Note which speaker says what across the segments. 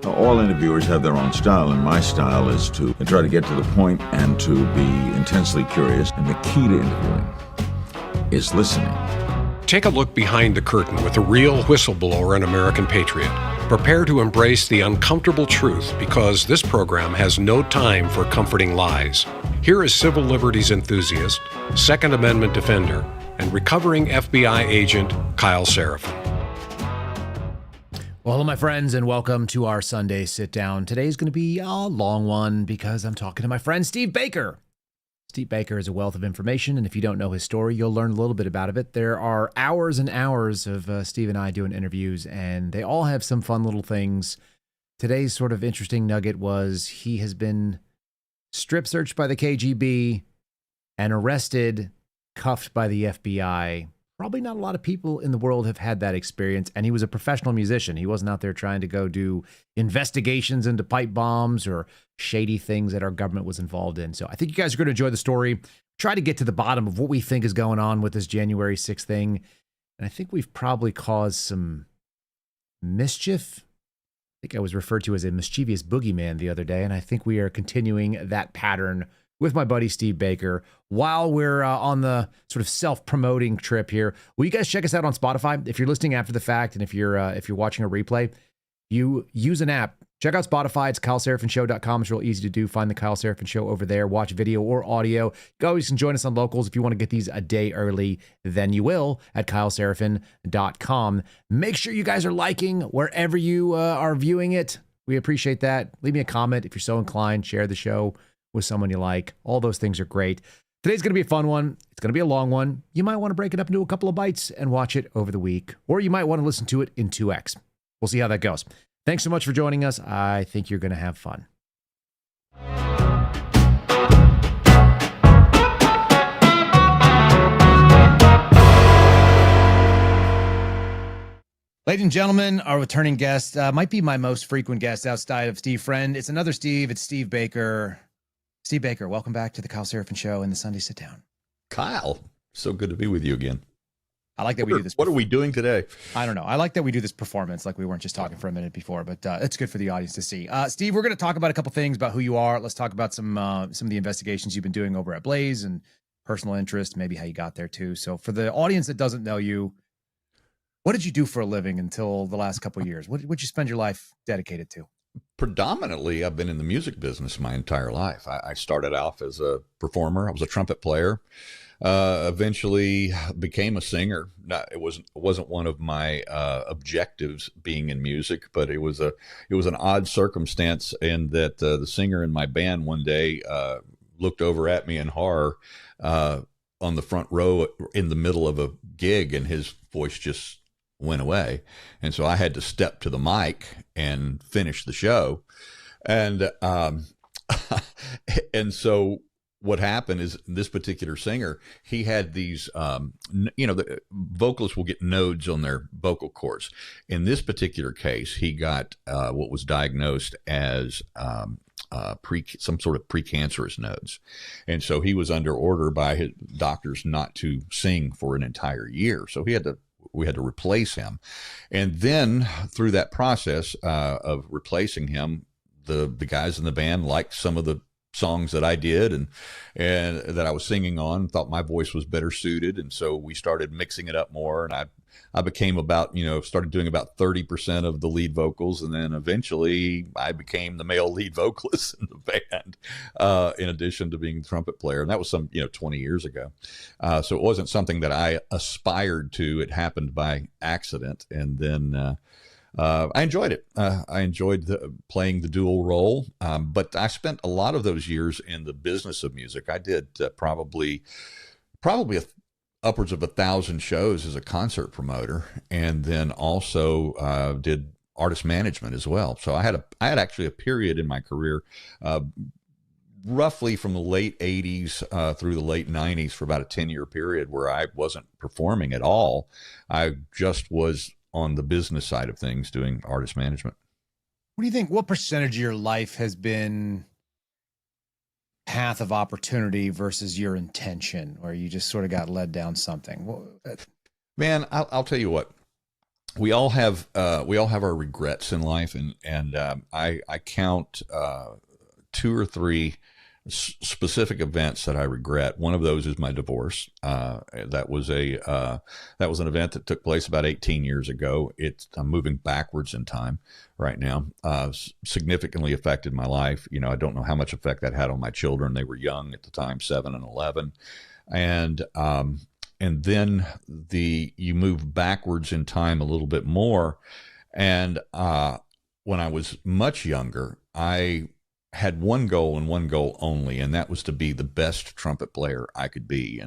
Speaker 1: All interviewers have their own style, and my style is to try to get to the point and to be intensely curious. And the key to interviewing is listening.
Speaker 2: Take a look behind the curtain with a real whistleblower and American patriot. Prepare to embrace the uncomfortable truth because this program has no time for comforting lies. Here is civil liberties enthusiast, Second Amendment defender, and recovering FBI agent Kyle Seraphin.
Speaker 3: Well, hello, my friends, and welcome to our Sunday sit down. Today's going to be a long one because I'm talking to my friend Steve Baker. Steve Baker is a wealth of information, and if you don't know his story, you'll learn a little bit about it. There are hours and hours of Steve and I doing interviews, and they all have some fun little things. Today's sort of interesting nugget was he has been strip searched by the KGB and arrested, cuffed by the FBI. Probably not a lot of people in the world have had that experience, and he was a professional musician. He wasn't out there trying to go do investigations into pipe bombs or shady things that our government was involved in. So I think you guys are going to enjoy the story. Try to get to the bottom of what we think is going on with this January 6th thing. And I think we've probably caused some mischief. I think I was referred to as a mischievous boogeyman the other day, and I think we are continuing that pattern with my buddy Steve Baker while we're on the sort of self-promoting trip here. Will you guys check us out on Spotify? If you're listening after the fact and if you're watching a replay, you use an app. Check out Spotify. It's KyleSerafinShow.com. It's real easy to do. Find the Kyle Seraphin Show over there. Watch video or audio. You always can join us on Locals. If you want to get these a day early, then you will at KyleSeraphin.com. Make sure you guys are liking wherever you are viewing it. We appreciate that. Leave me a comment if you're so inclined. Share the show with someone you like. All those things are great. Today's going to be a fun one. It's going to be a long one. You might want to break it up into a couple of bites and watch it over the week, or you might want to listen to it in 2x. We'll see how that goes. Thanks so much for joining us. I think you're going to have fun. Ladies and gentlemen, our returning guest might be my most frequent guest outside of Steve Friend. It's another Steve. It's Steve Baker. Steve Baker, welcome back to the Kyle Seraphin Show and the Sunday Sit Down.
Speaker 4: Kyle, so good to be with you again.
Speaker 3: I like that we do this.
Speaker 4: What are we doing today?
Speaker 3: I don't know. I like that we do this performance like we weren't just talking for a minute before, but it's good for the audience to see. Steve, we're going to talk about a couple things about who you are. Let's talk about some of the investigations you've been doing over at Blaze and personal interest, maybe how you got there too. So for the audience that doesn't know you, what did you do for a living until the last couple of years? What would you spend your life dedicated to?
Speaker 4: Predominantly, I've been in the music business my entire life. I started off as a performer. I was a trumpet player. Eventually became a singer. It wasn't one of my objectives being in music, but it was an odd circumstance in that the singer in my band one day looked over at me in horror on the front row in the middle of a gig, and his voice just went away. And so I had to step to the mic and finish the show. And and so what happened is this particular singer, he had these, the vocalists will get nodes on their vocal cords. In this particular case, he got what was diagnosed as some sort of precancerous nodes. And so he was under order by his doctors not to sing for an entire year. So we had to replace him. And then through that process of replacing him, the guys in the band liked some of the songs that I did and that I was singing on, thought my voice was better suited. And so we started mixing it up more. And I became started doing about 30% of the lead vocals. And then eventually I became the male lead vocalist in the band, in addition to being the trumpet player. And that was 20 years ago. So it wasn't something that I aspired to. It happened by accident. And then, I enjoyed it. I enjoyed playing the dual role, but I spent a lot of those years in the business of music. I did probably upwards of 1,000 shows as a concert promoter, and then also did artist management as well. So I had actually a period in my career, roughly from the late 80s through the late 90s, for about a 10-year period where I wasn't performing at all. I just was on the business side of things doing artist management.
Speaker 3: What do you think? What percentage of your life has been path of opportunity versus your intention, or you just sort of got led down something?
Speaker 4: Man, I'll tell you what. we all have our regrets in life, and I count two or three specific events that I regret. One of those is my divorce. That was an event that took place about 18 years ago. I'm moving backwards in time right now. Significantly affected my life. You know, I don't know how much effect that had on my children. They were young at the time, 7 and 11, and then you move backwards in time a little bit more. And when I was much younger, I had one goal and one goal only, and that was to be the best trumpet player I could be.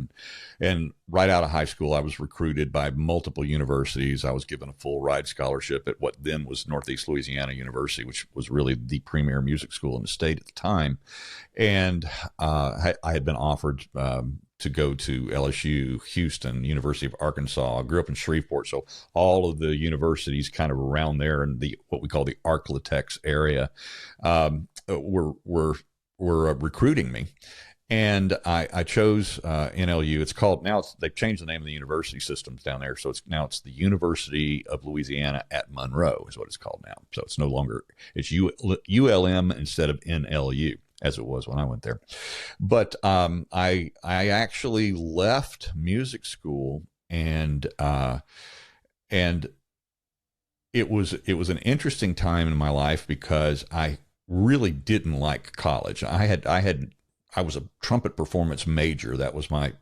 Speaker 4: And right out of high school, I was recruited by multiple universities. I was given a full ride scholarship at what then was Northeast Louisiana University, which was really the premier music school in the state at the time. And I had been offered to go to LSU, Houston, University of Arkansas. I grew up in Shreveport, so all of the universities kind of around there in what we call the Arklatex area were recruiting me. And I chose NLU. It's called now. They've changed the name of the university systems down there, so it's the University of Louisiana at Monroe is what it's called now. So it's no longer ULM instead of NLU, as it was when I went there. But I actually left music school, and it was an interesting time in my life because I really didn't like college. I was a trumpet performance major. That was my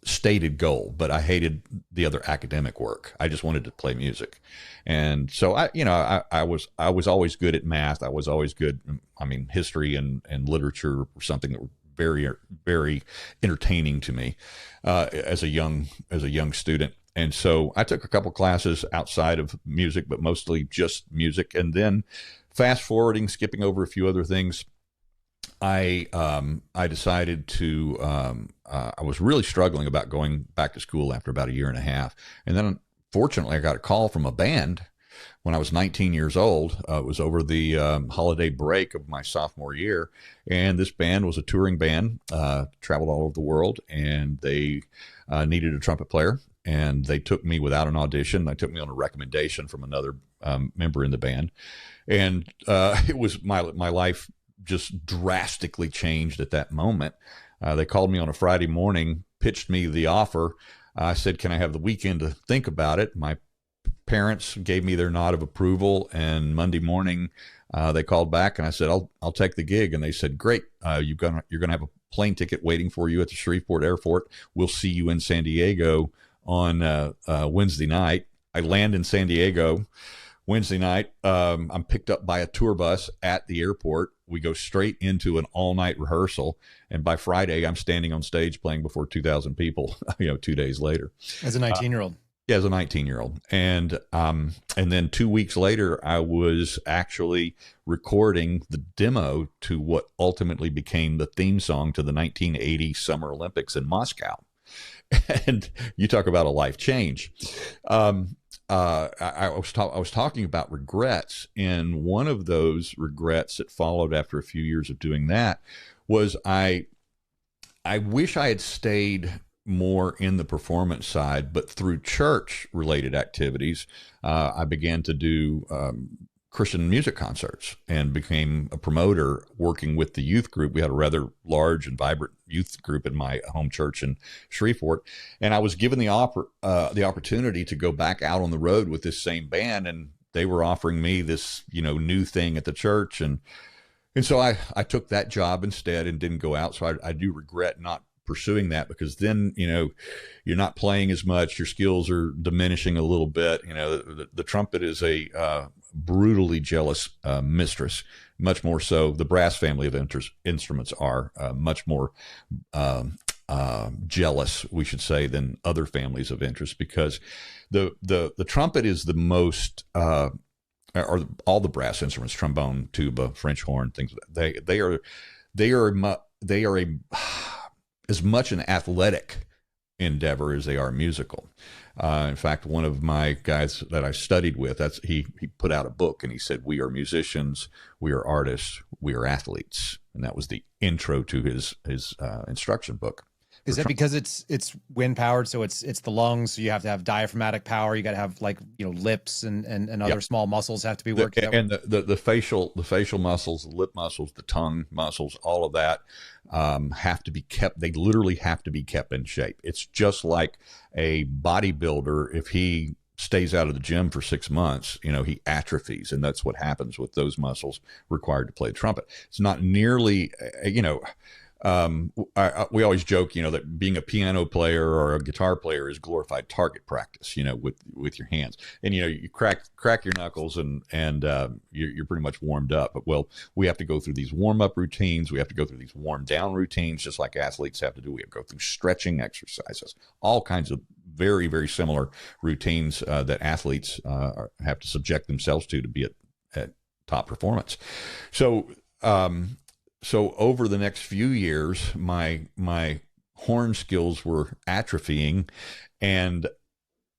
Speaker 4: stated goal, but I hated the other academic work. I just wanted to play music. And so I was always good at math. I was always good. I mean, history and literature were something that were very, very entertaining to me as a young student. And so I took a couple classes outside of music, but mostly just music. And then fast forwarding, skipping over a few other things, I decided to, I was really struggling about going back to school after about a year and a half. And then fortunately I got a call from a band when I was 19 years old. It was over the holiday break of my sophomore year. And this band was a touring band, traveled all over the world, and they needed a trumpet player. And they took me without an audition. They took me on a recommendation from another member in the band. And it was my life just drastically changed at that moment. They called me on a Friday morning, pitched me the offer. I said, can I have the weekend to think about it? My parents gave me their nod of approval, and Monday morning they called back and I said, I'll take the gig. And they said, great. You're going to have a plane ticket waiting for you at the Shreveport airport. We'll see you in San Diego on Wednesday night. I land in San Diego Wednesday night. I'm picked up by a tour bus at the airport. We go straight into an all-night rehearsal, and by Friday, I'm standing on stage playing before 2,000 people. 2 days later,
Speaker 3: as a 19-year-old.
Speaker 4: Yeah, as a 19-year-old, and then 2 weeks later, I was actually recording the demo to what ultimately became the theme song to the 1980 Summer Olympics in Moscow. And you talk about a life change. I was talking about regrets, and one of those regrets that followed after a few years of doing that was I wish I had stayed more in the performance side, but through church related activities, I began to do Christian music concerts and became a promoter working with the youth group. We had a rather large and vibrant youth group in my home church in Shreveport. And I was given the opportunity to go back out on the road with this same band. And they were offering me this, new thing at the church. And so I took that job instead and didn't go out. So I do regret not pursuing that, because then, you're not playing as much. Your skills are diminishing a little bit. The trumpet is a brutally jealous mistress, much more so. The brass family of instruments are much more jealous, we should say, than other families of interest, because the trumpet is the most, or all the brass instruments, trombone, tuba, French horn, things like that, they are as much an athletic endeavor as they are musical. In fact, one of my guys that I studied with, he put out a book and he said, "We are musicians, we are artists, we are athletes," and that was the intro to his instruction book
Speaker 3: Is that because it's wind powered, so it's the lungs, so you have to have diaphragmatic power, you got to have like, lips and other small muscles have to be worked.
Speaker 4: And the facial muscles, the lip muscles, the tongue muscles, all of that have to be kept. They literally have to be kept in shape. It's just like a bodybuilder. If he stays out of the gym for 6 months, he atrophies, and that's what happens with those muscles required to play the trumpet. It's not nearly, we always joke, that being a piano player or a guitar player is glorified target practice, with your hands, and you crack your knuckles and you're pretty much warmed up. But well, we have to go through these warm up routines. We have to go through these warm down routines, just like athletes have to do. We have to go through stretching exercises, all kinds of very, very similar routines that athletes have to subject themselves to be at top performance. So over the next few years, my horn skills were atrophying, and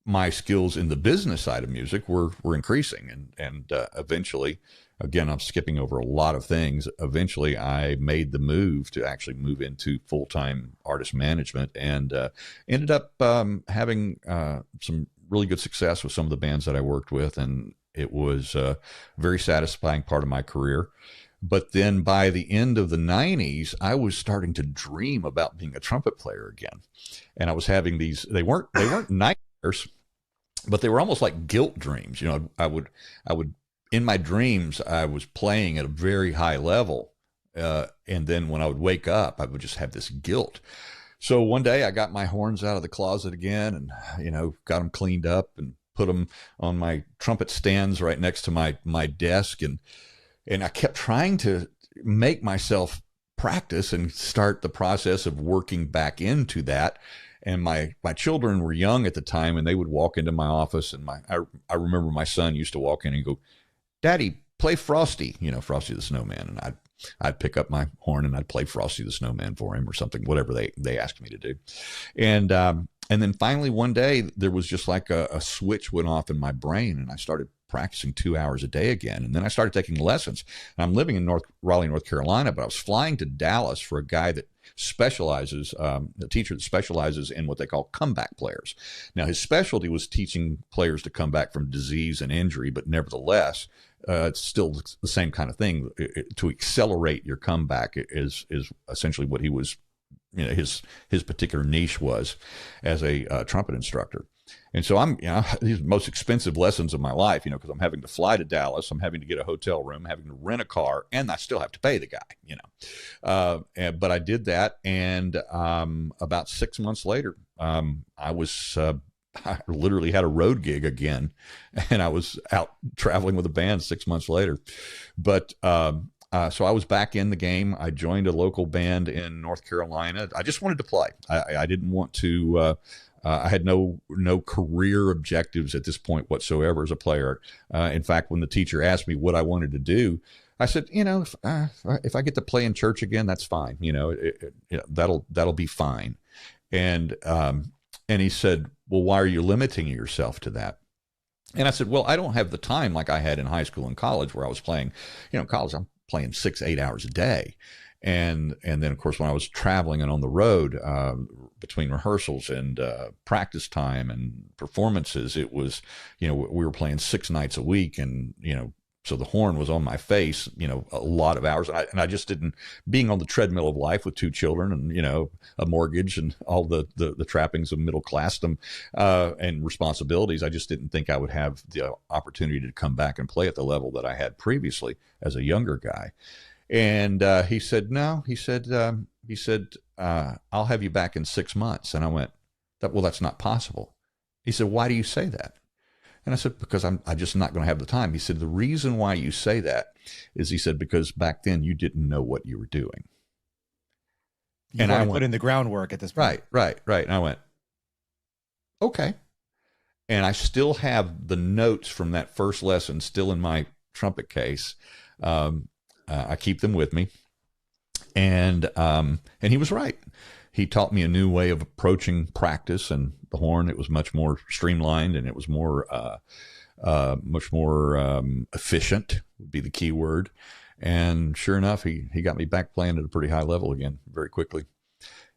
Speaker 4: my skills in the business side of music were increasing. And eventually, again, I'm skipping over a lot of things. Eventually, I made the move to actually move into full-time artist management, and ended up having some really good success with some of the bands that I worked with. And it was a very satisfying part of my career. But then by the end of the 90s, I was starting to dream about being a trumpet player again. And I was having these, they weren't nightmares, but they were almost like guilt dreams. I would in my dreams, I was playing at a very high level. And then when I would wake up, I would just have this guilt. So one day I got my horns out of the closet again and, got them cleaned up and put them on my trumpet stands right next to my desk. And I kept trying to make myself practice and start the process of working back into that. And my children were young at the time, and they would walk into my office, and I remember my son used to walk in and go, "Daddy, play Frosty," Frosty the Snowman. And I'd pick up my horn and I'd play Frosty the Snowman for him or something, whatever they asked me to do. And then finally one day there was just like a switch went off in my brain, and I started practicing 2 hours a day again. And then I started taking lessons. And I'm living in Raleigh, North Carolina, but I was flying to Dallas for a guy that specializes, a teacher that specializes in what they call comeback players. Now, his specialty was teaching players to come back from disease and injury, but nevertheless, it's still the same kind of thing. To accelerate your comeback is essentially what he was, his particular niche was as a trumpet instructor. And so these are the most expensive lessons of my life, because I'm having to fly to Dallas, I'm having to get a hotel room, having to rent a car, and I still have to pay the guy, but I did that. And about 6 months later, I literally had a road gig again, and I was out traveling with a band 6 months later. But so I was back in the game. I joined a local band in North Carolina. I just wanted to play. I didn't want to. I had no career objectives at this point whatsoever as a player. In fact, when the teacher asked me what I wanted to do, I said, if I get to play in church again, that's fine. That'll be fine. And he said, "Well, why are you limiting yourself to that?" And I said, "Well, I don't have the time like I had in high school and college, where I was playing. In college, I'm playing 6-8 hours a day." And then, of course, when I was traveling and on the road, between rehearsals and practice time and performances, it was, we were playing 6 nights a week, and so the horn was on my face, a lot of hours. And I just didn't, being on the treadmill of life with 2 children and a mortgage and all the trappings of middle classdom and responsibilities, I just didn't think I would have the opportunity to come back and play at the level that I had previously as a younger guy. And he said, "No," he said, "I'll have you back in 6 months." And I went, "Well, that's not possible." He said, "Why do you say that?" And I said, "Because I'm just not going to have the time." He said, "The reason why you say that is," he said, "because back then you didn't know what you were doing."
Speaker 3: And I put in the groundwork at this point.
Speaker 4: Right. And I went, "Okay." And I still have the notes from that first lesson still in my trumpet case. I keep them with me, and he was right. He taught me a new way of approaching practice, and the horn. It was much more streamlined, and it was much more efficient would be the key word. And sure enough, he got me back playing at a pretty high level again very quickly.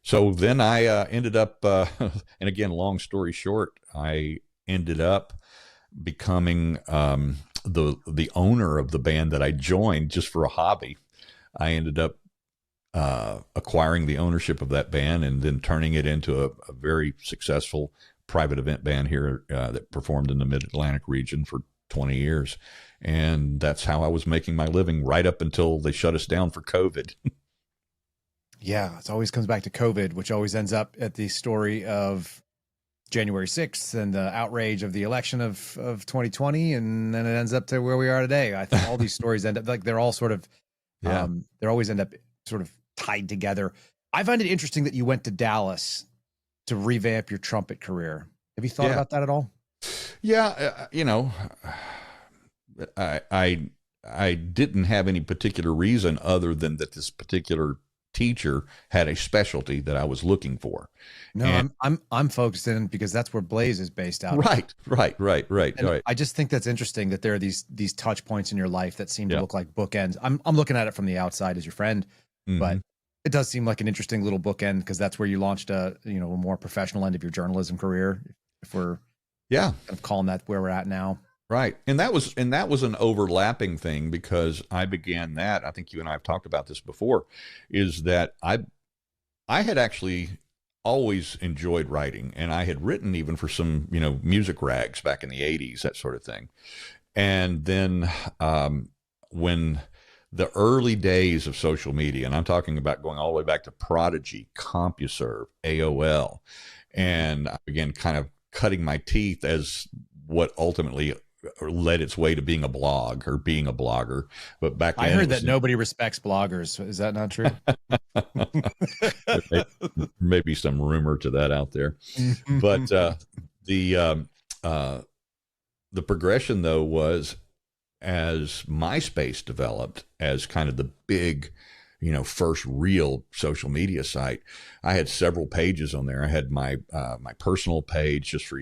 Speaker 4: So then I ended up, and again, long story short, I ended up becoming the owner of the band that I joined just for a hobby. I ended up acquiring the ownership of that band and then turning it into a very successful private event band here that performed in the Mid-Atlantic region for 20 years. And that's how I was making my living right up until they shut us down for COVID.
Speaker 3: Yeah, it always comes back to COVID, which always ends up at the story of January 6th and the outrage of the election of 2020. And then it ends up to where we are today. I think all these stories end up like they're all sort of, they're always end up sort of tied together. I find it interesting that you went to Dallas to revamp your trumpet career. Have you thought about that at all?
Speaker 4: Yeah. I didn't have any particular reason other than that this particular teacher had a specialty that I was looking for.
Speaker 3: No, and I'm focused in because that's where Blaze is based out.
Speaker 4: Right.
Speaker 3: I just think that's interesting that there are these touch points in your life that seem to look like bookends. I'm looking at it from the outside as your friend, but it does seem like an interesting little bookend because that's where you launched a more professional end of your journalism career. If we're kind of calling that where we're at now.
Speaker 4: Right. And that was an overlapping thing because I began that. I think you and I have talked about this before, is that I had actually always enjoyed writing, and I had written even for some, music rags back in the 80s, that sort of thing. And then when the early days of social media, and I'm talking about going all the way back to Prodigy, CompuServe, AOL, and I began kind of cutting my teeth as what ultimately led its way to being a blog or being a blogger. But back then,
Speaker 3: I heard that nobody respects bloggers. Is that not true?
Speaker 4: There may be some rumor to that out there. But the progression, though, was as MySpace developed as kind of the big, first real social media site. I had several pages on there. I had my personal page just for,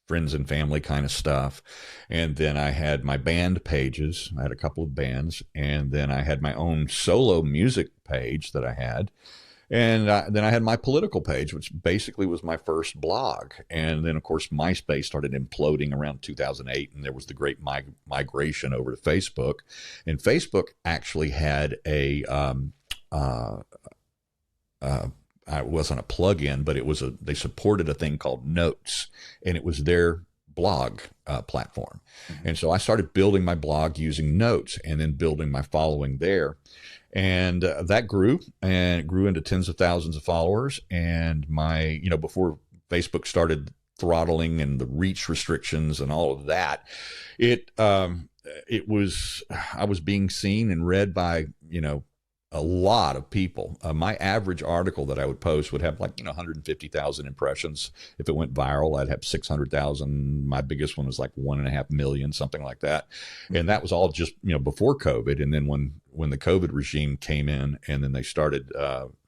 Speaker 4: friends and family kind of stuff. And then I had my band pages. I had a couple of bands. And then I had my own solo music page that I had. And then I had my political page, which basically was my first blog. And then, of course, MySpace started imploding around 2008, and there was the great migration over to Facebook. And Facebook actually had it wasn't a plug-in, but they supported a thing called Notes, and it was their blog platform. And so I started building my blog using Notes and then building my following there. And that grew, and it grew into tens of thousands of followers. And before Facebook started throttling and the reach restrictions and all of that, I was being seen and read by, a lot of people. My average article that I would post would have 150,000 impressions. If it went viral, I'd have 600,000. My biggest one was 1.5 million, something like that. And that was all just, before COVID. And then when the COVID regime came in and then they started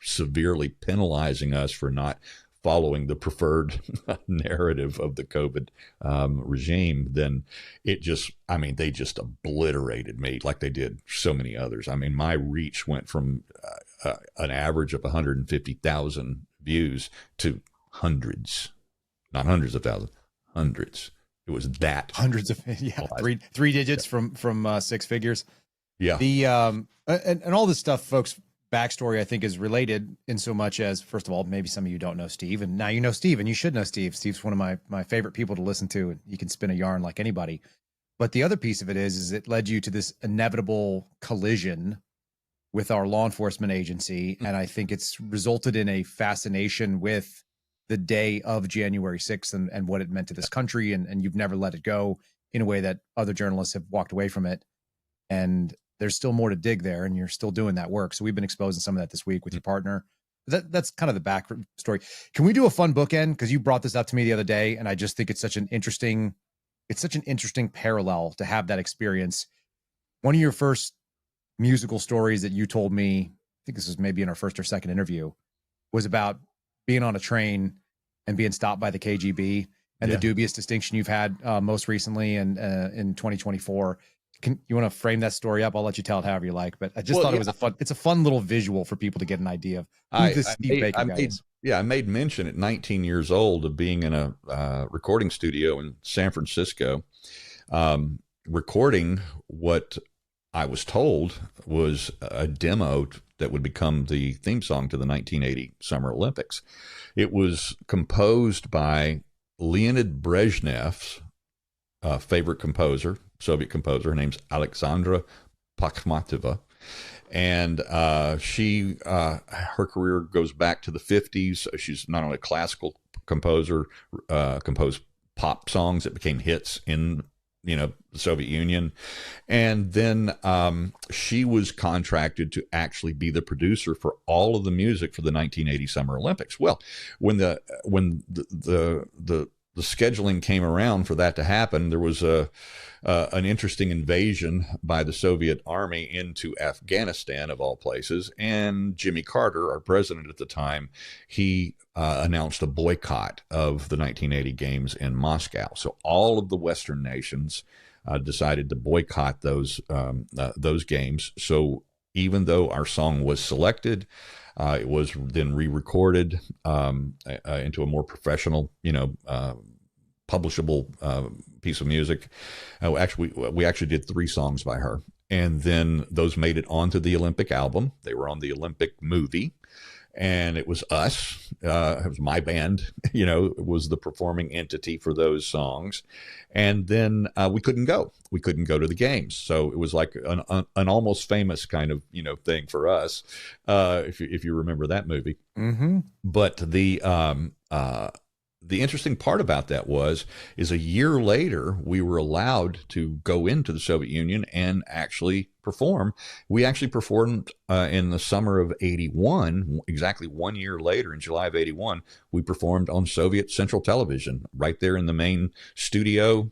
Speaker 4: severely penalizing us for not following the preferred narrative of the COVID regime, then they just obliterated me like they did so many others. I mean, my reach went from an average of 150,000 views to hundreds, not hundreds of thousands, hundreds. It was that
Speaker 3: hundreds of three digits from six figures.
Speaker 4: Yeah.
Speaker 3: The and all this stuff, folks. Backstory, I think, is related in so much as, first of all, maybe some of you don't know Steve, and now you know Steve, and you should know Steve. Steve's one of my favorite people to listen to, and you can spin a yarn like anybody. But the other piece of it is it led you to this inevitable collision with our law enforcement agency, and I think it's resulted in a fascination with the day of January 6th and what it meant to this country, and you've never let it go in a way that other journalists have walked away from it. And there's still more to dig there, and you're still doing that work. So we've been exposing some of that this week with your partner. That's kind of the back story. Can we do a fun bookend? Because you brought this up to me the other day, and I just think it's such an interesting parallel to have that experience. One of your first musical stories that you told me, I think this was maybe in our first or second interview, was about being on a train and being stopped by the KGB and the dubious distinction you've had most recently and in 2024. You want to frame that story up? I'll let you tell it however you like. But I just thought it was it's a fun little visual for people to get an idea of who this Steve Baker guy is.
Speaker 4: Yeah, I made mention at 19 years old of being in a recording studio in San Francisco, recording what I was told was a demo that would become the theme song to the 1980 Summer Olympics. It was composed by Leonid Brezhnev's favorite composer, Soviet composer. Her name's Alexandra Pakhmatova. And her career goes back to the 50s. She's not only a classical composer, composed pop songs that became hits in the Soviet Union, and then she was contracted to actually be the producer for all of the music for the 1980 Summer Olympics. Well, when the scheduling came around for that to happen, there was an interesting invasion by the Soviet army into Afghanistan, of all places. And Jimmy Carter, our president at the time, he announced a boycott of the 1980 games in Moscow. So all of the Western nations decided to boycott those games. So even though our song was selected, it was then re-recorded into a more professional, publishable piece of music. We actually did 3 songs by her, and then those made it onto the Olympic album. They were on the Olympic movie, and it was us. It was my band. It was the performing entity for those songs, and then we couldn't go. We couldn't go to the games, so it was like an almost famous kind of thing for us, if you remember that movie.
Speaker 3: Mm-hmm.
Speaker 4: But the interesting part about that is a year later, we were allowed to go into the Soviet Union and actually perform. We actually performed in the summer of 81, exactly 1 year later, in July of 81, we performed on Soviet Central Television, right there in the main studio,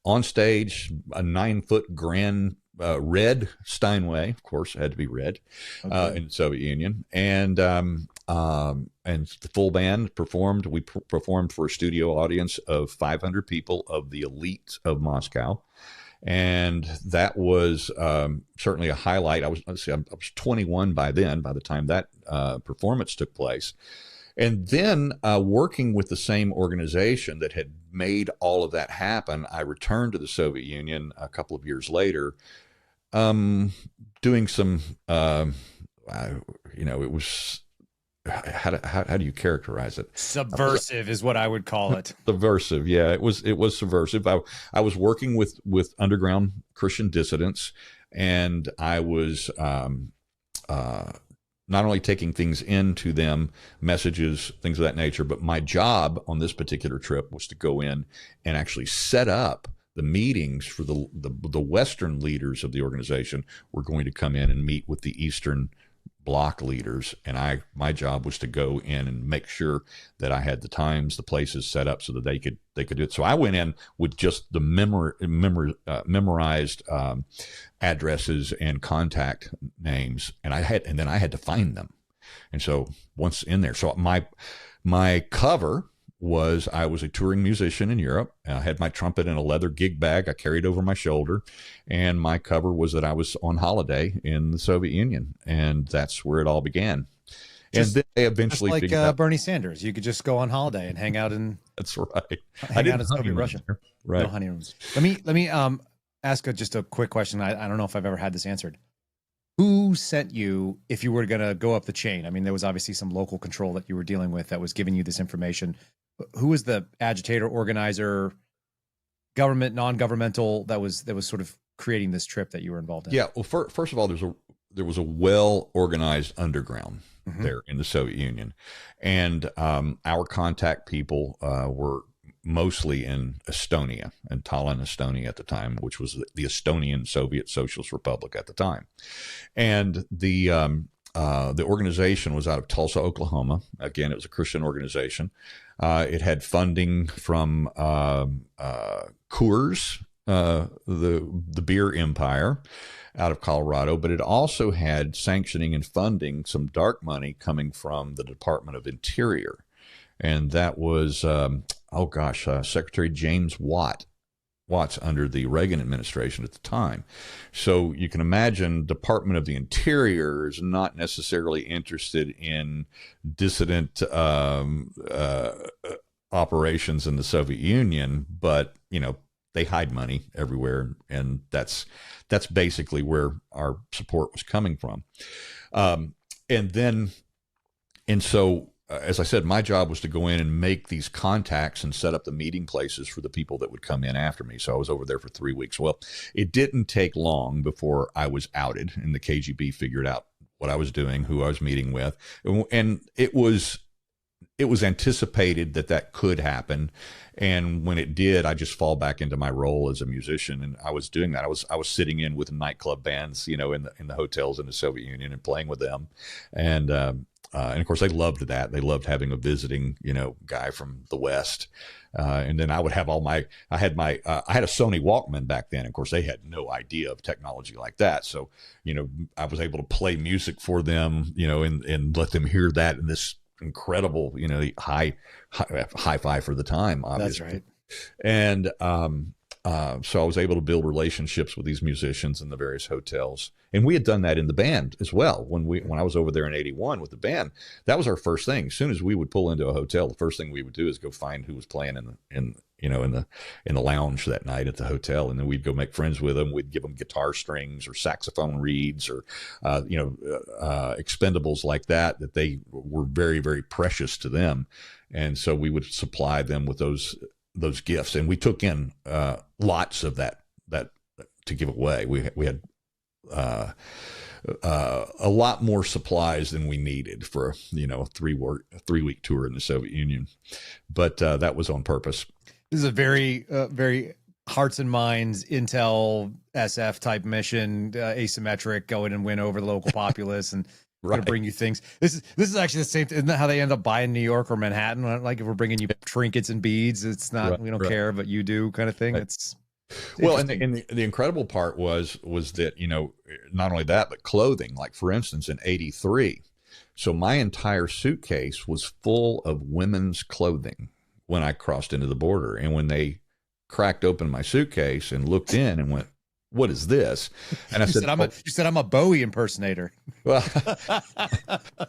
Speaker 4: on stage, a 9-foot grand red Steinway, of course, it had to be red, in the Soviet Union. And the full band performed. We performed for a studio audience of 500 people of the elite of Moscow. And that was certainly a highlight. I was 21 by then, by the time that performance took place. And then working with the same organization that had made all of that happen, I returned to the Soviet Union a couple of years later, doing some, it was, how do you characterize it?
Speaker 3: Subversive is what I would call it.
Speaker 4: Subversive, yeah, it was subversive. I was working with underground Christian dissidents, and I was not only taking things into them, messages, things of that nature, but my job on this particular trip was to go in and actually set up the meetings for the Western leaders of the organization. Were going to come in and meet with the Eastern Bloc leaders, and my job was to go in and make sure that I had the times, the places set up so that they could do it. So I went in with just the memorized addresses and contact names, and then I had to find them. And so once in there, so my cover was I was a touring musician in Europe. I had my trumpet in a leather gig bag I carried over my shoulder, and my cover was that I was on holiday in the Soviet Union, and that's where it all began. And then they eventually
Speaker 3: just like
Speaker 4: figured out,
Speaker 3: Bernie Sanders, you could just go on holiday and hang out in.
Speaker 4: That's right.
Speaker 3: Hang out in Soviet Russia.
Speaker 4: Right.
Speaker 3: No honeymoons. Let me ask just a quick question. I don't know if I've ever had this answered. Who sent you, if you were going to go up the chain? I mean, there was obviously some local control that you were dealing with that was giving you this information. Who was the agitator, organizer, government, non-governmental that was sort of creating this trip that you were involved in?
Speaker 4: Yeah. Well, first of all, there was a well-organized underground there in the Soviet Union, and our contact people were mostly in Estonia, and Tallinn, Estonia at the time, which was the Estonian Soviet Socialist Republic at the time. And the organization was out of Tulsa, Oklahoma. Again, it was a Christian organization. It had funding from Coors, the beer empire out of Colorado, but it also had sanctioning and funding, some dark money coming from the Department of Interior. And that was, Secretary James Watt Watts under the Reagan administration at the time. So you can imagine Department of the Interior is not necessarily interested in dissident operations in the Soviet Union, but they hide money everywhere, and that's basically where our support was coming from. And so, as I said, my job was to go in and make these contacts and set up the meeting places for the people that would come in after me. So I was over there for 3 weeks. Well, it didn't take long before I was outed, and the KGB figured out what I was doing, who I was meeting with, and it was anticipated that could happen. And when it did, I just fall back into my role as a musician. And I was doing that. I was sitting in with nightclub bands, in the hotels in the Soviet Union and playing with them. And of course they loved that. They loved having a visiting, guy from the West. And then I would have I had a Sony Walkman back then. Of course, they had no idea of technology like that. So, I was able to play music for them, and let them hear that in this incredible, hi-fi for the time, obviously.
Speaker 3: That's right.
Speaker 4: And so I was able to build relationships with these musicians in the various hotels, and we had done that in the band as well. When I was over there in '81 with the band, that was our first thing. As soon as we would pull into a hotel, the first thing we would do is go find who was playing in the lounge that night at the hotel, and then we'd go make friends with them. We'd give them guitar strings or saxophone reeds or expendables like that they were very, very precious to them, and so we would supply them with those gifts, and we took in lots of that to give away. We had a lot more supplies than we needed for a 3-week tour in the Soviet Union, but that was on purpose.
Speaker 3: This is a very very hearts and minds intel SF type mission, asymmetric, go in and win over the local populace and
Speaker 4: Right.
Speaker 3: bring you things. This is actually the same. Isn't that how they end up buying New York or Manhattan? Like if we're bringing you trinkets and beads, it's not we don't care, but you do kind of thing.
Speaker 4: Right.
Speaker 3: It's
Speaker 4: well, and the incredible part was that not only that, but clothing. Like for instance, in '83, so my entire suitcase was full of women's clothing when I crossed into the border, and when they cracked open my suitcase and looked in and went, "What is this?" And I said,
Speaker 3: "You said I'm a Bowie impersonator."
Speaker 4: Well,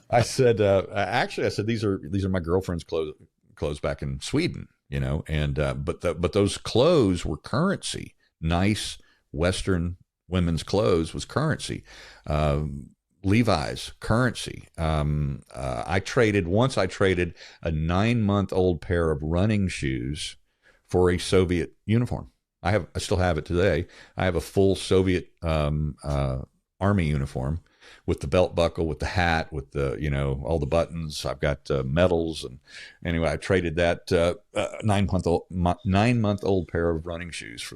Speaker 4: I said, these are my girlfriend's clothes back in Sweden, and but those clothes were currency. Nice Western women's clothes was currency. Levi's currency. I traded a 9-month-old pair of running shoes for a Soviet uniform. I still have it today. I have a full Soviet army uniform with the belt buckle, with the hat, with the all the buttons. I've got medals, and anyway, I traded that 9-month-old pair of running shoes for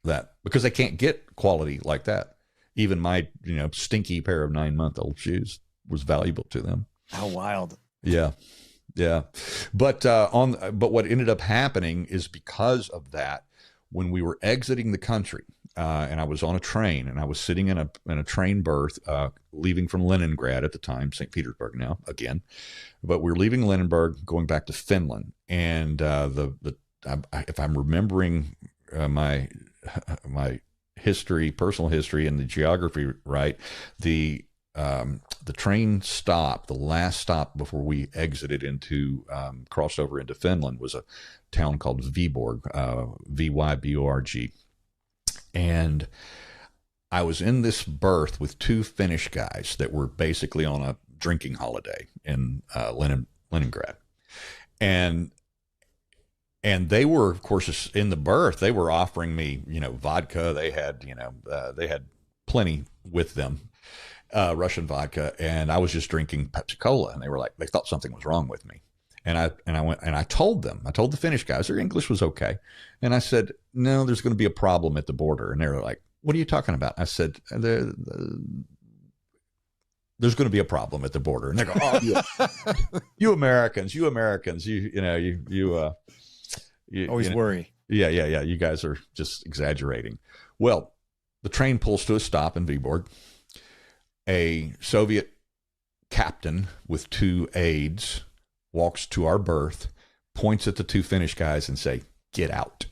Speaker 4: that because they can't get quality like that. Even my stinky pair of 9-month-old shoes was valuable to them.
Speaker 3: How wild!
Speaker 4: Yeah. But what ended up happening is because of that, when we were exiting the country, and I was on a train, and I was sitting in a train berth, leaving from Leningrad at the time, St. Petersburg now again, but we were leaving Leningrad, going back to Finland, and if I'm remembering my personal history, and the geography right, the train stop, the last stop before we exited crossed over into Finland, was a town called Viborg, Vyborg. And I was in this berth with 2 Finnish guys that were basically on a drinking holiday in Leningrad. And they were, of course, in the berth, they were offering me, vodka. They had plenty with them. Russian vodka, and I was just drinking Pepsi Cola, and they thought something was wrong with me. And I told the Finnish guys, their English was okay. And I said, no, there's going to be a problem at the border. And they were like, what are you talking about? I said, there's going to be a problem at the border. And they go, oh, you Americans, you
Speaker 3: always worry.
Speaker 4: Yeah. You guys are just exaggerating. Well, the train pulls to a stop in Viborg. A Soviet captain with 2 aides walks to our berth, points at the 2 Finnish guys, and say, "Get out."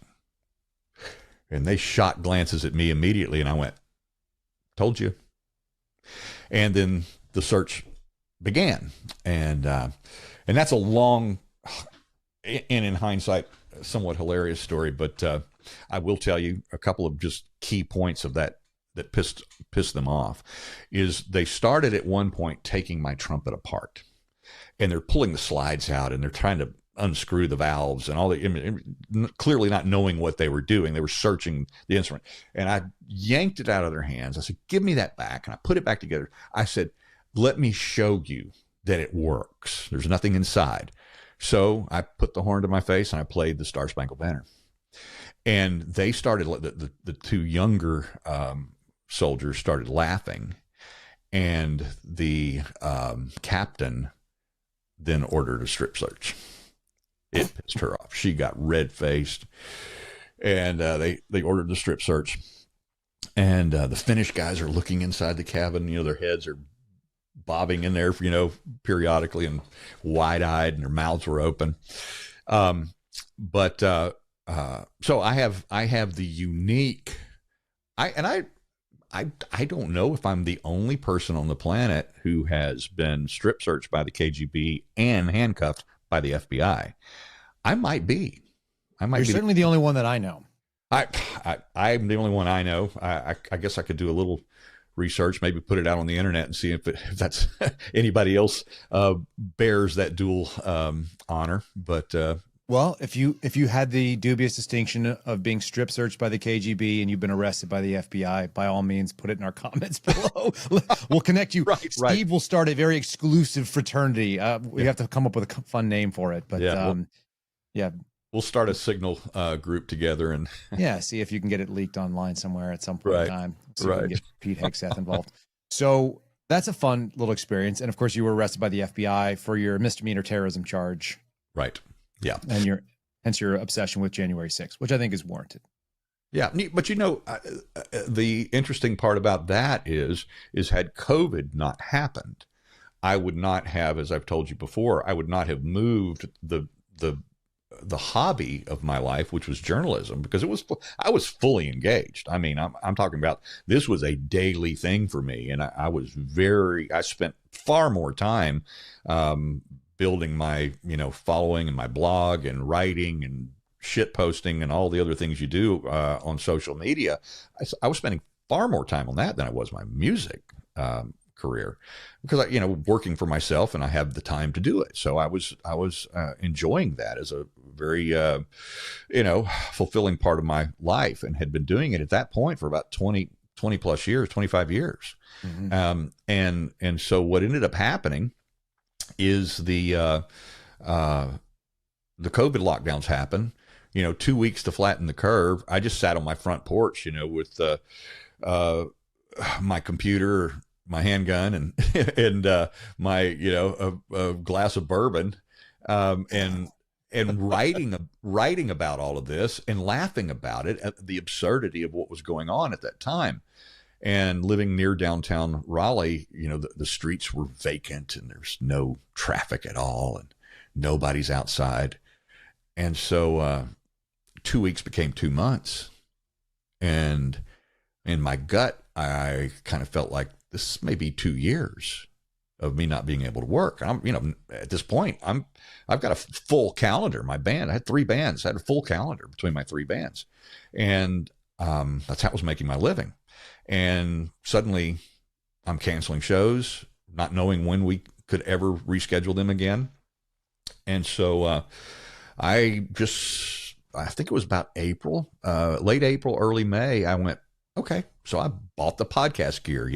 Speaker 4: And they shot glances at me immediately, and I went, "Told you." And then the search began, and that's a long, and in hindsight, somewhat hilarious story. But I will tell you a couple of just key points of that pissed them off. Is they started at one point taking my trumpet apart, and they're pulling the slides out, and they're trying to unscrew the valves and all clearly not knowing what they were doing. They were searching the instrument, and I yanked it out of their hands. I said, "Give me that back." And I put it back together. I said, "Let me show you that it works. There's nothing inside." So I put the horn to my face and I played the Star Spangled Banner. And they started, the two younger soldiers started laughing. And the captain then ordered a strip search. It pissed her off. She got red-faced. And they ordered the strip search. And the Finnish guys are looking inside the cabin. Their heads are bobbing in there, periodically, and wide-eyed, and their mouths were open. So I have the unique. I don't know if I'm the only person on the planet who has been strip searched by the KGB and handcuffed by the FBI. I might be.
Speaker 3: You're certainly the only one that I know.
Speaker 4: I'm the only one I know. I guess I could do a little research, maybe put it out on the internet and see if that's anybody else bears that dual honor. But
Speaker 3: well, if you had the dubious distinction of being strip searched by the KGB and you've been arrested by the FBI, by all means, put it in our comments below. We'll connect you.
Speaker 4: Right,
Speaker 3: Steve will start a very exclusive fraternity. We have to come up with a fun name for it, but yeah.
Speaker 4: We'll start a Signal group together and
Speaker 3: see if you can get it leaked online somewhere at some point in time. So we
Speaker 4: right.
Speaker 3: can get Pete Hegseth involved. So that's a fun little experience. And of course, you were arrested by the FBI for your misdemeanor terrorism charge.
Speaker 4: Right. Yeah.
Speaker 3: And hence your obsession with January 6th, which I think is warranted.
Speaker 4: Yeah. But the interesting part about that is had COVID not happened, I would not have, as I've told you before, I would not have moved the hobby of my life, which was journalism, because I was fully engaged. I mean, I'm talking about, this was a daily thing for me. And I spent far more time, building my, following and my blog and writing and shit posting and all the other things you do, on social media. I was spending far more time on that than I was my music, career, because working for myself, and I have the time to do it. So I was enjoying that as a very fulfilling part of my life, and had been doing it at that point for about 20 plus years, 25 years. Mm-hmm. And so what ended up happening is the COVID lockdowns happen. 2 weeks to flatten the curve. I just sat on my front porch, with my computer, my handgun, and my a glass of bourbon, and writing about all of this and laughing about it, at the absurdity of what was going on at that time. And living near downtown Raleigh, the streets were vacant and there's no traffic at all and nobody's outside. And so 2 weeks became 2 months, and in my gut, I kind of felt like this may be 2 years of me not being able to work. I'm, at this point, I've got a full calendar. My band, I had 3 bands. I had a full calendar between my 3 bands, and that's how I was making my living. And suddenly, I'm canceling shows, not knowing when we could ever reschedule them again. And so I think it was about April, late April, early May, I went, okay, so I bought the podcast gear,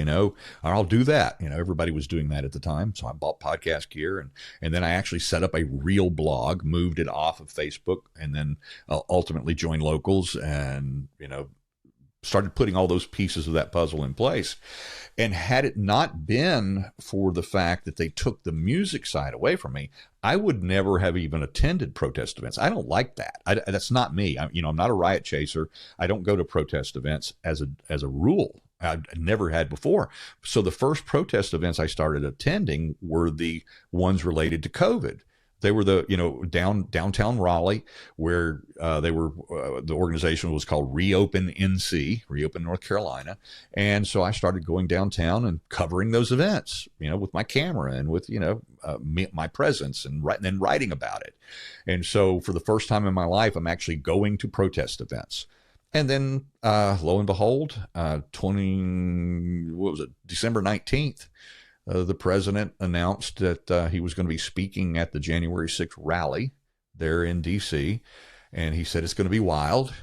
Speaker 4: I'll do that. Everybody was doing that at the time. So I bought podcast gear, and then I actually set up a real blog, moved it off of Facebook, and then ultimately joined Locals, and, started putting all those pieces of that puzzle in place. And had it not been for the fact that they took the music side away from me, I would never have even attended protest events. I don't like that. That's not me. I'm not a riot chaser. I don't go to protest events as a rule. I never had before. So the first protest events I started attending were the ones related to COVID. They were downtown Raleigh, where they were. The organization was called Reopen NC, Reopen North Carolina, and so I started going downtown and covering those events, with my camera and with my presence and then writing about it. And so for the first time in my life, I'm actually going to protest events. And then, lo and behold, December 19th. The president announced that he was going to be speaking at the January 6th rally there in D.C., and he said it's going to be wild.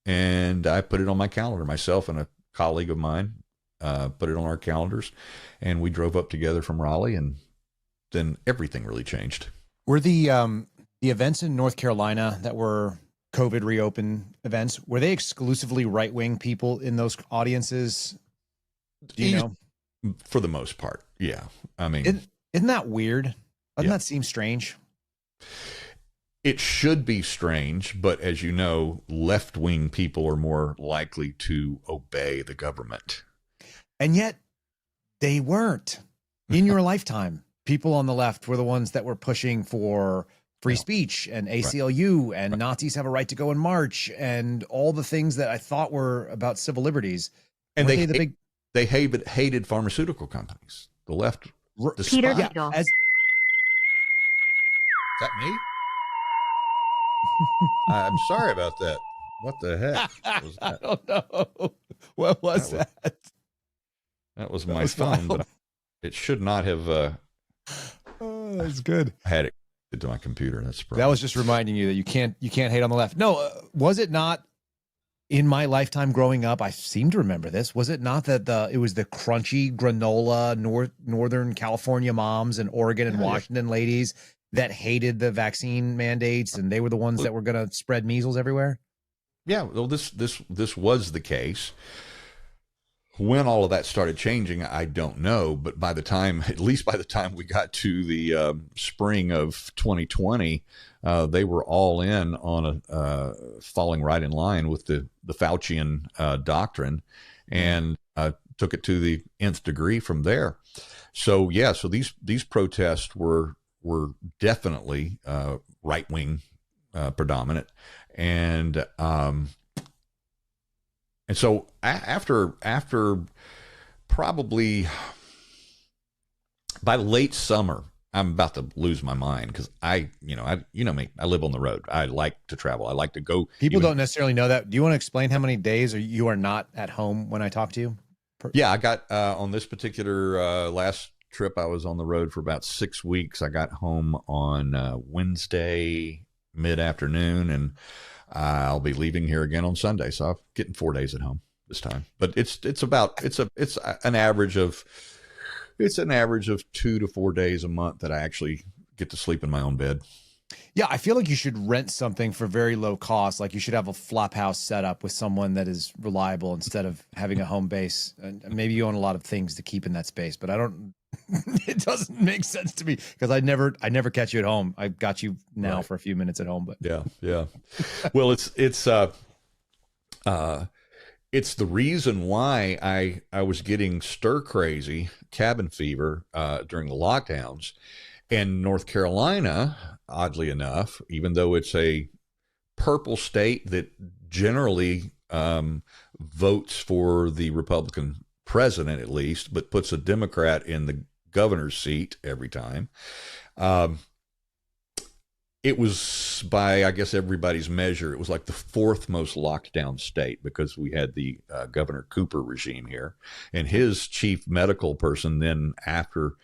Speaker 4: And I put it on my calendar. Myself and a colleague of mine put it on our calendars, and we drove up together from Raleigh, and then everything really changed.
Speaker 3: Were the events in North Carolina that were COVID reopen events, were they exclusively right-wing people in those audiences? Do you know?
Speaker 4: For the most part, yeah. I mean,
Speaker 3: isn't that weird? Doesn't that seem strange?
Speaker 4: It should be strange, but as you know, left-wing people are more likely to obey the government. And
Speaker 3: yet, they weren't. In your lifetime, people on the left were the ones that were pushing for free speech and ACLU and Nazis have a right to go and march and all the things that I thought were about civil liberties.
Speaker 4: And they hated pharmaceutical companies. The left.
Speaker 5: Peter
Speaker 4: Is
Speaker 5: Beagle.
Speaker 4: that me? I'm sorry about that. What the heck was that?
Speaker 3: I don't know. What was that?
Speaker 4: That was my phone, but it should not have.
Speaker 3: Oh, that's good.
Speaker 4: I had it to my computer. That's
Speaker 3: that was just reminding you that you can't hate on the left. No, was it not? In my lifetime growing up, I seem to remember this. Was it not that it was the crunchy granola Northern California moms and Oregon and Washington ladies that hated the vaccine mandates, and they were the ones that were going to spread measles everywhere?
Speaker 4: Yeah, well, this was the case. When all of that started changing, I don't know. But at least by the time we got to the spring of 2020, they were all in on falling right in line with the Faucian doctrine, and took it to the nth degree from there. So these protests were definitely right wing predominant, and so after probably by late summer, I'm about to lose my mind because you know me, I live on the road. I like to travel. I like to go.
Speaker 3: People don't necessarily know that. Do you want to explain how many days you are not at home when I talk to you?
Speaker 4: Yeah, I got on this particular last trip, I was on the road for about 6 weeks. I got home on Wednesday mid-afternoon, and I'll be leaving here again on Sunday. So I'm getting 4 days at home this time. But it's an average of 2 to 4 days a month that I actually get to sleep in my own bed.
Speaker 3: Yeah, I feel like you should rent something for very low cost. Like you should have a flop house set up with someone that is reliable instead of having a home base. And maybe you own a lot of things to keep in that space, but it doesn't make sense to me because I never catch you at home. I got you now for a few minutes at home, but
Speaker 4: yeah. Well, it's the reason why I was getting stir crazy cabin fever during the lockdowns. And North Carolina, oddly enough, even though it's a purple state that generally votes for the Republican president, at least, but puts a Democrat in the governor's seat every time. It was, by, I guess, everybody's measure, it was like the fourth most locked down state because we had the Governor Cooper regime here. And his chief medical person then, after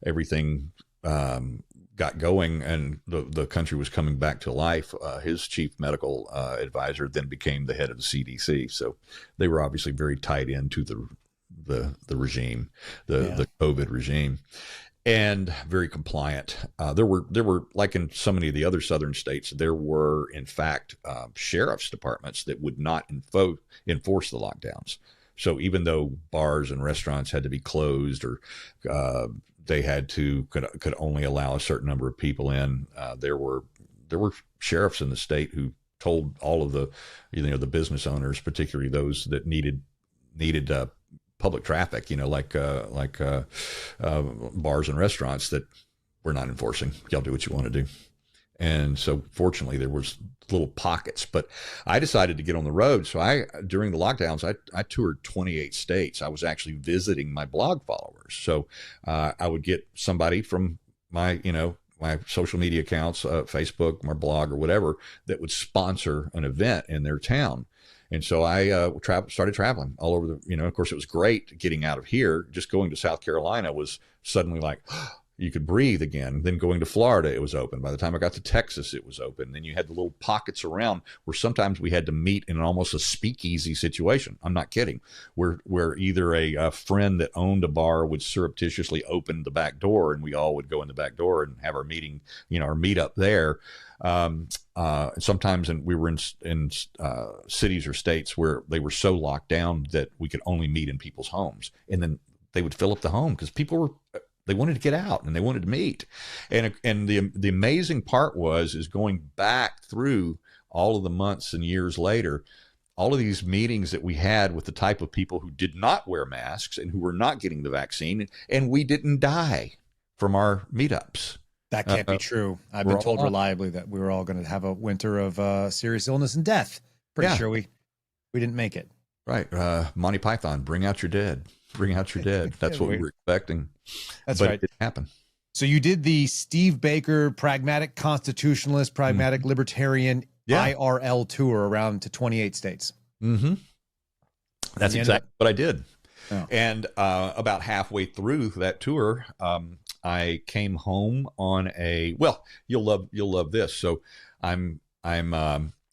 Speaker 4: everything got going and the country was coming back to life, his chief medical advisor then became the head of the CDC. So they were obviously very tied into the regime, the COVID regime, and very compliant. There were like in so many of the other southern states, there were in fact sheriff's departments that would not enforce the lockdowns. So even though bars and restaurants had to be closed or they could only allow a certain number of people in, there were sheriffs in the state who told all of the business owners, particularly those that needed public traffic, like bars and restaurants, that we're not enforcing. Y'all do what you want to do. And so fortunately there was little pockets, but I decided to get on the road. So during the lockdowns, I toured 28 states. I was actually visiting my blog followers. So I would get somebody from my social media accounts, Facebook, my blog or whatever, that would sponsor an event in their town. And so I started traveling all over of course it was great getting out of here. Just going to South Carolina was suddenly like, you could breathe again. Then going to Florida, it was open. By the time I got to Texas, it was open. Then you had the little pockets around where sometimes we had to meet in almost a speakeasy situation. I'm not kidding. Where either a friend that owned a bar would surreptitiously open the back door, and we all would go in the back door and have our meeting, our meetup there. Sometimes we were in cities or states where they were so locked down that we could only meet in people's homes, and then they would fill up the home because they wanted to get out and they wanted to meet. And the amazing part is going back through all of the months and years later, all of these meetings that we had with the type of people who did not wear masks and who were not getting the vaccine, and we didn't die from our meetups.
Speaker 3: That can't be true. I've been told reliably that we were all going to have a winter of serious illness and death. Pretty sure we didn't make it.
Speaker 4: Right. Monty Python, bring out your dead. Bring out your dead. That's what we were expecting.
Speaker 3: That's
Speaker 4: but
Speaker 3: right.
Speaker 4: It didn't happen.
Speaker 3: So you did the Steve Baker pragmatic constitutionalist, pragmatic libertarian IRL tour around to 28 states.
Speaker 4: Mm-hmm. That's exactly what I did.
Speaker 3: Oh.
Speaker 4: And about halfway through that tour, I came home on you'll love this. So I'm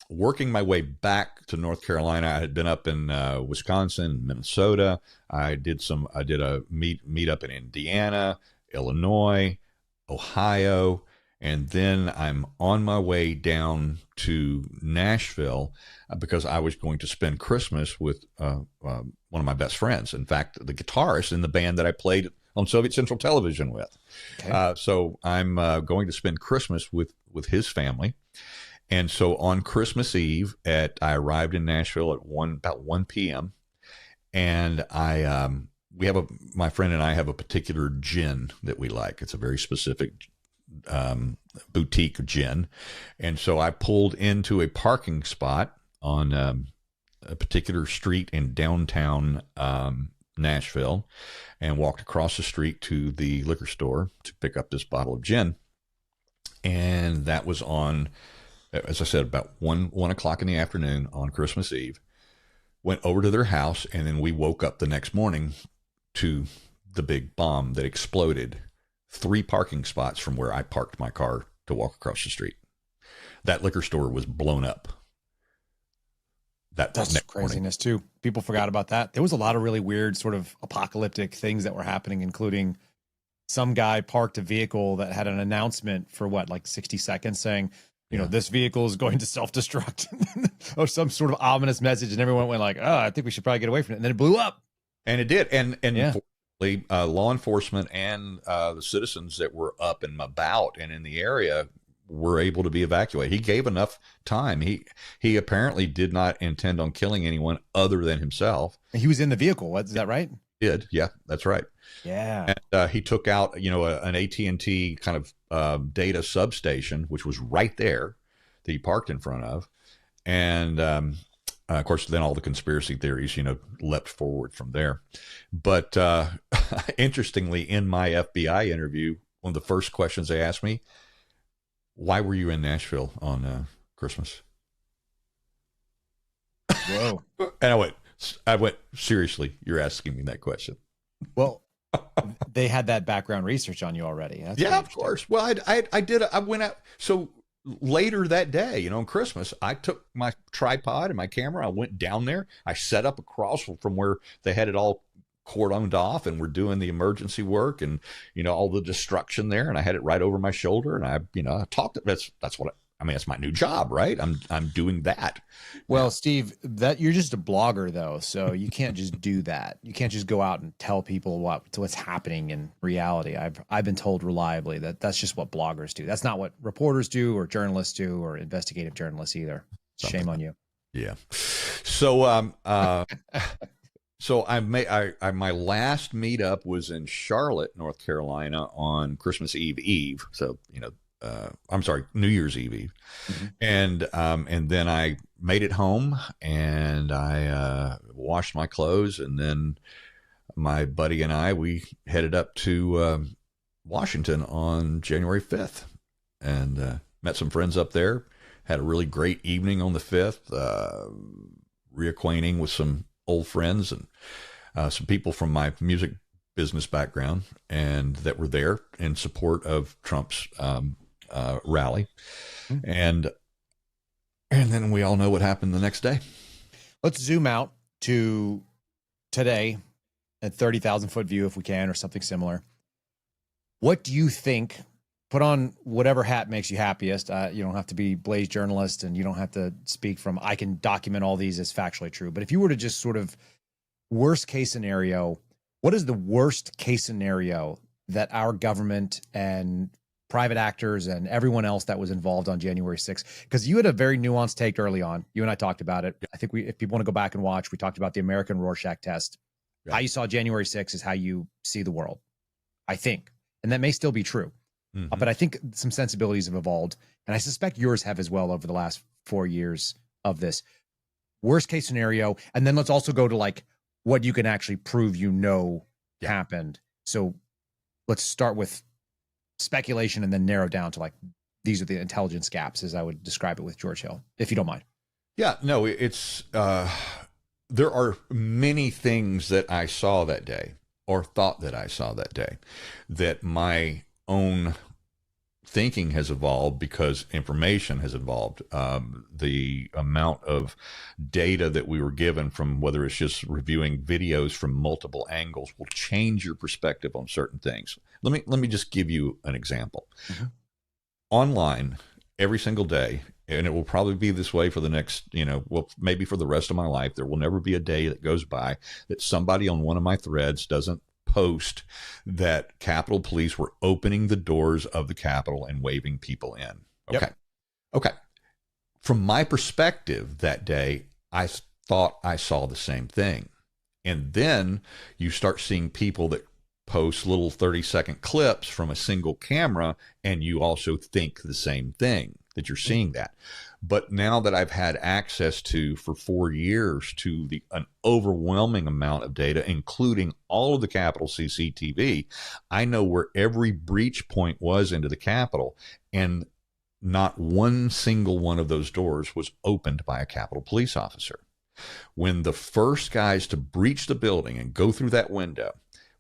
Speaker 4: working my way back to North Carolina. I had been up in Wisconsin, Minnesota. I did a meet up in Indiana, Illinois, Ohio, and then I'm on my way down to Nashville because I was going to spend Christmas with one of my best friends. In fact, the guitarist in the band that I played on Soviet Central Television with. Okay. So I'm going to spend Christmas with his family. And so on Christmas Eve, I arrived in Nashville at about 1 p.m. And my friend and I have a particular gin that we like. It's a very specific boutique gin. And so I pulled into a parking spot on a particular street in downtown Nashville and walked across the street to the liquor store to pick up this bottle of gin. And that was on, as I said, about 1 o'clock in the afternoon on Christmas Eve. Went over to their house, and then we woke up the next morning to the big bomb that exploded 3 parking spots from where I parked my car to walk across the street. That liquor store was blown up.
Speaker 3: That's craziness too. People forgot about that. There was a lot of really weird sort of apocalyptic things that were happening, including some guy parked a vehicle that had an announcement for 60 seconds saying, this vehicle is going to self-destruct or some sort of ominous message. And everyone went like, oh, I think we should probably get away from it. And then it blew up.
Speaker 4: And it did. And fortunately, law enforcement and the citizens that were up and about and in the area were able to be evacuated. He gave enough time. He apparently did not intend on killing anyone other than himself.
Speaker 3: And he was in the vehicle. Is that right?
Speaker 4: Did. Yeah, that's right.
Speaker 3: Yeah.
Speaker 4: And he took out, an AT&T kind of data substation, which was right there that he parked in front of. And, of course, then all the conspiracy theories, leapt forward from there. But interestingly, in my FBI interview, one of the first questions they asked me, why were you in Nashville on Christmas?
Speaker 3: Whoa.
Speaker 4: And I went, seriously, you're asking me that question?
Speaker 3: Well, they had that background research on you already. That's
Speaker 4: of course. Well, I did. I went out. So later that day, on Christmas, I took my tripod and my camera. I went down there. I set up across from where they had it all cordoned off and we're doing the emergency work and, all the destruction there. And I had it right over my shoulder. And I talked. That's that's my new job, right? I'm doing that.
Speaker 3: Well, Steve, that you're just a blogger though. So you can't just do that. You can't just go out and tell people what's happening in reality. I've been told reliably that that's just what bloggers do. That's not what reporters do or journalists do or investigative journalists either. Shame on you.
Speaker 4: Yeah. So, So my last meetup was in Charlotte, North Carolina on Christmas Eve. So, I'm sorry, New Year's Eve.
Speaker 3: Mm-hmm.
Speaker 4: And then I made it home and I washed my clothes, and then my buddy and we headed up to Washington on January 5th and met some friends up there. Had a really great evening on the 5th, reacquainting with some old friends and some people from my music business background and that were there in support of Trump's rally.
Speaker 3: Mm-hmm.
Speaker 4: And then we all know what happened the next day.
Speaker 3: Let's zoom out to today at 30,000 foot view if we can, or something similar. What do you think? Put on whatever hat makes you happiest. You don't have to be Blaze journalist, and you don't have to speak from, I can document all these as factually true. But if you were to just sort of worst case scenario, what is the worst case scenario that our government and private actors and everyone else that was involved on January 6th? Because you had a very nuanced take early on. You and I talked about it. I think if people want to go back and watch, we talked about the American Rorschach test. Yeah. How you saw January 6th is how you see the world, I think. And that may still be true. Mm-hmm. But I think some sensibilities have evolved, and I suspect yours have as well over the last 4 years of this. Worst case scenario, and then let's also go to like what you can actually prove happened. So let's start with speculation and then narrow down to like, these are the intelligence gaps, as I would describe it with George Hill, if you don't mind.
Speaker 4: Yeah, no, it's there are many things that I saw that day or thought that I saw that day that my own thinking has evolved because information has evolved. The amount of data that we were given from whether it's just reviewing videos from multiple angles will change your perspective on certain things. Let me just give you an example. Mm-hmm. Online, every single day, and it will probably be this way for the next, maybe for the rest of my life, there will never be a day that goes by that somebody on one of my threads doesn't post that Capitol Police were opening the doors of the Capitol and waving people in. Okay. Yep. Okay. From my perspective that day, I thought I saw the same thing. And then you start seeing people that post little 30-second clips from a single camera, and you also think the same thing, that you're seeing that. But now that I've had access to, for 4 years, to an overwhelming amount of data, including all of the Capitol CCTV, I know where every breach point was into the Capitol, and not one single one of those doors was opened by a Capitol Police officer. When the first guys to breach the building and go through that window,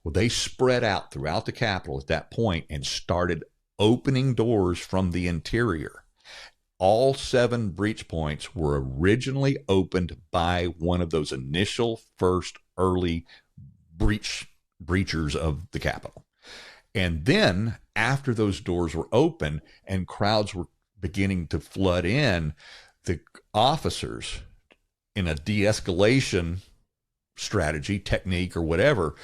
Speaker 4: well, they spread out throughout the Capitol at that point and started opening doors from the interior. All 7 breach points were originally opened by one of those initial first early breachers of the Capitol. And then after those doors were open and crowds were beginning to flood in, the officers, in a de-escalation strategy, technique, or whatever,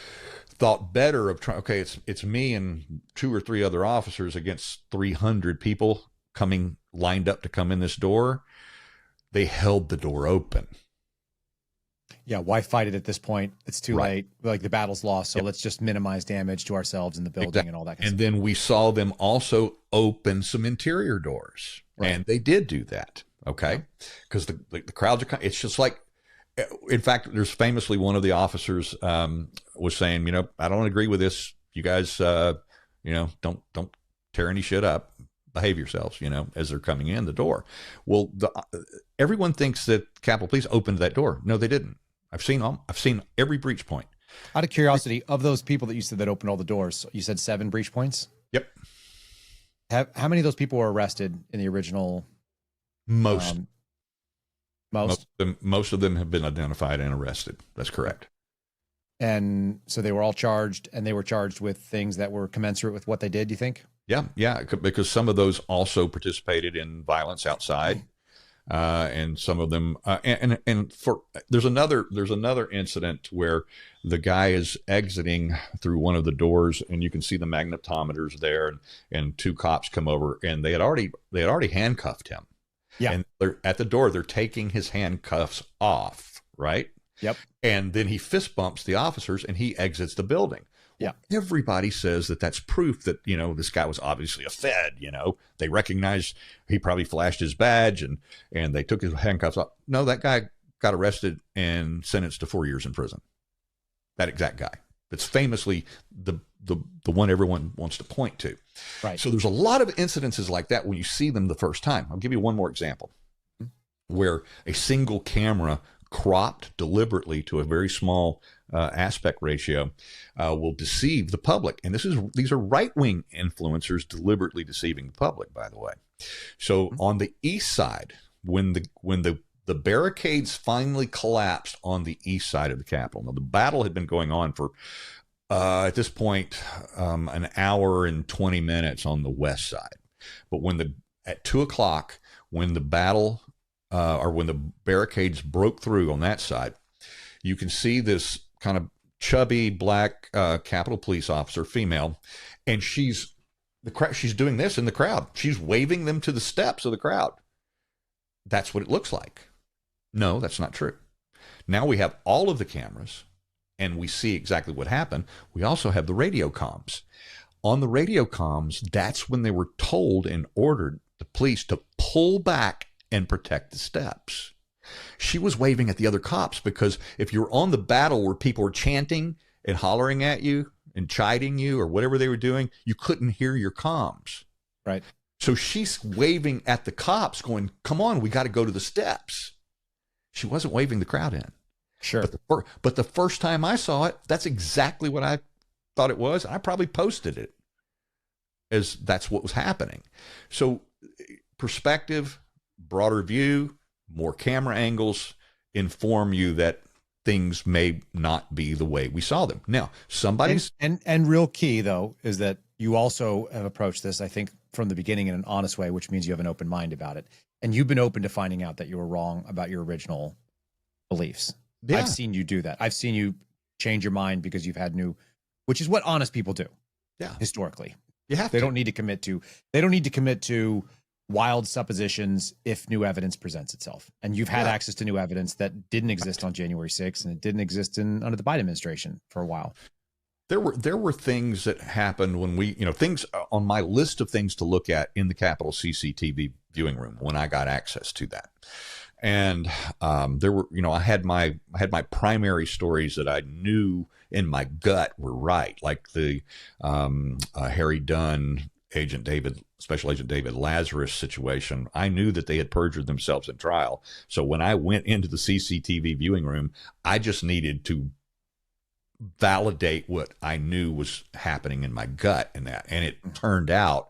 Speaker 4: thought better of trying, okay, it's me and 2 or 3 other officers against 300 people coming lined up to come in this door. They held the door open.
Speaker 3: Yeah, why fight it at this point? It's too late. Like, the battle's lost, so let's just minimize damage to ourselves in the building and all that kind of stuff.
Speaker 4: And then we saw them also open some interior doors. Right. And they did do that, okay? Because the crowds are, it's just like, in fact, there's famously one of the officers was saying, I don't agree with this. You guys, don't tear any shit up. Behave yourselves, as they're coming in the door. Well, everyone thinks that Capitol Police opened that door. No, they didn't. I've seen them. I've seen every breach point.
Speaker 3: Out of curiosity, of those people that you said that opened all the doors, you said 7 breach points?
Speaker 4: Yep.
Speaker 3: How many of those people were arrested in the original?
Speaker 4: Most.
Speaker 3: Most
Speaker 4: of them have been identified and arrested. That's correct.
Speaker 3: And so they were all charged, and they were charged with things that were commensurate with what they did, you think?
Speaker 4: Yeah, because some of those also participated in violence outside, and some of them, there's another incident where the guy is exiting through one of the doors, and you can see the magnetometers there, and 2 cops come over, and they had already handcuffed him. Yeah, and they're at the door. They're taking his handcuffs off, right?
Speaker 3: Yep.
Speaker 4: And then he fist bumps the officers and he exits the building. Well, everybody says that that's proof that, this guy was obviously a Fed, They recognized he probably flashed his badge and they took his handcuffs off. No, that guy got arrested and sentenced to 4 years in prison. That exact guy. That's famously the one everyone wants to point to.
Speaker 3: Right.
Speaker 4: So there's a lot of incidences like that when you see them the first time. I'll give you one more example where a single camera cropped deliberately to a very small aspect ratio will deceive the public. And these are right-wing influencers deliberately deceiving the public, by the way. So on the east side, when the barricades finally collapsed on the east side of the Capitol. Now, the battle had been going on for, at this point, an hour and 20 minutes on the west side. But at 2 o'clock, when the battle when the barricades broke through on that side, you can see this kind of chubby black Capitol Police officer, female, and she's doing this in the crowd. She's waving them to the steps of the crowd. That's what it looks like. No, that's not true. Now we have all of the cameras and we see exactly what happened. We also have the radio comms. On the radio comms, that's when they were told and ordered the police to pull back and protect the steps. She was waving at the other cops because if you're on the battle where people are chanting and hollering at you and chiding you or whatever they were doing, you couldn't hear your comms.
Speaker 3: Right.
Speaker 4: So she's waving at the cops going, come on, we got to go to the steps. She wasn't waving the crowd in.
Speaker 3: Sure.
Speaker 4: But the first time I saw it, that's exactly what I thought it was. I probably posted it as that's what was happening. So perspective, broader view, more camera angles inform you that things may not be the way we saw them. Now, somebody's...
Speaker 3: And real key, though, is that you also have approached this, I think, from the beginning in an honest way, which means you have an open mind about it. And you've been open to finding out that you were wrong about your original beliefs. Yeah. I've seen you do that. I've seen you change your mind because you've had which is what honest people do.
Speaker 4: Yeah.
Speaker 3: Historically.
Speaker 4: You have
Speaker 3: They don't need to commit to wild suppositions if new evidence presents itself. And you've had access to new evidence that didn't exist on January 6th, and it didn't exist under the Biden administration for a while.
Speaker 4: There were things that happened when things on my list of things to look at in the Capitol CCTV viewing room when I got access to that. And there were, I had my primary stories that I knew in my gut were right, like the Harry Dunn, Special Agent David Lazarus situation. I knew that they had perjured themselves in trial. So when I went into the CCTV viewing room, I just needed to validate what I knew was happening in my gut in that. And it turned out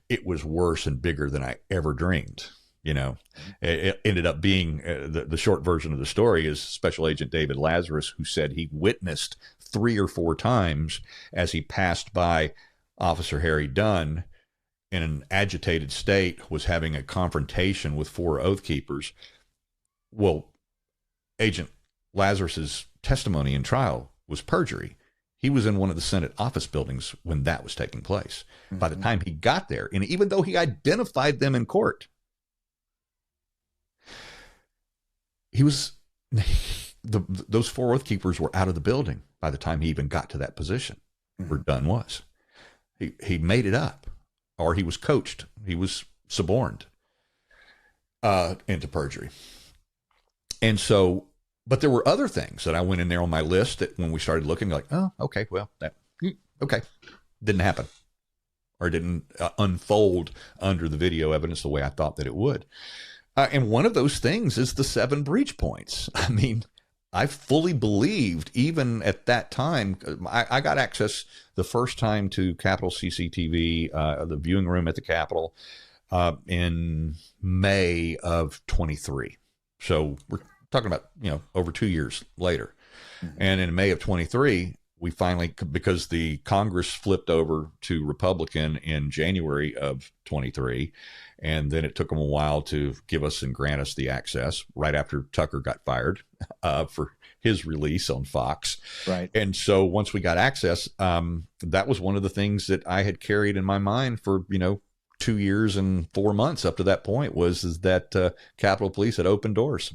Speaker 4: it was worse and bigger than I ever dreamed. It ended up being the short version of the story is Special Agent David Lazarus, who said he witnessed 3 or 4 times as he passed by Officer Harry Dunn in an agitated state, was having a confrontation with 4 Oath Keepers. Well, Agent Lazarus's testimony in trial was perjury. He was in one of the Senate office buildings when that was taking place. Mm-hmm. By the time he got there, and even though he identified them in court, those 4 Oath Keepers were out of the building by the time he even got to that position where Dunn was. He made it up, or he was coached. He was suborned into perjury. And so, but there were other things that I went in there on my list that when we started looking, like, oh, okay, well, okay, didn't happen, or didn't unfold under the video evidence the way I thought that it would. And one of those things is the 7 breach points. I mean, I fully believed, even at that time, I got access the first time to Capitol CCTV, the viewing room at the Capitol, in May of 23. So we're talking about, over 2 years later. Mm-hmm. And in May of 23, we finally, because the Congress flipped over to Republican in January of 23, and then it took them a while to give us and grant us the access right after Tucker got fired for his release on Fox.
Speaker 3: Right. And
Speaker 4: so once we got access, that was one of the things that I had carried in my mind for, 2 years and 4 months up to that point is that Capitol Police had opened doors.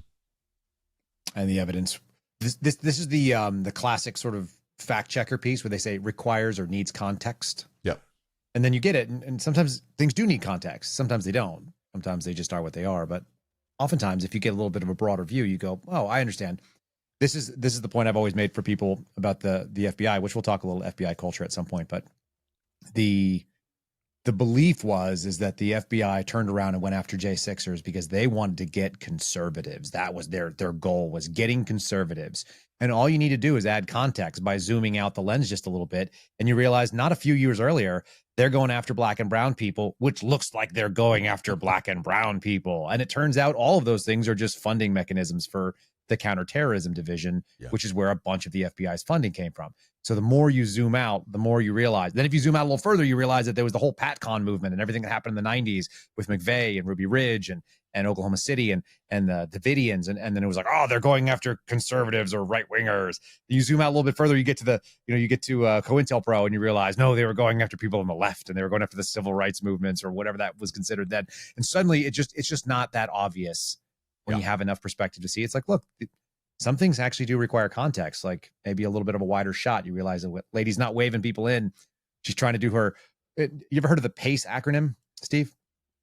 Speaker 3: And the evidence This is the classic sort of fact checker piece where they say requires or needs context.
Speaker 4: Yep.
Speaker 3: And then you get it. And sometimes things do need context. Sometimes they don't. Sometimes they just are what they are. But oftentimes, if you get a little bit of a broader view, you go, oh, I understand. This is the point I've always made for people about the FBI, which we'll talk a little FBI culture at some point. But the belief is that the FBI turned around and went after J6ers because they wanted to get conservatives. That was their goal, was getting conservatives. And all you need to do is add context by zooming out the lens just a little bit. And you realize not a few years earlier, they're going after black and brown people, which looks like they're going after black and brown people. And it turns out all of those things are just funding mechanisms for the counterterrorism division, which is where a bunch of the FBI's funding came from. So the more you zoom out, the more you realize. Then if you zoom out a little further, you realize that there was the whole PatCon movement and everything that happened in the 90s with McVeigh and Ruby Ridge and Oklahoma City and the Davidians. And then it was like, oh, they're going after conservatives or right wingers. You zoom out a little bit further, you get to COINTELPRO and you realize, no, they were going after people on the left and they were going after the civil rights movements or whatever that was considered then. And suddenly it's just not that obvious when you have enough perspective to see. It's like, look, some things actually do require context, like maybe a little bit of a wider shot. You realize that lady's not waving people in. She's trying to do her. You ever heard of the PACE acronym, Steve?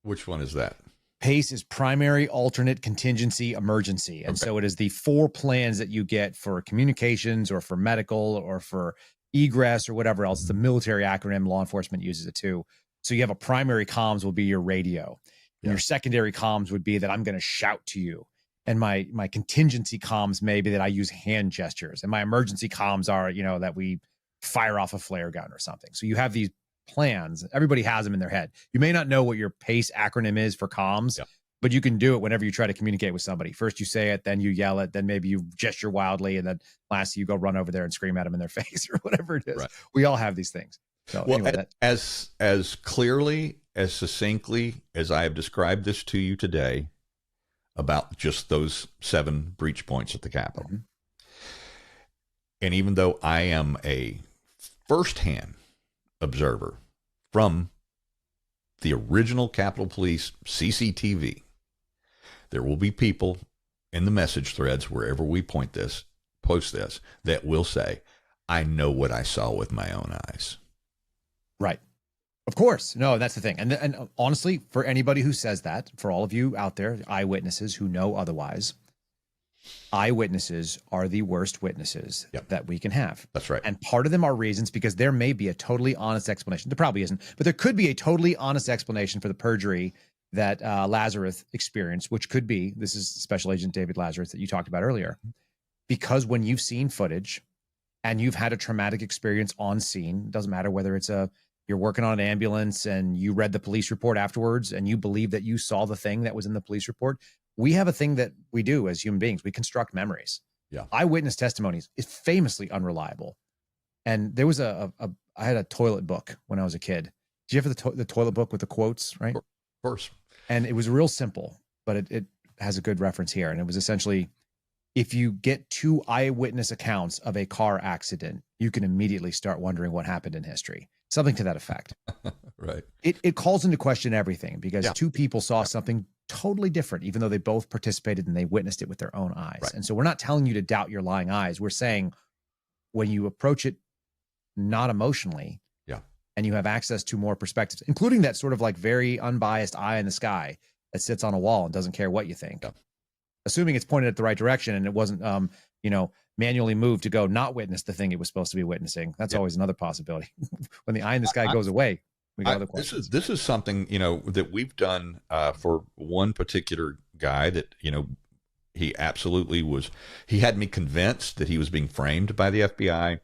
Speaker 4: Which one is that?
Speaker 3: PACE is primary, alternate, contingency, emergency. And so it is the 4 plans that you get for communications or for medical or for egress or whatever else. It's a military acronym. Law enforcement uses it too. So you have a primary comms will be your radio. And your secondary comms would be that I'm going to shout to you. And my contingency comms may be that I use hand gestures. And my emergency comms are, that we fire off a flare gun or something. So you have these plans. Everybody has them in their head. You may not know what your PACE acronym is for comms, but you can do it whenever you try to communicate with somebody. First you say it, then you yell it, then maybe you gesture wildly, and then lastly you go run over there and scream at them in their face or whatever it is. Right. We all have these things. So anyway,
Speaker 4: as clearly, as succinctly as I have described this to you today about just those 7 breach points at the Capitol. Mm-hmm. And even though I am a firsthand observer from the original Capitol Police CCTV, there will be people in the message threads, wherever we post this, that will say, I know what I saw with my own eyes.
Speaker 3: Right. Of course. No, that's the thing. And honestly, for anybody who says that, for all of you out there, eyewitnesses who know otherwise, eyewitnesses are the worst witnesses that we can have.
Speaker 4: That's right.
Speaker 3: And part of them are reasons because there may be a totally honest explanation. There probably isn't, but there could be a totally honest explanation for the perjury that Lazarus experienced, which could be, this is Special Agent David Lazarus that you talked about earlier, because when you've seen footage and you've had a traumatic experience on scene, it doesn't matter whether it's you're working on an ambulance and you read the police report afterwards and you believe that you saw the thing that was in the police report. We have a thing that we do as human beings. We construct memories. Yeah. Eyewitness testimonies is famously unreliable. And there was I had a toilet book when I was a kid. Did you have the toilet book with the quotes, right?
Speaker 4: Of course.
Speaker 3: And it was real simple, but it has a good reference here. And it was essentially, if you get 2 eyewitness accounts of a car accident, you can immediately start wondering what happened in history. Something to that effect.
Speaker 4: Right.
Speaker 3: It calls into question everything because 2 people saw something totally different, even though they both participated and they witnessed it with their own eyes. Right. And so we're not telling you to doubt your lying eyes. We're saying when you approach it not emotionally, and you have access to more perspectives, including that sort of like very unbiased eye in the sky that sits on a wall and doesn't care what you think. Assuming it's pointed at the right direction and it wasn't, manually moved to go not witness the thing it was supposed to be witnessing. That's always another possibility. When the eye in the sky goes away, we got other questions.
Speaker 4: This is something, that we've done for one particular guy that, he absolutely he had me convinced that he was being framed by the FBI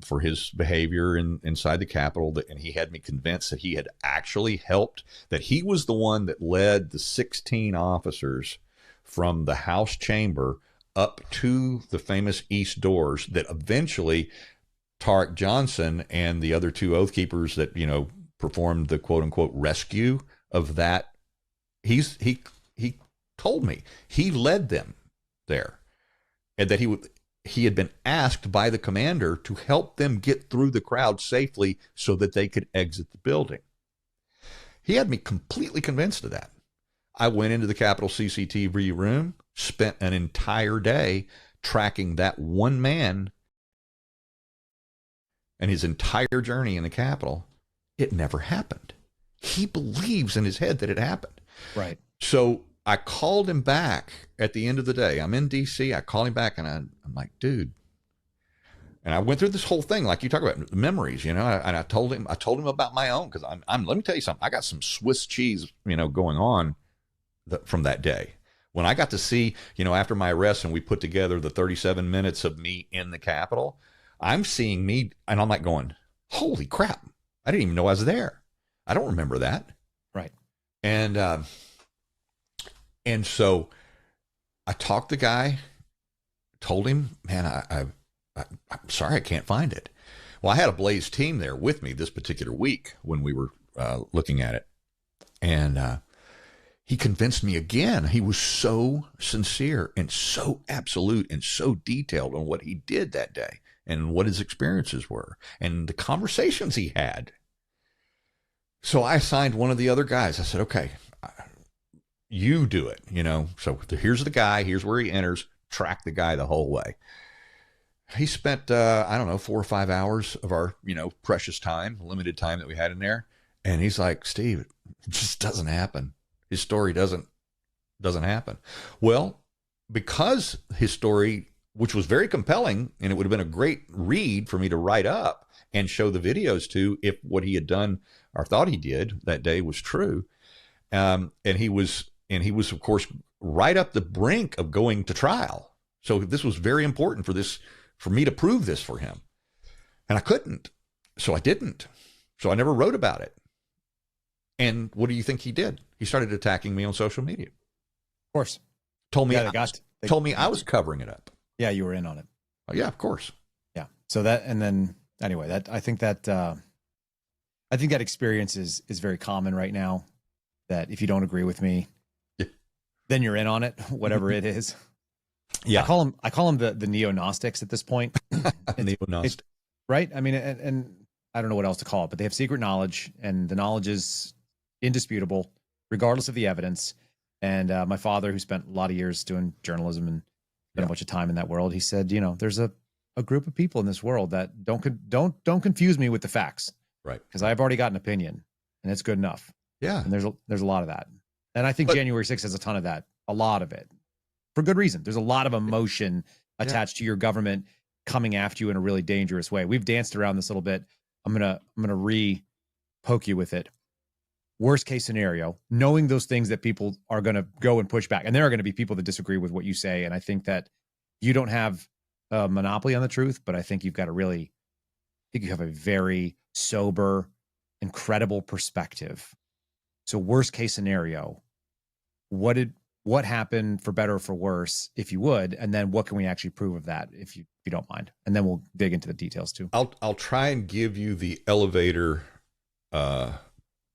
Speaker 4: for his behavior inside the Capitol. And he had me convinced that he had actually helped, that he was the one that led the 16 officers from the House chamber up to the famous East doors that eventually Tarek Johnson and the other 2 Oath Keepers that, performed the quote unquote rescue of that. He told me he led them there and that he had been asked by the commander to help them get through the crowd safely so that they could exit the building. He had me completely convinced of that. I went into the Capitol CCTV room, spent an entire day tracking that one man and his entire journey in the Capitol. It never happened. He believes in his head that it happened.
Speaker 3: Right.
Speaker 4: So I called him back at the end of the day. I'm in D.C. I call him back, and I'm like, dude. And I went through this whole thing, like you talk about memories, and I told him about my own, because I'm. Let me tell you something. I got some Swiss cheese, going on from that day. When I got to see, after my arrest, and we put together the 37 minutes of me in the Capitol, I'm seeing me, and I'm like going, holy crap. I didn't even know I was there. I don't remember that.
Speaker 3: Right.
Speaker 4: And so I talked to the guy, told him, man, I'm sorry, I can't find it. Well, I had a Blaze team there with me this particular week when we were looking at it. And he convinced me again. He was so sincere and so absolute and so detailed on what he did that day and what his experiences were and the conversations he had. So I assigned one of the other guys. I said, okay, you do it, So here's the guy. Here's where he enters. Track the guy the whole way. He spent, 4 or 5 hours of our, precious time, limited time that we had in there. And he's like, Steve, it just doesn't happen. His story doesn't happen. Well, because his story, which was very compelling, and it would have been a great read for me to write up and show the videos to, if what he had done or thought he did that day was true. And he was, of course, right up the brink of going to trial. So this was very important for me to prove this for him. And I couldn't. So I didn't. So I never wrote about it. And what do you think he did? He started attacking me on social media.
Speaker 3: Of course.
Speaker 4: Told me I was covering it up.
Speaker 3: Yeah, you were in on it.
Speaker 4: Oh, yeah, of course.
Speaker 3: Yeah. So anyway, I think that experience is very common right now, that if you don't agree with me, then you're in on it, whatever it is.
Speaker 4: Yeah.
Speaker 3: I call them the neo-Gnostics at this point.
Speaker 4: Neo-Gnostic.
Speaker 3: Right? I mean, and I don't know what else to call it, but they have secret knowledge, and the knowledge is indisputable, regardless of the evidence. And my father, who spent a lot of years doing journalism and spent a bunch of time in that world, he said, there's a group of people in this world that don't confuse me with the facts.
Speaker 4: Right.
Speaker 3: Because I've already got an opinion, and it's good enough.
Speaker 4: Yeah.
Speaker 3: And there's a lot of that. And I think January 6th has a ton of that, a lot of it, for good reason. There's a lot of emotion attached to your government coming after you in a really dangerous way. We've danced around this a little bit. I'm gonna poke you with it. Worst case scenario, knowing those things that people are gonna go and push back, and there are gonna be people that disagree with what you say. And I think that you don't have a monopoly on the truth, but I think you have a very sober, incredible perspective. So worst case scenario, what happened, for better or for worse, if you would, and then what can we actually prove of that, if you don't mind, and then we'll dig into the details too.
Speaker 4: I'll try and give you the elevator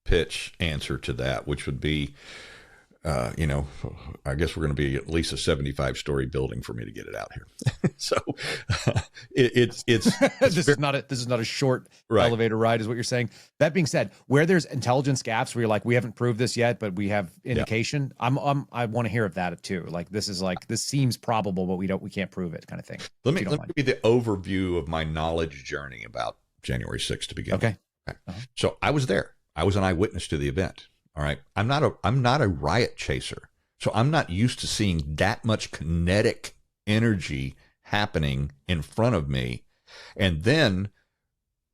Speaker 4: pitch answer to that, which would be, I guess we're going to be at least a 75-story building for me to get it out here. So it's
Speaker 3: this is not a short elevator ride, is what you're saying. That being said, where there's intelligence gaps, where you're like, we haven't proved this yet, but we have indication. I want to hear of that too. Like, this seems probable, but we can't prove it, kind of thing.
Speaker 4: Let me give you the overview of my knowledge journey about January 6th to begin.
Speaker 3: Okay.
Speaker 4: Uh-huh. So I was there. I was an eyewitness to the event. All right. I'm not a riot chaser. So I'm not used to seeing that much kinetic energy happening in front of me. And then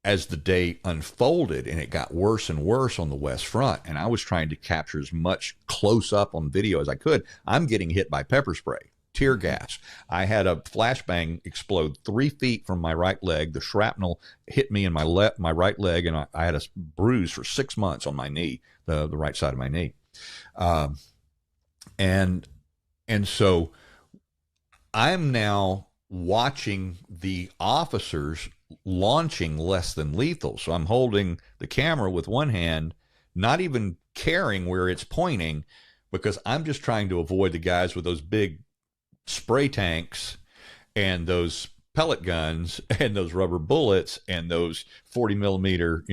Speaker 4: as the day unfolded and it got worse and worse on the West Front, and I was trying to capture as much close up on video as I could, I'm getting hit by pepper spray, tear gas. I had a flashbang explode 3 feet from my right leg. The shrapnel hit me in my right leg, and I had a bruise for 6 months on my knee, the right side of my knee. And so I'm now watching the officers launching less than lethal. So I'm holding the camera with one hand, not even caring where it's pointing, because I'm just trying to avoid the guys with those big spray tanks and those pellet guns and those rubber bullets and those 40 millimeter,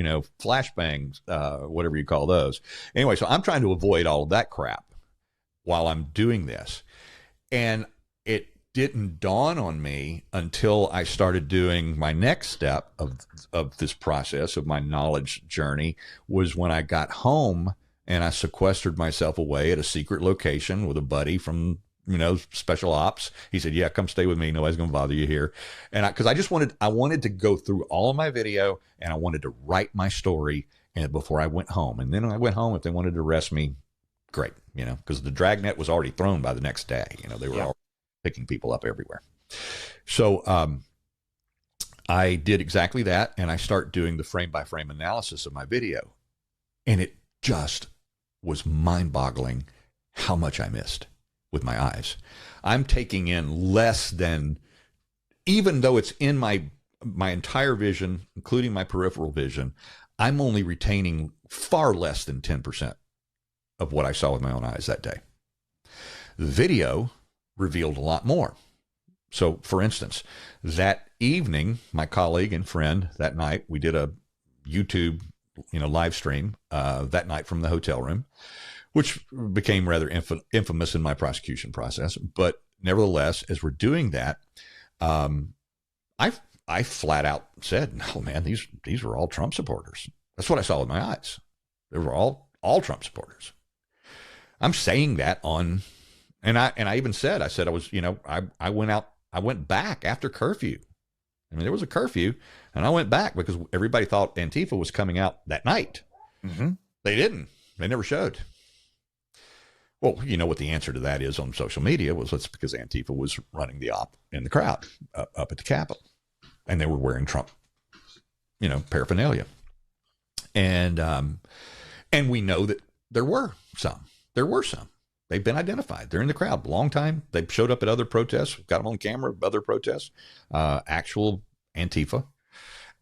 Speaker 4: flashbangs, whatever you call those. Anyway, so I'm trying to avoid all of that crap while I'm doing this. And it didn't dawn on me until I started doing my next step of this process of my knowledge journey, was when I got home and I sequestered myself away at a secret location with a buddy from, special ops. He said, yeah, come stay with me. Nobody's going to bother you here. And because I wanted to go through all of my video, and I wanted to write my story before I went home. And then when I went home, if they wanted to arrest me, great, because the dragnet was already thrown by the next day. They were all picking people up everywhere. So I did exactly that, and I start doing the frame-by-frame analysis of my video. And it just was mind-boggling how much I missed with my eyes. I'm taking in less than, even though it's in my entire vision, including my peripheral vision, I'm only retaining far less than 10% of what I saw with my own eyes that day. The video revealed a lot more. So, for instance, that evening, my colleague and friend that night, we did a YouTube, live stream that night from the hotel room, which became rather infamous in my prosecution process. But nevertheless, as we're doing that, I flat out said, "No, man, these were all Trump supporters." That's what I saw with my eyes. They were all Trump supporters. I'm saying that on, and I even said, I was, I went back after curfew. I mean, there was a curfew, and I went back because everybody thought Antifa was coming out that night. Mm-hmm. They didn't. They never showed. Well, you know what the answer to that is on social media was it's because Antifa was running the op in the crowd up at the Capitol, and they were wearing Trump, paraphernalia. And we know that there were some. They've been identified. They're in the crowd a long time. They showed up at other protests, got them on camera, other protests, actual Antifa.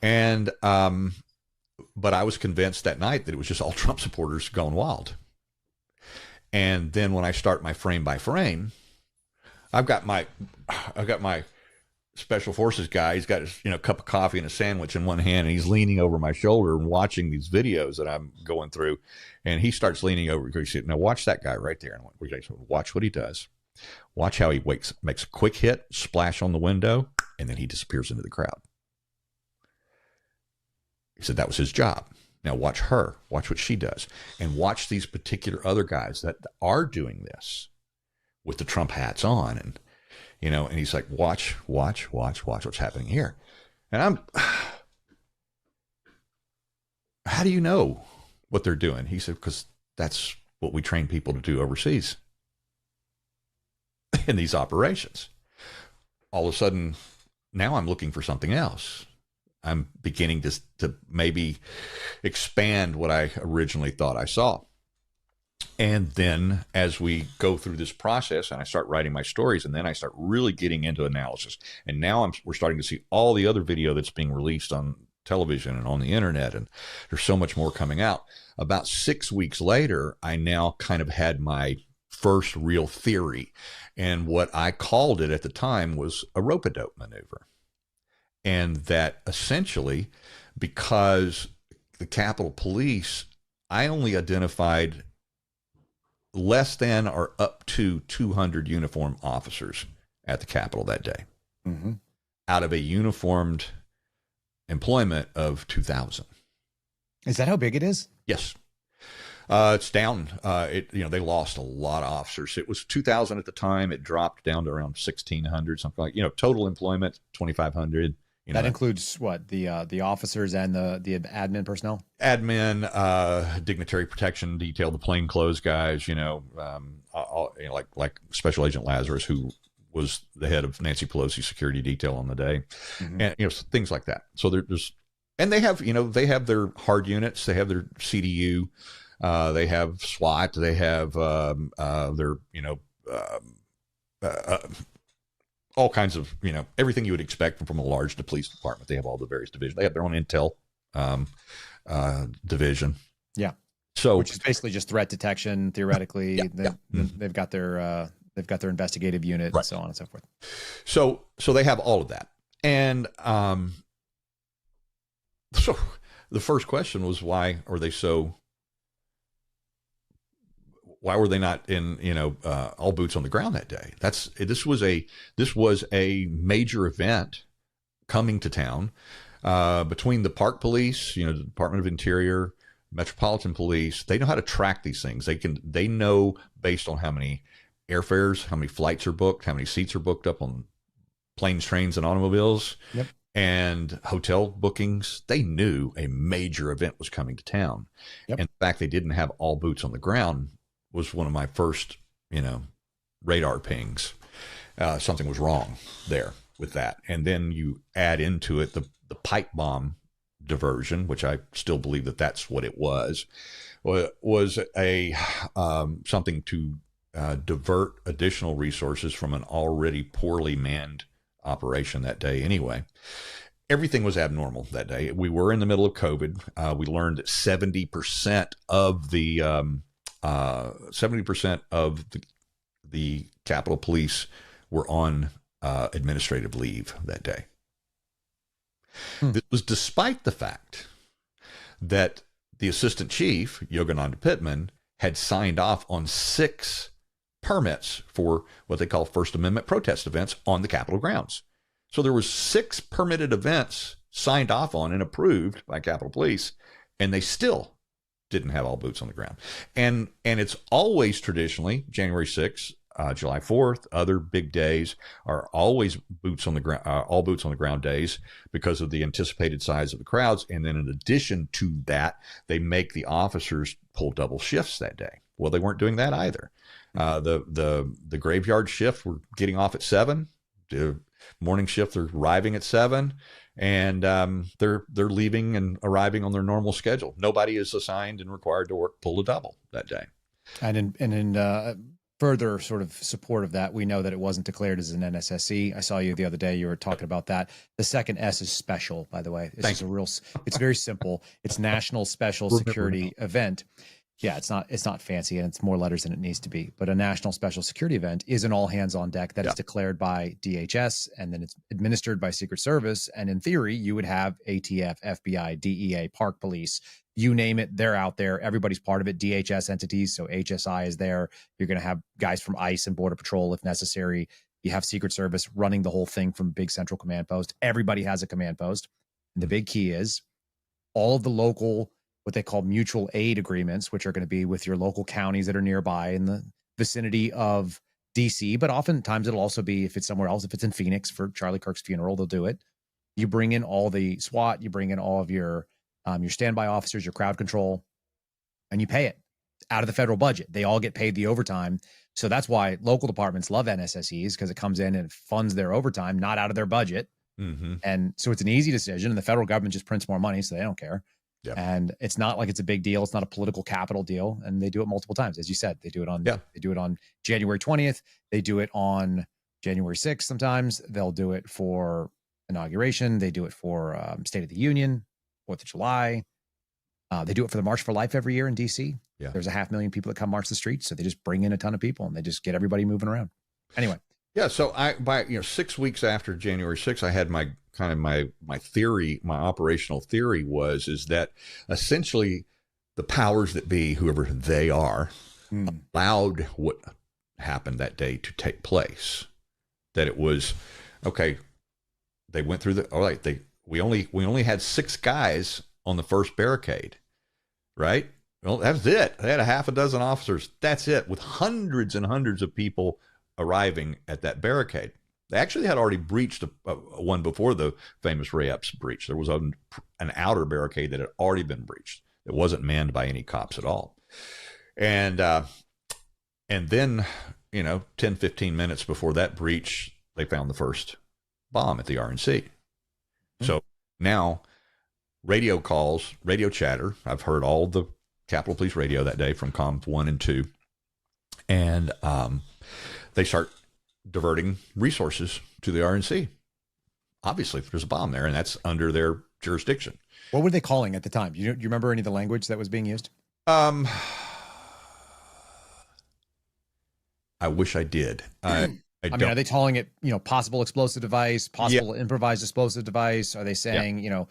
Speaker 4: And, but I was convinced that night that it was just all Trump supporters going wild. And then when I start my frame by frame, I've got my special forces guy. He's got his, cup of coffee and a sandwich in one hand, and he's leaning over my shoulder and watching these videos that I'm going through. And he starts leaning over. He said, "Now watch that guy right there. And watch what he does. Watch how he makes a quick hit, splash on the window, and then he disappears into the crowd." He said that was his job. Now watch her. Watch what she does, and watch these particular other guys that are doing this with the Trump hats on, and and he's like, watch what's happening here. And how do you know what they're doing? He said, because that's what we train people to do overseas in these operations. All of a sudden, now I'm looking for something else. I'm beginning to maybe expand what I originally thought I saw. And then as we go through this process and I start writing my stories, and then I start really getting into analysis. And now we're starting to see all the other video that's being released on television and on the internet. And there's so much more coming out. About 6 weeks later, I now kind of had my first real theory. And what I called it at the time was a rope-a-dope maneuver. And that essentially, because the Capitol Police, I only identified less than or up to 200 uniformed officers at the Capitol that day, out of a uniformed employment of 2,000.
Speaker 3: Is that how big it is?
Speaker 4: Yes. It's down. They lost a lot of officers. It was 2,000 at the time. It dropped down to around 1,600, something like, total employment, 2,500.
Speaker 3: That includes what, the officers and the admin personnel?
Speaker 4: Admin, dignitary protection detail, the plainclothes guys, like Special Agent Lazarus, who was the head of Nancy Pelosi's security detail on the day, and things like that. So there's, and they have their hard units, they have their CDU, they have SWAT, they have their all kinds of, everything you would expect from a large police department. They have all the various divisions. They have their own intel division. Yeah. So, which is basically just threat detection. Theoretically, they've got their investigative unit, right, and so on and so forth. So they have all of that. And so the first question was, why are they so why were they not in, all boots on the ground that day? This was a major event coming to town, between the park police, the Department of Interior, Metropolitan Police. They know how to track these things. They know based on how many airfares, how many flights are booked, how many seats are booked up on planes, trains, and automobiles.
Speaker 3: Yep.
Speaker 4: And hotel bookings. They knew a major event was coming to town.
Speaker 3: Yep.
Speaker 4: And the fact they didn't have all boots on the ground was one of my first, radar pings. Something was wrong there with that. And then you add into it the pipe bomb diversion, which I still believe that that's what it was a something to divert additional resources from an already poorly manned operation that day anyway. Everything was abnormal that day. We were in the middle of COVID. We learned that 70% of the Capitol Police were on administrative leave that day. This was despite the fact that the assistant chief, Yogananda Pittman, had signed off on 6 permits for what they call First Amendment protest events on the Capitol grounds. So there was 6 permitted events signed off on and approved by Capitol Police, and they still didn't have all boots on the ground. And it's always traditionally January 6th, July 4th, other big days are always boots on the ground, all boots on the ground days because of the anticipated size of the crowds. And then in addition to that, they make the officers pull double shifts that day. Well, they weren't doing that either. The graveyard shift were getting off at 7. The morning shift, they're arriving at 7, and they're leaving and arriving on their normal schedule. Nobody is assigned and required to pull a double that day.
Speaker 3: And in further sort of support of that, we know that it wasn't declared as an NSSE. I saw you the other day. You were talking about that. The second S is special, by the way. It's very simple. It's National Special Security Event. Yeah, it's not fancy, and it's more letters than it needs to be. But a National Special Security Event is an all hands on deck that is declared by DHS, and then it's administered by Secret Service. And in theory, you would have ATF, FBI, DEA, Park Police, you name it, they're out there. Everybody's part of it. DHS entities, so HSI is there. You're going to have guys from ICE and Border Patrol if necessary. You have Secret Service running the whole thing from big central command post. Everybody has a command post. And the big key is all of the local, what they call mutual aid agreements, which are going to be with your local counties that are nearby in the vicinity of DC. But oftentimes it'll also be if it's somewhere else. If it's in Phoenix for Charlie Kirk's funeral, they'll do it. You bring in all the SWAT, you bring in all of your standby officers, your crowd control, and you pay it out of the federal budget. They all get paid the overtime. So that's why local departments love NSSEs, because it comes in and funds their overtime, not out of their budget. Mm-hmm. And so it's an easy decision, and the federal government just prints more money, so they don't care. Yep. And it's not like it's a big deal. It's not a political capital deal. And they do it multiple times. As you said, they do it on January 20th. They do it on January 6th. Sometimes they'll do it for inauguration. They do it for State of the Union, 4th of July. They do it for the March for Life every year in DC. Yeah. There's 500,000 people that come march the streets. So they just bring in a ton of people and they just get everybody moving around. Anyway.
Speaker 4: Yeah. So by 6 weeks after January 6th, I had my theory, my operational theory is that essentially the powers that be, whoever they are, allowed what happened that day to take place. That it was, okay, they went through we only had 6 guys on the first barricade, right? Well, that's it. They had 6 officers. That's it, with hundreds and hundreds of people arriving at that barricade. They actually had already breached one before the famous Ray Epps breach. There was an outer barricade that had already been breached. It wasn't manned by any cops at all. And then, 10, 15 minutes before that breach, they found the first bomb at the RNC. Mm-hmm. So now radio calls, radio chatter. I've heard all the Capitol Police radio that day from comms 1 and 2. And they start diverting resources to the RNC. Obviously, there's a bomb there, and that's under their jurisdiction.
Speaker 3: What were they calling at the time? Do you remember any of the language that was being used?
Speaker 4: I wish I did. I mean,
Speaker 3: are they calling it, possible explosive device, possible improvised explosive device? Are they saying,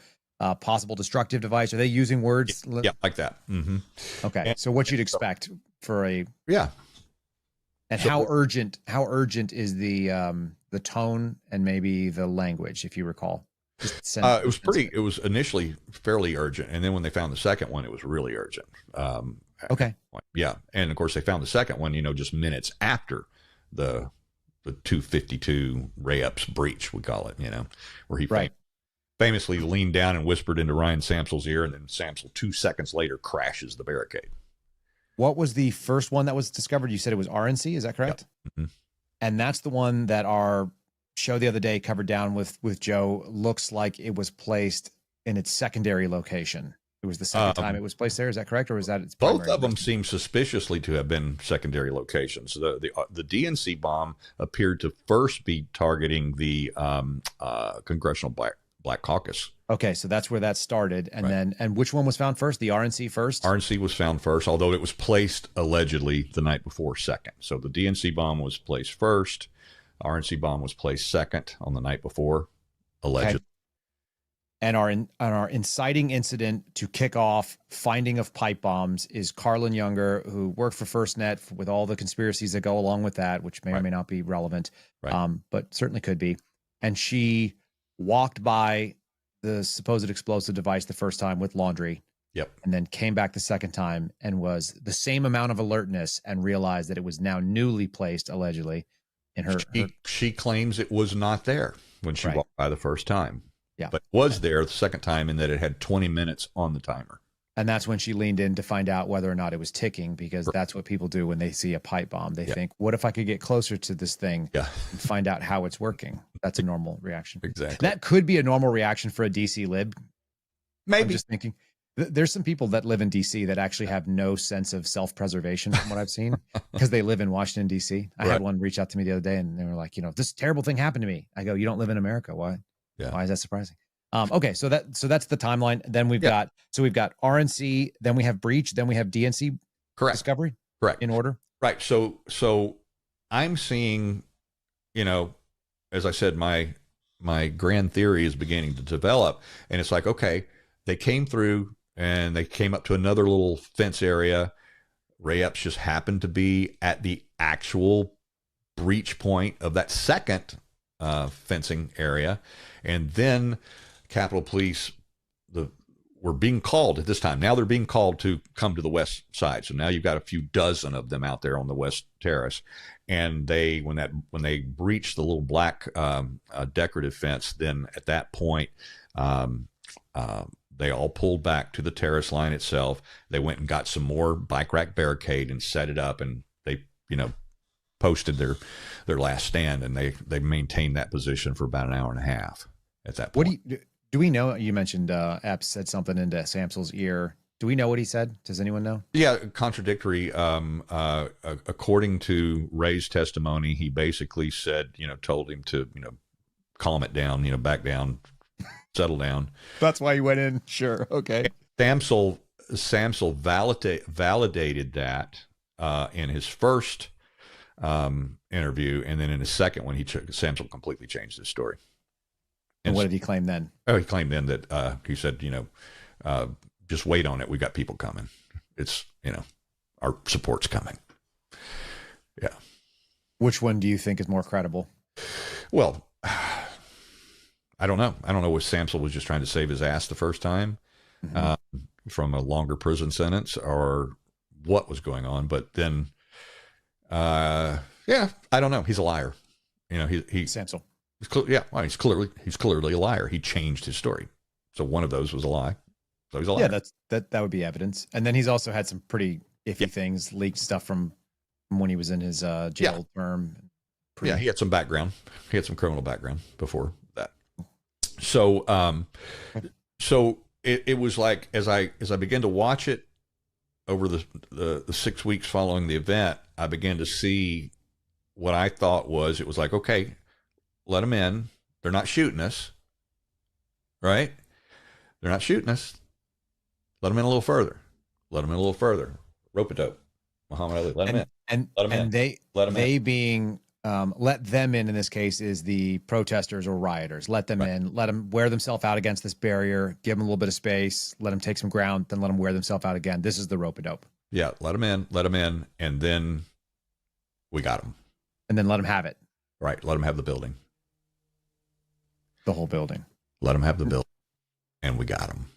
Speaker 3: possible destructive device? Are they using words?
Speaker 4: Yeah, like that. Mm-hmm.
Speaker 3: Okay. So what you'd expect for a
Speaker 4: Yeah.
Speaker 3: And
Speaker 4: So-
Speaker 3: how urgent is the tone and maybe the language, if you recall?
Speaker 4: It was initially fairly urgent, and then when they found the second one, it was really urgent.
Speaker 3: Okay.
Speaker 4: Yeah, and of course they found the second one, just minutes after the 252 Ray Epps breach, we call it, where he famously leaned down and whispered into Ryan Samsel's ear, and then Samsel 2 seconds later crashes the barricade.
Speaker 3: What was the first one that was discovered? You said it was RNC, is that correct?
Speaker 4: Yep. Mm-hmm.
Speaker 3: And that's the one that our show the other day covered down with Joe. Looks like it was placed in its secondary location. It was the second time it was placed there. Is that correct, or is that its primary?
Speaker 4: Both of them seem suspiciously to have been secondary locations. The DNC bomb appeared to first be targeting the Congressional Black Caucus.
Speaker 3: Okay, so that's where that started, and then which one was found first? The RNC first.
Speaker 4: RNC was found first, although it was placed allegedly the night before second. So the DNC bomb was placed first. RNC bomb was placed second on the night before, allegedly.
Speaker 3: Okay. And our inciting incident to kick off finding of pipe bombs is Carlin Younger, who worked for FirstNet with all the conspiracies that go along with that, which may or may not be relevant, but certainly could be. And she walked by the supposed explosive device the first time with laundry.
Speaker 4: Yep.
Speaker 3: And then came back the second time and was the same amount of alertness and realized that it was now newly placed, allegedly, in her.
Speaker 4: She claims it was not there when she walked by the first time.
Speaker 3: Yeah.
Speaker 4: But was there the second time, in that it had 20 minutes on the timer.
Speaker 3: And that's when she leaned in to find out whether or not it was ticking, because that's what people do when they see a pipe bomb. They think, what if I could get closer to this thing and find out how it's working? That's a normal reaction.
Speaker 4: Exactly.
Speaker 3: That could be a normal reaction for a DC lib.
Speaker 4: Maybe.
Speaker 3: I'm just thinking. There's some people that live in DC that actually have no sense of self-preservation from what I've seen, because they live in Washington, DC. I had one reach out to me the other day and they were like, this terrible thing happened to me. I go, you don't live in America. Why?
Speaker 4: Yeah.
Speaker 3: Why is that surprising? Okay, so that's the timeline. Then we've got RNC, then we have breach, then we have DNC discovery.
Speaker 4: Correct.
Speaker 3: In order.
Speaker 4: Right. So I'm seeing, as I said, my grand theory is beginning to develop, and it's like, okay, they came through and they came up to another little fence area. Ray Epps just happened to be at the actual breach point of that second fencing area, and then Capitol Police were being called at this time. Now they're being called to come to the west side. So now you've got a few dozen of them out there on the west terrace, and when they breached the little black decorative fence, then at that point they all pulled back to the terrace line itself. They went and got some more bike rack barricade and set it up, and they posted their last stand, and they maintained that position for about an hour and a half at that point.
Speaker 3: Do we know? You mentioned Epps said something into Samsel's ear. Do we know what he said? Does anyone know?
Speaker 4: Yeah, contradictory. According to Ray's testimony, he basically said, told him to, calm it down, back down, settle down.
Speaker 3: That's why he went in. Sure. Okay.
Speaker 4: Samsel validated that in his first interview, and then in his second one, Samsel completely changed his story.
Speaker 3: And what did he claim then?
Speaker 4: Oh, he claimed then that he said, just wait on it. We got people coming. It's, our support's coming. Yeah.
Speaker 3: Which one do you think is more credible?
Speaker 4: Well, I don't know. I don't know if Samsel was just trying to save his ass the first time from a longer prison sentence, or what was going on. But then, I don't know. He's a liar.
Speaker 3: Samsel.
Speaker 4: He's clearly a liar. He changed his story. So one of those was a lie. So he's a liar.
Speaker 3: Yeah, that would be evidence. And then he's also had some pretty iffy things, leaked stuff from when he was in his jail term.
Speaker 4: He had some background. He had some criminal background before that. So it was like, as I began to watch it over the 6 weeks following the event, I began to see what I thought was, it was like, okay, let them in. They're not shooting us, right? They're not shooting us. Let them in a little further. Let them in a little further. Rope-a-dope. Muhammad Ali. Let them in.
Speaker 3: And
Speaker 4: let them in.
Speaker 3: They being let them in this case is the protesters or rioters. Let them in. Let them wear themselves out against this barrier. Give them a little bit of space. Let them take some ground. Then let them wear themselves out again. This is the rope-a-dope.
Speaker 4: Yeah, let them in, and then we got them.
Speaker 3: And then let them have it.
Speaker 4: Right, let them have the building.
Speaker 3: The whole building.
Speaker 4: Let them have the building, and we got them.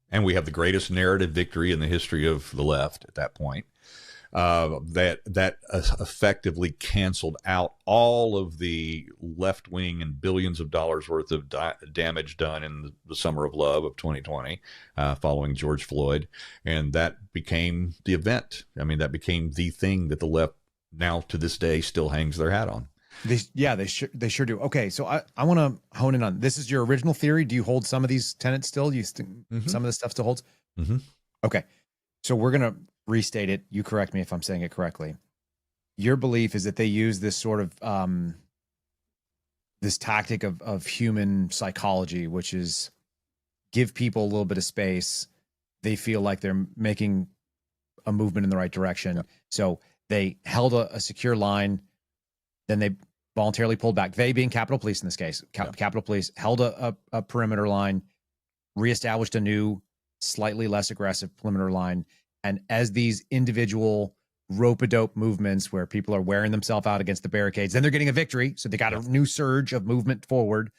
Speaker 4: And we have the greatest narrative victory in the history of the left at that point. That effectively canceled out all of the left wing and billions of dollars worth of damage done in the summer of love of 2020, following George Floyd, and that became the event. I mean, that became the thing that the left now to this day still hangs their hat on.
Speaker 3: They sure do. Okay, so I want to hone in on this. Is your original theory? Do you hold some of these tenets still? Do you think some of this stuff still holds?
Speaker 4: Mm-hmm.
Speaker 3: Okay, so we're gonna restate it. You correct me if I'm saying it correctly. Your belief is that they use this sort of this tactic of human psychology, which is give people a little bit of space. They feel like they're making a movement in the right direction, so they held a secure line. Then they voluntarily pulled back. They being Capitol Police in this case. Capitol Police held a perimeter line, reestablished a new, slightly less aggressive perimeter line. And as these individual rope-a-dope movements where people are wearing themselves out against the barricades, then they're getting a victory. So they got a new surge of movement forward,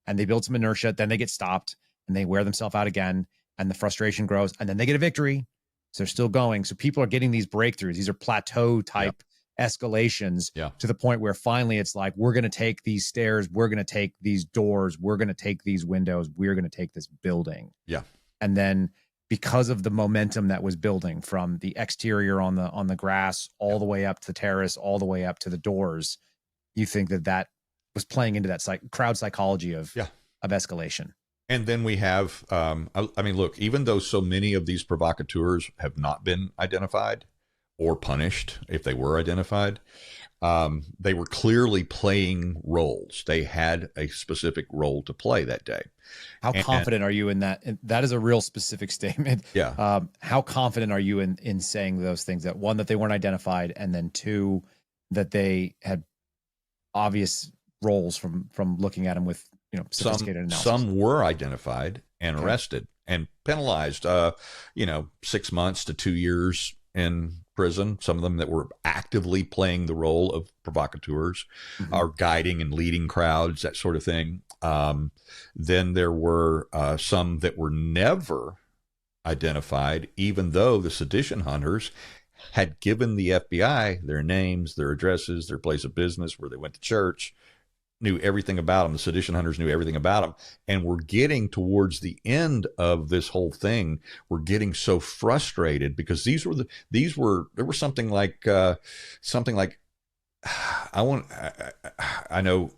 Speaker 3: and they build some inertia. Then they get stopped, and they wear themselves out again, and the frustration grows. And then they get a victory. So they're still going. So people are getting these breakthroughs. These are plateau-type escalations to the point where finally it's like, we're going to take these stairs, we're going to take these doors, we're going to take these windows, we're going to take this building.
Speaker 4: Yeah.
Speaker 3: And then because of the momentum that was building from the exterior on the grass all the way up to the terrace, all the way up to the doors, you think that was playing into that crowd psychology of escalation.
Speaker 4: And then we have, I mean, look, even though so many of these provocateurs have not been identified or punished if they were identified, they were clearly playing roles. They had a specific role to play that day.
Speaker 3: How confident are you in that? And that is a real specific statement.
Speaker 4: Yeah.
Speaker 3: How confident are you in saying those things? That one, that they weren't identified, and then two, that they had obvious roles from looking at them with sophisticated analysis.
Speaker 4: Some were identified and arrested and penalized. 6 months to 2 years in prison. Some of them that were actively playing the role of provocateurs, are guiding and leading crowds, that sort of thing. Then there were some that were never identified, even though the sedition hunters had given the FBI their names, their addresses, their place of business, where they went to church, knew everything about them. The sedition hunters knew everything about them, and we're getting towards the end of this whole thing. We're getting so frustrated because there were something like I know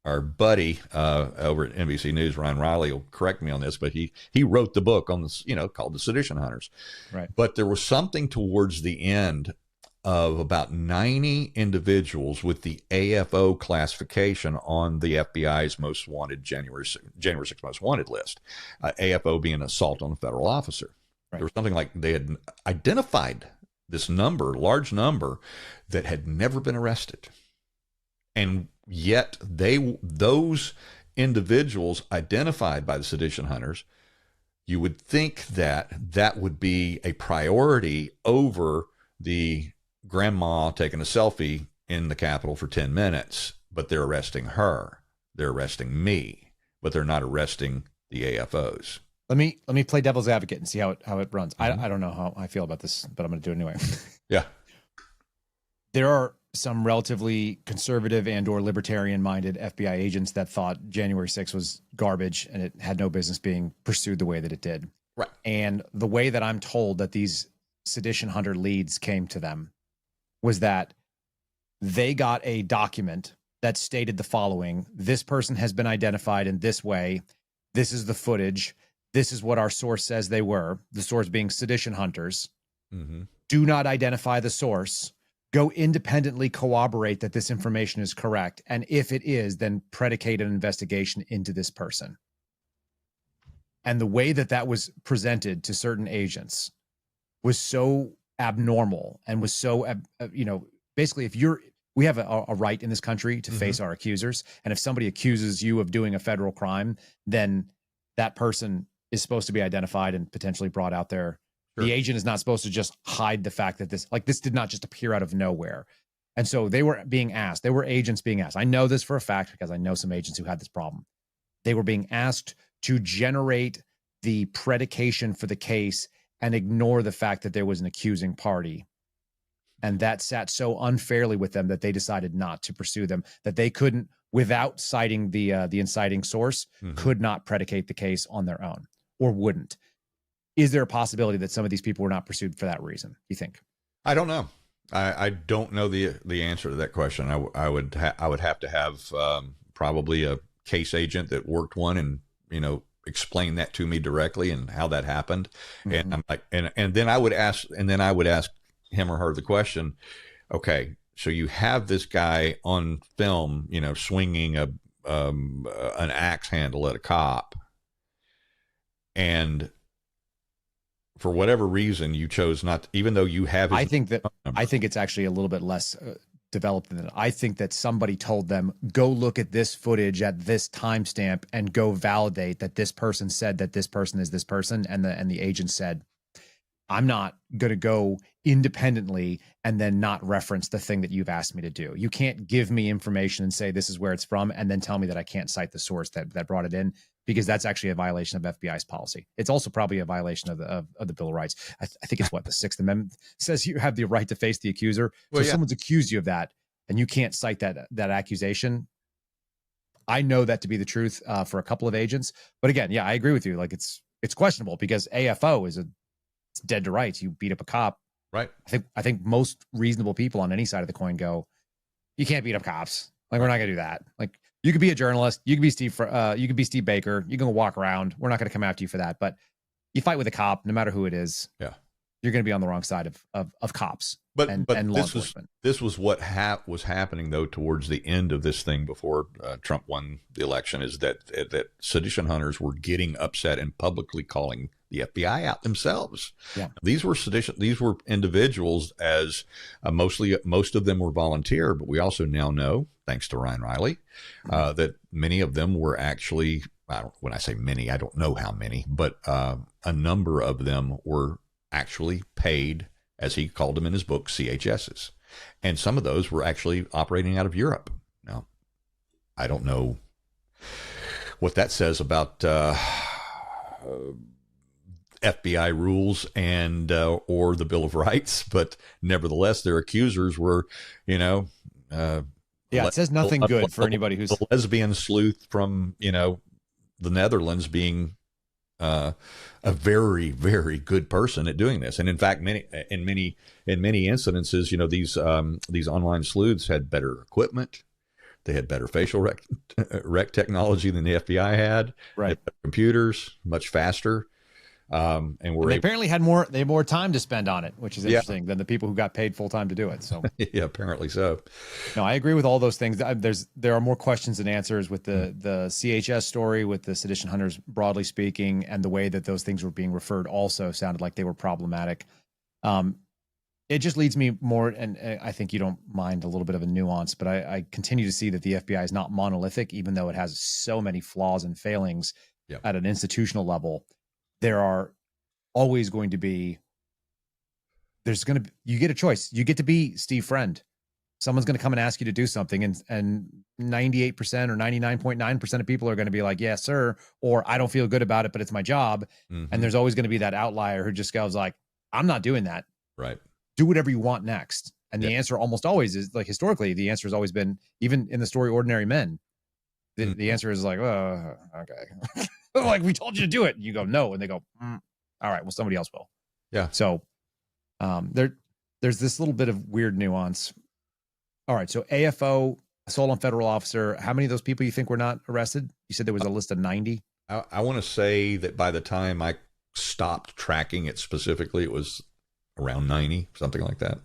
Speaker 4: our buddy over at NBC News, Ryan Riley, will correct me on this, but he wrote the book on this, called The Sedition Hunters.
Speaker 3: Right.
Speaker 4: But there was something towards the end of about 90 individuals with the AFO classification on the FBI's most wanted January 6th most wanted list. AFO being assault on a federal officer. Right. There was something like they had identified this large number, that had never been arrested. And yet those individuals identified by the sedition hunters, you would think that would be a priority over the grandma taking a selfie in the Capitol for 10 minutes, but they're arresting her. They're arresting me, but they're not arresting the AFOs.
Speaker 3: Let me play devil's advocate and see how it runs. I don't know how I feel about this, but I'm going to do it anyway.
Speaker 4: Yeah.
Speaker 3: There are some relatively conservative and or libertarian minded FBI agents that thought January 6th was garbage and it had no business being pursued the way that it did.
Speaker 4: Right.
Speaker 3: And the way that I'm told that these sedition hunter leads came to them was that they got a document that stated the following: this person has been identified in this way. This is the footage. This is what our source says they were. The source being sedition hunters.
Speaker 4: Mm-hmm.
Speaker 3: Do not identify the source. Go independently corroborate that this information is correct. And if it is, then predicate an investigation into this person. And the way that was presented to certain agents was so abnormal and was so, basically we have a right in this country to face our accusers. And if somebody accuses you of doing a federal crime, then that person is supposed to be identified and potentially brought out there
Speaker 4: Sure.
Speaker 3: The agent is not supposed to just hide the fact that this did not just appear out of nowhere. And so they were being asked, there were agents being asked. I know this for a fact because I know some agents who had this problem. They were being asked to generate the predication for the case and ignore the fact that there was an accusing party. And that sat so unfairly with them that they decided not to pursue them, that they couldn't, without citing the inciting source, could not predicate the case on their own, or wouldn't. Is there a possibility that some of these people were not pursued for that reason, you think?
Speaker 4: I don't know. I don't know the answer to that question. I would have to have probably a case agent that worked one and, explain that to me directly and how that happened. And I'm like, and then I would ask him or her the question, okay, so you have this guy on film, swinging an axe handle at a cop, and for whatever reason you chose not, even though you have his
Speaker 3: I think it's actually a little bit less developed than that. I think that somebody told them, go look at this footage at this timestamp and go validate that this person said that this person is this person, and the agent said, I'm not going to go independently and then not reference the thing that you've asked me to do. You can't give me information and say this is where it's from and then tell me that I can't cite the source that brought it in, because that's actually a violation of FBI's policy. It's also probably a violation of the Bill of Rights. I think it's what the Sixth Amendment says, you have the right to face the accuser. So if someone's accused you of that and you can't cite that accusation, I know that to be the truth for a couple of agents. But again, yeah, I agree with you. Like it's questionable because AFO is it's dead to rights. You beat up a cop.
Speaker 4: Right.
Speaker 3: I think most reasonable people on any side of the coin go, you can't beat up cops. Like, we're not gonna do that. Like, you could be a journalist, you could be Steve Baker, you can walk around. We're not gonna come after you for that. But you fight with a cop, no matter who it is.
Speaker 4: Yeah.
Speaker 3: You're gonna be on the wrong side of cops.
Speaker 4: But
Speaker 3: and law enforcement.
Speaker 4: This was what was happening though towards the end of this thing before Trump won the election, is that sedition hunters were getting upset and publicly calling the FBI out themselves.
Speaker 3: Yeah.
Speaker 4: These were individuals, as most of them were volunteer, but we also now know, thanks to Ryan Riley, that many of them were actually, when I say many, I don't know how many, but a number of them were actually paid, as he called them in his book, CHSs. And some of those were actually operating out of Europe. Now, I don't know what that says about FBI rules and or the Bill of Rights, but nevertheless, their accusers were, it
Speaker 3: says nothing good for anybody who's
Speaker 4: a lesbian sleuth from the Netherlands being a very, very good person at doing this. And in fact, in many incidences, these online sleuths had better equipment. They had better facial rec technology than the FBI had.
Speaker 3: Right.
Speaker 4: They had better computers, much faster. And
Speaker 3: they apparently had more time to spend on it, which is interesting than the people who got paid full time to do it. So
Speaker 4: yeah, apparently so.
Speaker 3: No, I agree with all those things. There are more questions than answers with the CHS story, with the sedition hunters, broadly speaking, and the way that those things were being referred also sounded like they were problematic. It just leads me more, and I think you don't mind a little bit of a nuance, but I continue to see that the FBI is not monolithic, even though it has so many flaws and failings at an institutional level. There are always going to be, you get a choice. You get to be Steve Friend. Someone's going to come and ask you to do something, and 98% or 99.9% of people are going to be like, yes, sir, or I don't feel good about it, but it's my job.
Speaker 4: Mm-hmm.
Speaker 3: And there's always going to be that outlier who just goes like, I'm not doing that.
Speaker 4: Right.
Speaker 3: Do whatever you want next. And the answer almost always is, like, historically, the answer has always been, even in the story Ordinary Men, the answer is like, oh, okay. Like, we told you to do it. And you go, no. And they go, all right, well, somebody else will.
Speaker 4: Yeah.
Speaker 3: So there's this little bit of weird nuance. All right. So AFO, assault on federal officer. How many of those people you think were not arrested? You said there was a list of 90.
Speaker 4: I want to say that by the time I stopped tracking it specifically, it was around 90, something like that.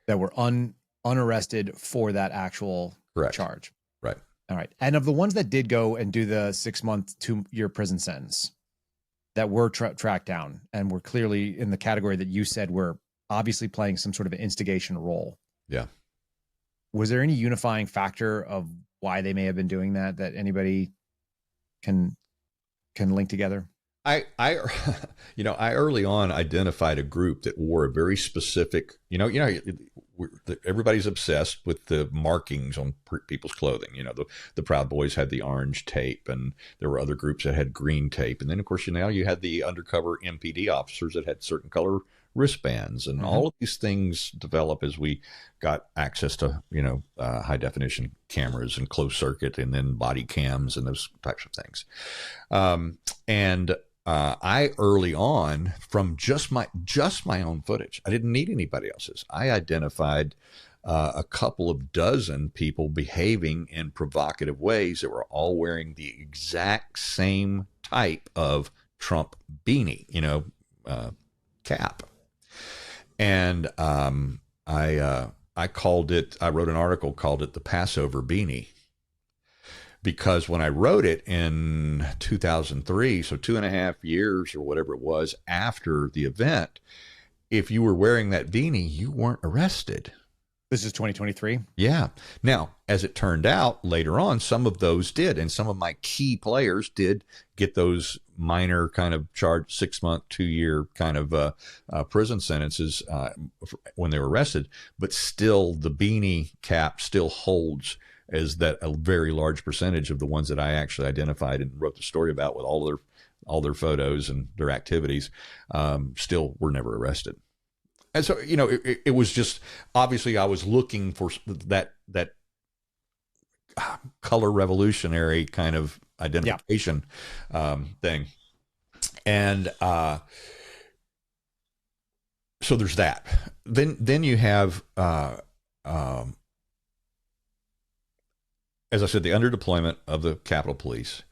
Speaker 3: That were unarrested for that actual charge.
Speaker 4: Right.
Speaker 3: All right. And of the ones that did go and do the 6-month, 2-year prison sentence that were tracked down and were clearly in the category that you said were obviously playing some sort of an instigation role.
Speaker 4: Yeah.
Speaker 3: Was there any unifying factor of why they may have been doing that anybody can link together?
Speaker 4: I, I early on identified a group that wore a very specific, everybody's obsessed with the markings on people's clothing. The Proud Boys had the orange tape, and there were other groups that had green tape. And then, of course, you had the undercover MPD officers that had certain color wristbands, and all of these things develop as we got access to, high definition cameras and closed circuit, and then body cams and those types of things. I early on, from just my own footage, I didn't need anybody else's. I identified a couple of dozen people behaving in provocative ways that were all wearing the exact same type of Trump beanie, cap. And I called it. I wrote an article called it the Passover beanie. Because when I wrote it in 2003, so 2.5 years or whatever it was after the event, if you were wearing that beanie, you weren't arrested.
Speaker 3: This is 2023?
Speaker 4: Yeah. Now, as it turned out, later on, some of those did. And some of my key players did get those minor kind of charged 6-month, 2-year kind of prison sentences when they were arrested. But still, the beanie cap still holds as that a very large percentage of the ones that I actually identified and wrote the story about with all their photos and their activities still were never arrested. And so, it was just, obviously I was looking for that color revolutionary kind of identification thing. And so there's that. Then you have, as I said, the underdeployment of the Capitol Police.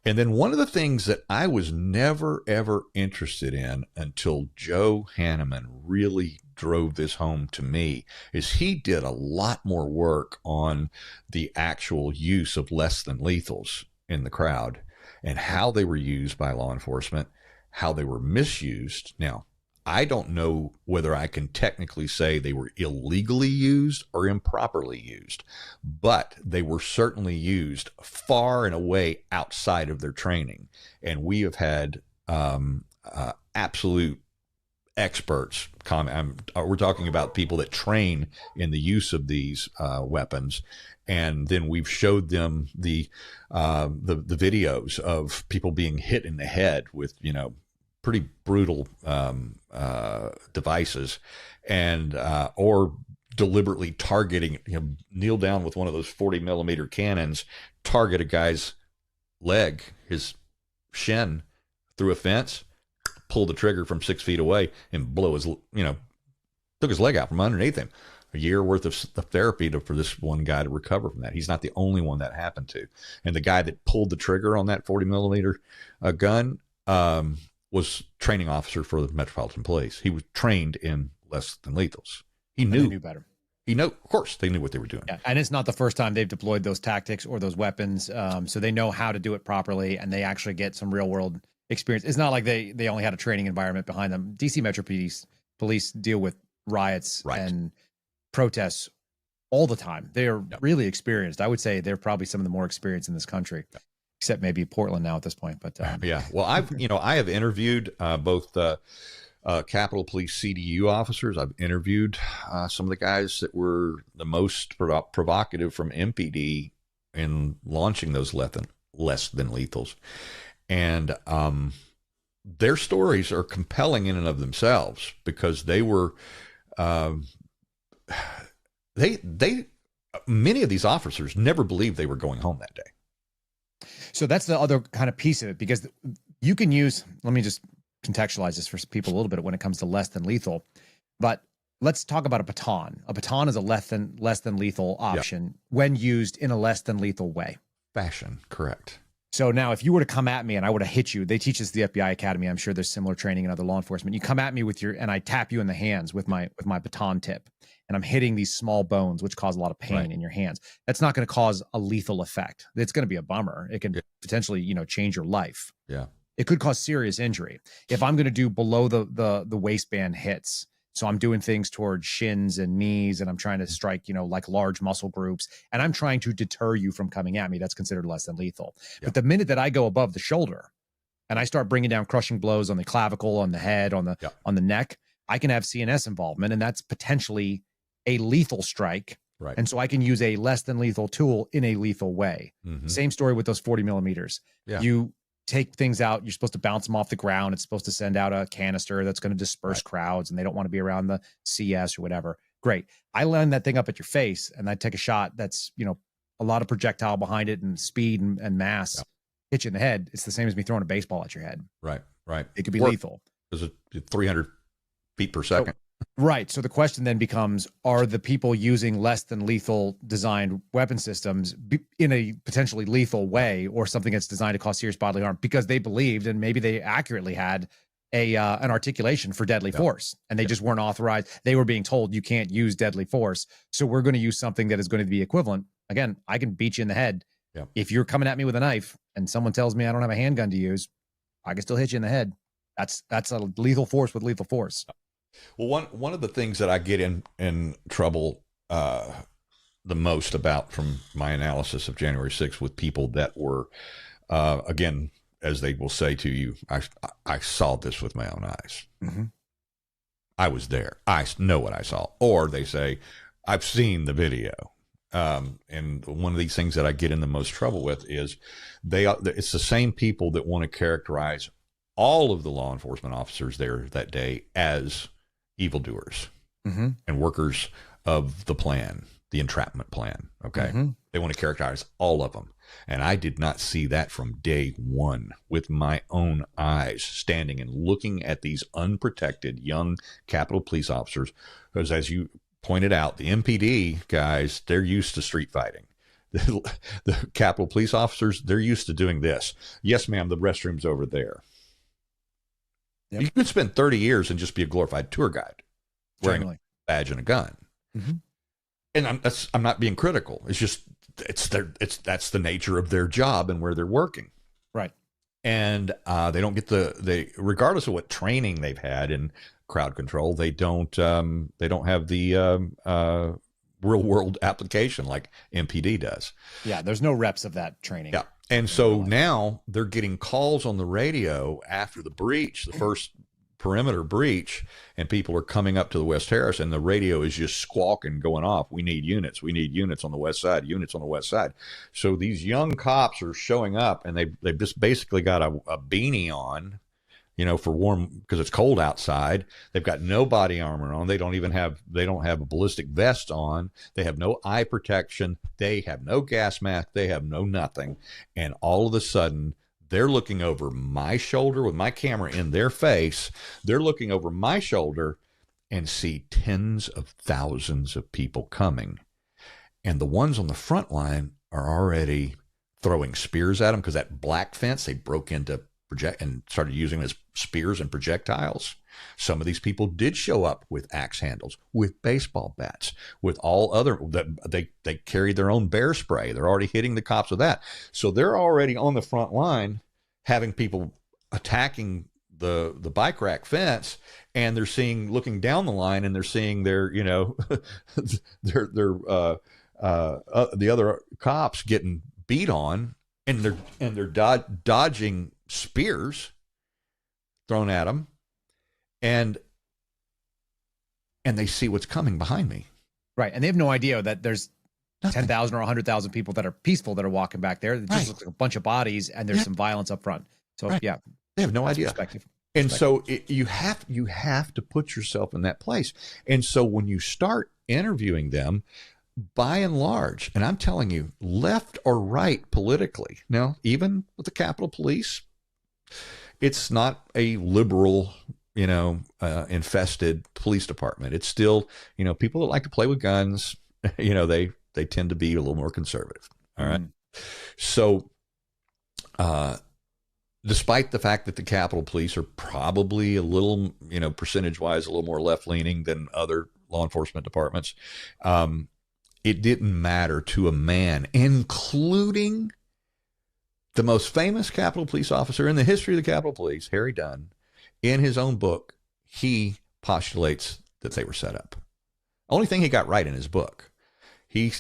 Speaker 4: And then one of the things that I was never, ever interested in until Joe Hanneman really drove this home to me is he did a lot more work on the actual use of less than lethals in the crowd and how they were used by law enforcement, how they were misused. Now, I don't know whether I can technically say they were illegally used or improperly used, but they were certainly used far and away outside of their training. And we have had absolute experts comment. We're talking about people that train in the use of these weapons. And then we've showed them the videos of people being hit in the head with, pretty brutal devices, and or deliberately targeting, kneel down with one of those 40 millimeter cannons, target a guy's leg, his shin, through a fence, pull the trigger from 6 feet away, and blow his, took his leg out from underneath him. A year worth of therapy for this one guy to recover from that. He's not the only one that happened to. And the guy that pulled the trigger on that 40 millimeter gun, was training officer for the Metropolitan Police. He was trained in less than lethals. He knew
Speaker 3: better.
Speaker 4: Of course, they knew what they were doing.
Speaker 3: Yeah, and it's not the first time they've deployed those tactics or those weapons, so they know how to do it properly, and they actually get some real world experience. It's not like they only had a training environment behind them. DC Metro Police deal with riots and protests all the time. They are really experienced. I would say they're probably some of the more experienced in this country. Except maybe Portland now at this point, but
Speaker 4: yeah. Well, I have interviewed both Capitol Police CDU officers. I've interviewed some of the guys that were the most provocative from MPD in launching those less than lethals, and their stories are compelling in and of themselves because they were many of these officers never believed they were going home that day.
Speaker 3: So that's the other kind of piece of it, because you can use, let me just contextualize this for people a little bit when it comes to less than lethal, but let's talk about a baton. A baton is a less than lethal option when used in a less than lethal way.
Speaker 4: Fashion, correct.
Speaker 3: So now if you were to come at me and I would have hit you, they teach this at the FBI Academy. I'm sure there's similar training in other law enforcement. You come at me and I tap you in the hands with my baton tip, and I'm hitting these small bones, which cause a lot of pain in your hands. That's not going to cause a lethal effect. It's going to be a bummer. It can potentially, change your life.
Speaker 4: Yeah.
Speaker 3: It could cause serious injury. If I'm going to do below the waistband hits, so I'm doing things towards shins and knees, and I'm trying to strike, like large muscle groups, and I'm trying to deter you from coming at me, that's considered less than lethal. Yeah. But the minute that I go above the shoulder, and I start bringing down crushing blows on the clavicle, on the head, on the neck, I can have CNS involvement, and that's potentially a lethal strike.
Speaker 4: Right.
Speaker 3: And so I can use a less than lethal tool in a lethal way. Same story with those 40 millimeters.
Speaker 4: Yeah.
Speaker 3: You take things out, you're supposed to bounce them off the ground. It's supposed to send out a canister that's going to disperse crowds, and they don't want to be around the CS or whatever. Great. I line that thing up at your face, and I take a shot that's, a lot of projectile behind it and speed and mass. Hit you in the head. It's the same as me throwing a baseball at your head.
Speaker 4: Right.
Speaker 3: It could be lethal.
Speaker 4: Is it 300 feet per second?
Speaker 3: Right. So the question then becomes, are the people using less than lethal designed weapon systems in a potentially lethal way, or something that's designed to cause serious bodily harm because they believed, and maybe they accurately had an articulation for deadly force, and they just weren't authorized. They were being told you can't use deadly force. So we're going to use something that is going to be equivalent. Again, I can beat you in the head.
Speaker 4: Yeah.
Speaker 3: If you're coming at me with a knife and someone tells me I don't have a handgun to use, I can still hit you in the head. That's a lethal force with lethal force.
Speaker 4: Well, one of the things that I get in trouble the most about from my analysis of January 6th with people that were, again, as they will say to you, I saw this with my own eyes. I was there. I know what I saw. Or they say, I've seen the video. And one of these things that I get in the most trouble with is it's the same people that want to characterize all of the law enforcement officers there that day as evildoers and workers of the plan, the entrapment plan. Okay. They want to characterize all of them. And I did not see that from day one with my own eyes, standing and looking at these unprotected young Capitol Police officers. Because as you pointed out, the MPD guys, they're used to street fighting. The Capitol Police officers, they're used to doing this. Yes, ma'am, the restroom's over there. Yep. You could spend 30 years and just be a glorified tour guide wearing a badge and a gun. And I'm not being critical. It's just, that's the nature of their job and where they're working.
Speaker 3: Right.
Speaker 4: And they don't get regardless of what training they've had in crowd control, they don't have the real world application like MPD does. Yeah.
Speaker 3: There's no reps of that training.
Speaker 4: Yeah. And so now they're getting calls on the radio after the breach, the first perimeter breach, and people are coming up to the West Terrace, and the radio is just squawking, going off. We need units. We need units on the west side, units on the west side. So these young cops are showing up, and they've just basically got a beanie on, for warm, because it's cold outside. They've got no body armor on. They don't have a ballistic vest on. They have no eye protection. They have no gas mask. They have no nothing. And all of a sudden, they're looking over my shoulder with my camera in their face. They're looking over my shoulder and see tens of thousands of people coming. And the ones on the front line are already throwing spears at them, because that black fence, they broke into and started using as spears and projectiles. Some of these people did show up with axe handles, with baseball bats, with all other, they carried their own bear spray. They're already hitting the cops with that. So they're already on the front line having people attacking the bike rack fence, and they're looking down the line, and they're seeing their, the other cops getting beat on, and they're dodging spears thrown at them, and they see what's coming behind me.
Speaker 3: Right. And they have no idea that there's 10,000 or 100,000 people that are peaceful that are walking back there. It just looks like a bunch of bodies, and there's some violence up front. So they
Speaker 4: have no idea. And so you have to put yourself in that place. And so when you start interviewing them, by and large, and I'm telling you, left or right politically, now even with the Capitol Police, it's not a liberal, infested police department. It's still, people that like to play with guns, they tend to be a little more conservative. All right. So, despite the fact that the Capitol Police are probably a little, percentage-wise, a little more left-leaning than other law enforcement departments, it didn't matter to a man, including the most famous Capitol Police officer in the history of the Capitol Police, Harry Dunn. In his own book, he postulates that they were set up. Only thing he got right in his book. He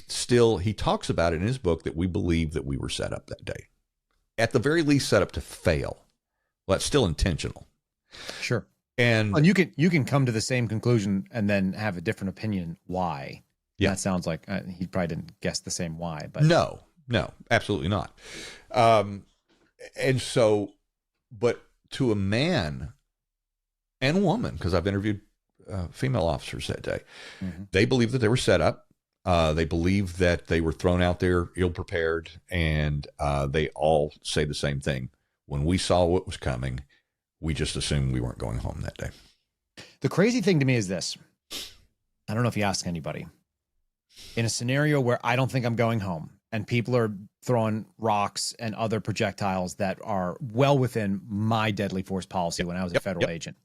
Speaker 4: talks about it in his book that we believe that we were set up that day. At the very least, set up to fail. Well, that's still intentional.
Speaker 3: Sure.
Speaker 4: And
Speaker 3: you can come to the same conclusion and then have a different opinion why.
Speaker 4: Yeah.
Speaker 3: That sounds like he probably didn't guess the same why, but
Speaker 4: no, absolutely not. And so, but to a man and woman, because I've interviewed female officers that day, they believe that they were set up. They believe that they were thrown out there ill-prepared, and they all say the same thing. When we saw what was coming, we just assumed we weren't going home that day.
Speaker 3: The crazy thing to me is this. I don't know if you ask anybody. In a scenario where I don't think I'm going home and people are throwing rocks and other projectiles that are well within my deadly force policy when I was a federal agent,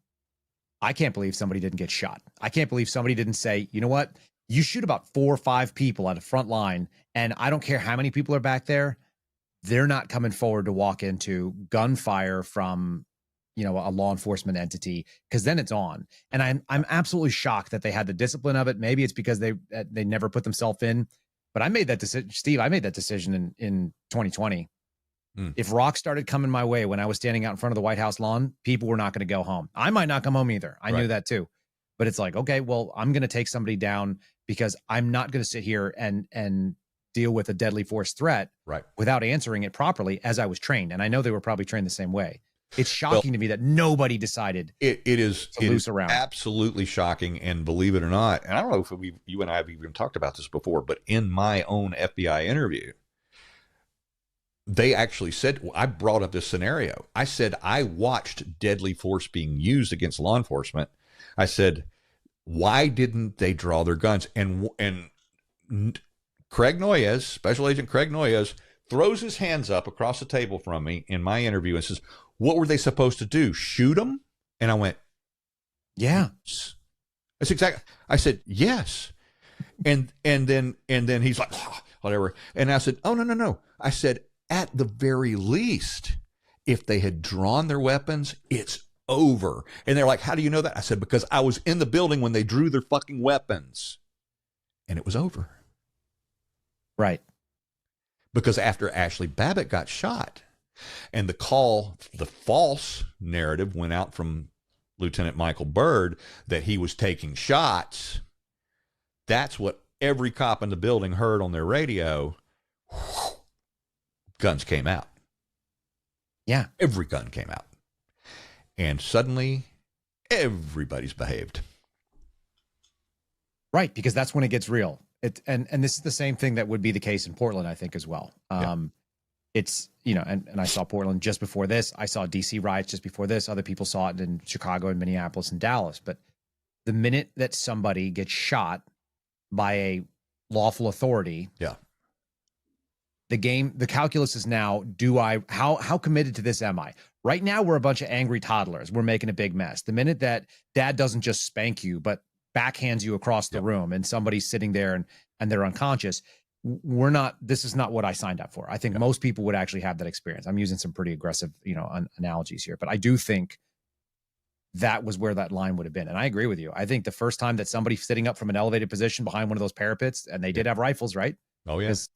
Speaker 3: I can't believe somebody didn't get shot. I can't believe somebody didn't say, you know what? You shoot about 4 or 5 people at a front line, and I don't care how many people are back there. They're not coming forward to walk into gunfire from, a law enforcement entity, because then it's on. And I'm absolutely shocked that they had the discipline of it. Maybe it's because they never put themselves in. But I made that decision, Steve. I made that decision in 2020. If rocks started coming my way when I was standing out in front of the White House lawn, people were not going to go home. I might not come home either. I knew that too. But it's like, okay, well, I'm going to take somebody down because I'm not going to sit here and deal with a deadly force threat without answering it properly as I was trained. And I know they were probably trained the same way. It's shocking to me that nobody decided
Speaker 4: it is
Speaker 3: around.
Speaker 4: Absolutely shocking. And believe it or not, and I don't know if you and I have even talked about this before, but in my own FBI interview, they actually said, I brought up this scenario. I said, I watched deadly force being used against law enforcement. I said, why didn't they draw their guns? And Craig Noyes, Special Agent Craig Noyes, throws his hands up across the table from me in my interview and says, what were they supposed to do? Shoot them? And I went, yeah. That's exactly. I said, yes. And then he's like, oh, whatever. And I said, oh, no. I said, at the very least, if they had drawn their weapons, it's over. And they're like, how do you know that? I said, because I was in the building when they drew their fucking weapons. And it was over.
Speaker 3: Right.
Speaker 4: Because after Ashley Babbitt got shot, and the false narrative went out from Lieutenant Michael Byrd that he was taking shots, that's what every cop in the building heard on their radio. Guns came out.
Speaker 3: Yeah.
Speaker 4: Every gun came out. And suddenly, everybody's behaved.
Speaker 3: Right, because that's when it gets real. And this is the same thing that would be the case in Portland, I think, as well. It's, and I saw Portland just before this. I saw DC riots just before this. Other people saw it in Chicago and Minneapolis and Dallas. But the minute that somebody gets shot by a lawful authority, the calculus is now, how committed to this am I? Right now, we're a bunch of angry toddlers. We're making a big mess. The minute that dad doesn't just spank you, but backhands you across the room and somebody's sitting there and they're unconscious, this is not what I signed up for. I think most people would actually have that experience. I'm using some pretty aggressive, analogies here, but I do think that was where that line would have been. And I agree with you. I think the first time that somebody sitting up from an elevated position behind one of those parapets, and they did have rifles, right?
Speaker 4: Oh, yes.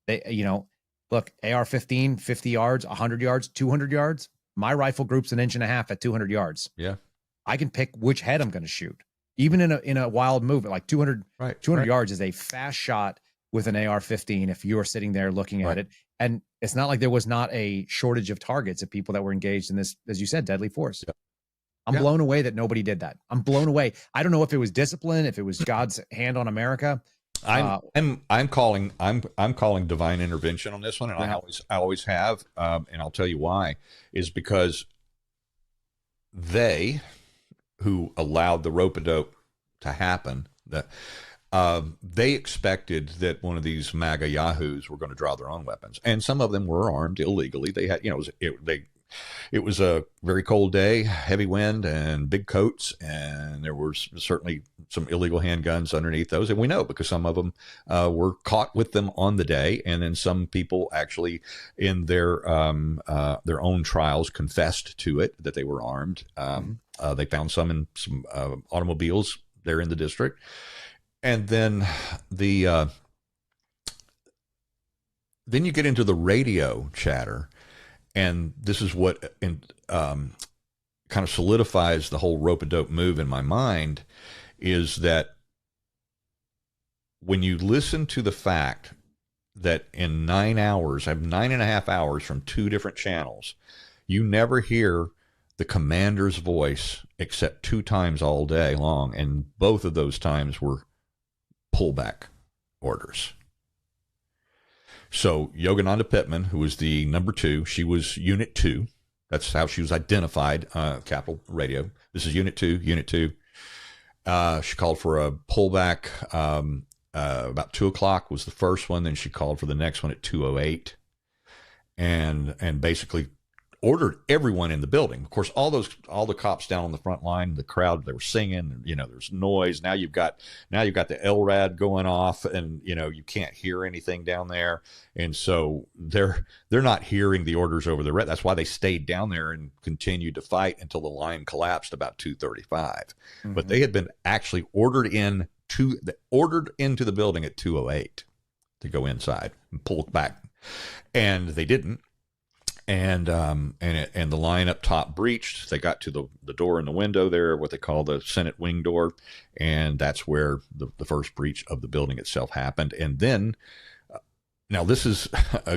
Speaker 3: They, look, AR-15, 50 yards, 100 yards, 200 yards. My rifle group's 1.5 inches at 200 yards.
Speaker 4: Yeah.
Speaker 3: I can pick which head I'm going to shoot. Even in a wild movement, like 200 yards is a fast shot with an AR-15 if you're sitting there looking at it. And it's not like there was not a shortage of targets of people that were engaged in this, as you said, deadly force. I'm blown away that nobody did that. I'm blown away. I don't know if it was discipline, if it was God's hand on America.
Speaker 4: I'm calling divine intervention on this one, and I always have, and I'll tell you why. Is because they who allowed the rope-a-dope to happen, that they expected that one of these MAGA yahoos were going to draw their own weapons, and some of them were armed illegally. They had, it was a very cold day, heavy wind, and big coats, and there were certainly some illegal handguns underneath those, and we know because some of them were caught with them on the day, and then some people actually, in their own trials, confessed to it that they were armed. They found some in some automobiles there in the district, and then then you get into the radio chatter. and this is what kind of solidifies the whole rope-a-dope move in my mind, is that when you listen to the fact that in 9 hours, I have 9.5 hours from 2 different channels, you never hear the commander's voice except 2 times all day long, and both of those times were pullback orders. So Yogananda Pittman, who was the number 2, she was Unit 2. That's how she was identified, Capital Radio. This is Unit 2, Unit 2. She called for a pullback about 2 o'clock was the first one. Then she called for the next one at 2:08, and basically ordered everyone in the building. Of course, all the cops down on the front line, the crowd, they were singing, there's noise. Now you've got the LRAD going off, and you can't hear anything down there. And so they're not hearing the orders over the red. That's why they stayed down there and continued to fight until the line collapsed about 2:35. Mm-hmm. But they had been actually ordered into the building at 2:08 to go inside and pull back, and they didn't. And the line up top breached. They got to the door in the window there, what they call the Senate wing door, and that's where the first breach of the building itself happened. And then, now this is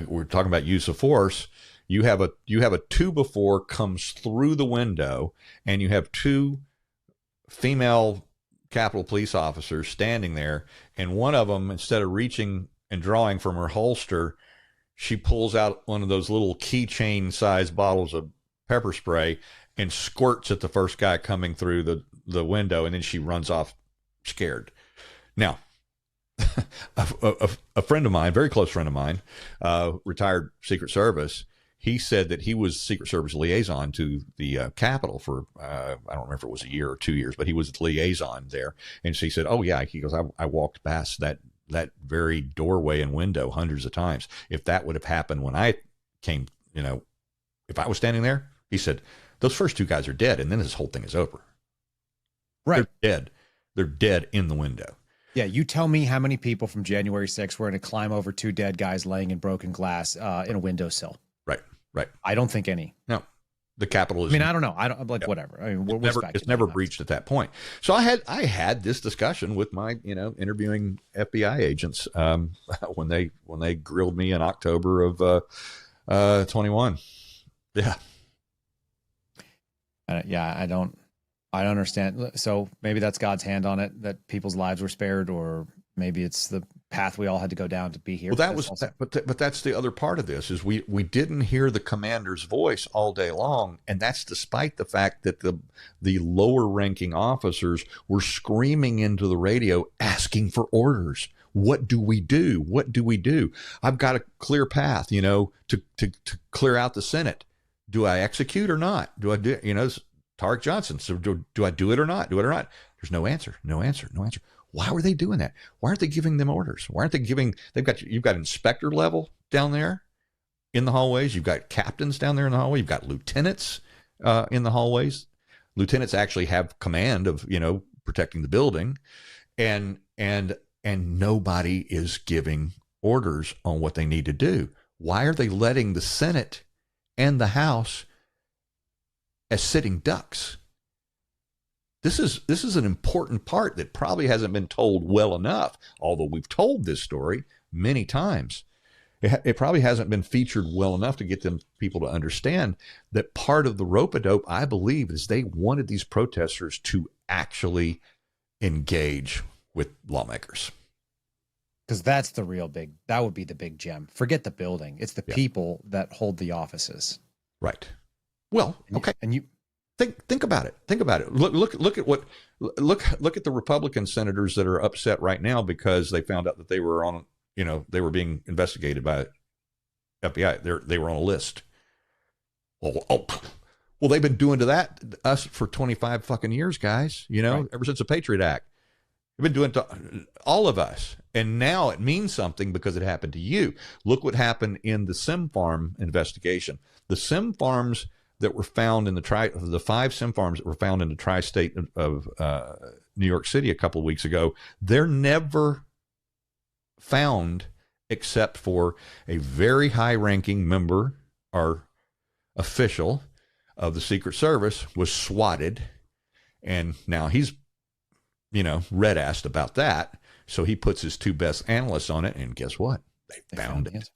Speaker 4: we're talking about use of force. You have a 2x4 comes through the window, and you have 2 female Capitol police officers standing there, and one of them, instead of reaching and drawing from her holster, she pulls out one of those little keychain sized bottles of pepper spray and squirts at the first guy coming through the window, and then she runs off scared. Now, a friend of mine, very close friend of mine, retired Secret Service, he said that he was Secret Service liaison to the Capitol for, I don't remember if it was a year or 2 years, but he was the liaison there. And so he said, oh yeah, he goes, I walked past that very doorway and window hundreds of times. If that would have happened when I came, if I was standing there, he said, those first 2 guys are dead, and then this whole thing is over.
Speaker 3: Right.
Speaker 4: They're dead. They're dead in the window.
Speaker 3: Yeah, you tell me how many people from January 6th were going to climb over 2 dead guys laying in broken glass in a windowsill.
Speaker 4: Right.
Speaker 3: I don't think any.
Speaker 4: No. The Capitol is.
Speaker 3: I mean, I don't know. I don't like whatever. I mean,
Speaker 4: it's never breached at that point. So I had this discussion with my interviewing FBI agents when they grilled me in October of 21. Yeah.
Speaker 3: I don't understand. So maybe that's God's hand on it, that people's lives were spared, or maybe it's the path we all had to go down to be here.
Speaker 4: Well, but that's the other part of this, is we didn't hear the commander's voice all day long, and that's despite the fact that the lower ranking officers were screaming into the radio asking for orders. What do we do? What do we do? I've got a clear path, to clear out the Senate. Do I execute or not? Do I do, Tarek Johnson. So do I do it or not? Do it or not? There's no answer. Why were they doing that? Why aren't they giving them orders? Why aren't they giving? You've got inspector level down there in the hallways. You've got captains down there in the hallway. You've got lieutenants in the hallways. Lieutenants actually have command of protecting the building, and nobody is giving orders on what they need to do. Why are they letting the Senate and the House as sitting ducks? This is an important part that probably hasn't been told well enough, although we've told this story many times. It probably hasn't been featured well enough to get people to understand that part of the rope-a-dope, I believe, is they wanted these protesters to actually engage with lawmakers.
Speaker 3: Because that's the real that would be the big gem. Forget the building. It's the people that hold the offices.
Speaker 4: Right. Well, okay.
Speaker 3: And you
Speaker 4: think about it. Think about it. Look at the Republican senators that are upset right now because they found out that they were on, they were being investigated by FBI. They were on a list. Well, they've been doing us for 25 fucking years, guys.
Speaker 3: Right.
Speaker 4: Ever since the Patriot Act, they've been doing it to all of us. And now it means something because it happened to you. Look what happened in the Sim Farm investigation. The Sim Farms that were found in the 5 Sim Farms that were found in the tri-state of New York City a couple of weeks ago, they're never found except for a very high-ranking member or official of the Secret Service was swatted, and now he's, red-assed about that. So he puts his two best analysts on it, and guess what? They found it.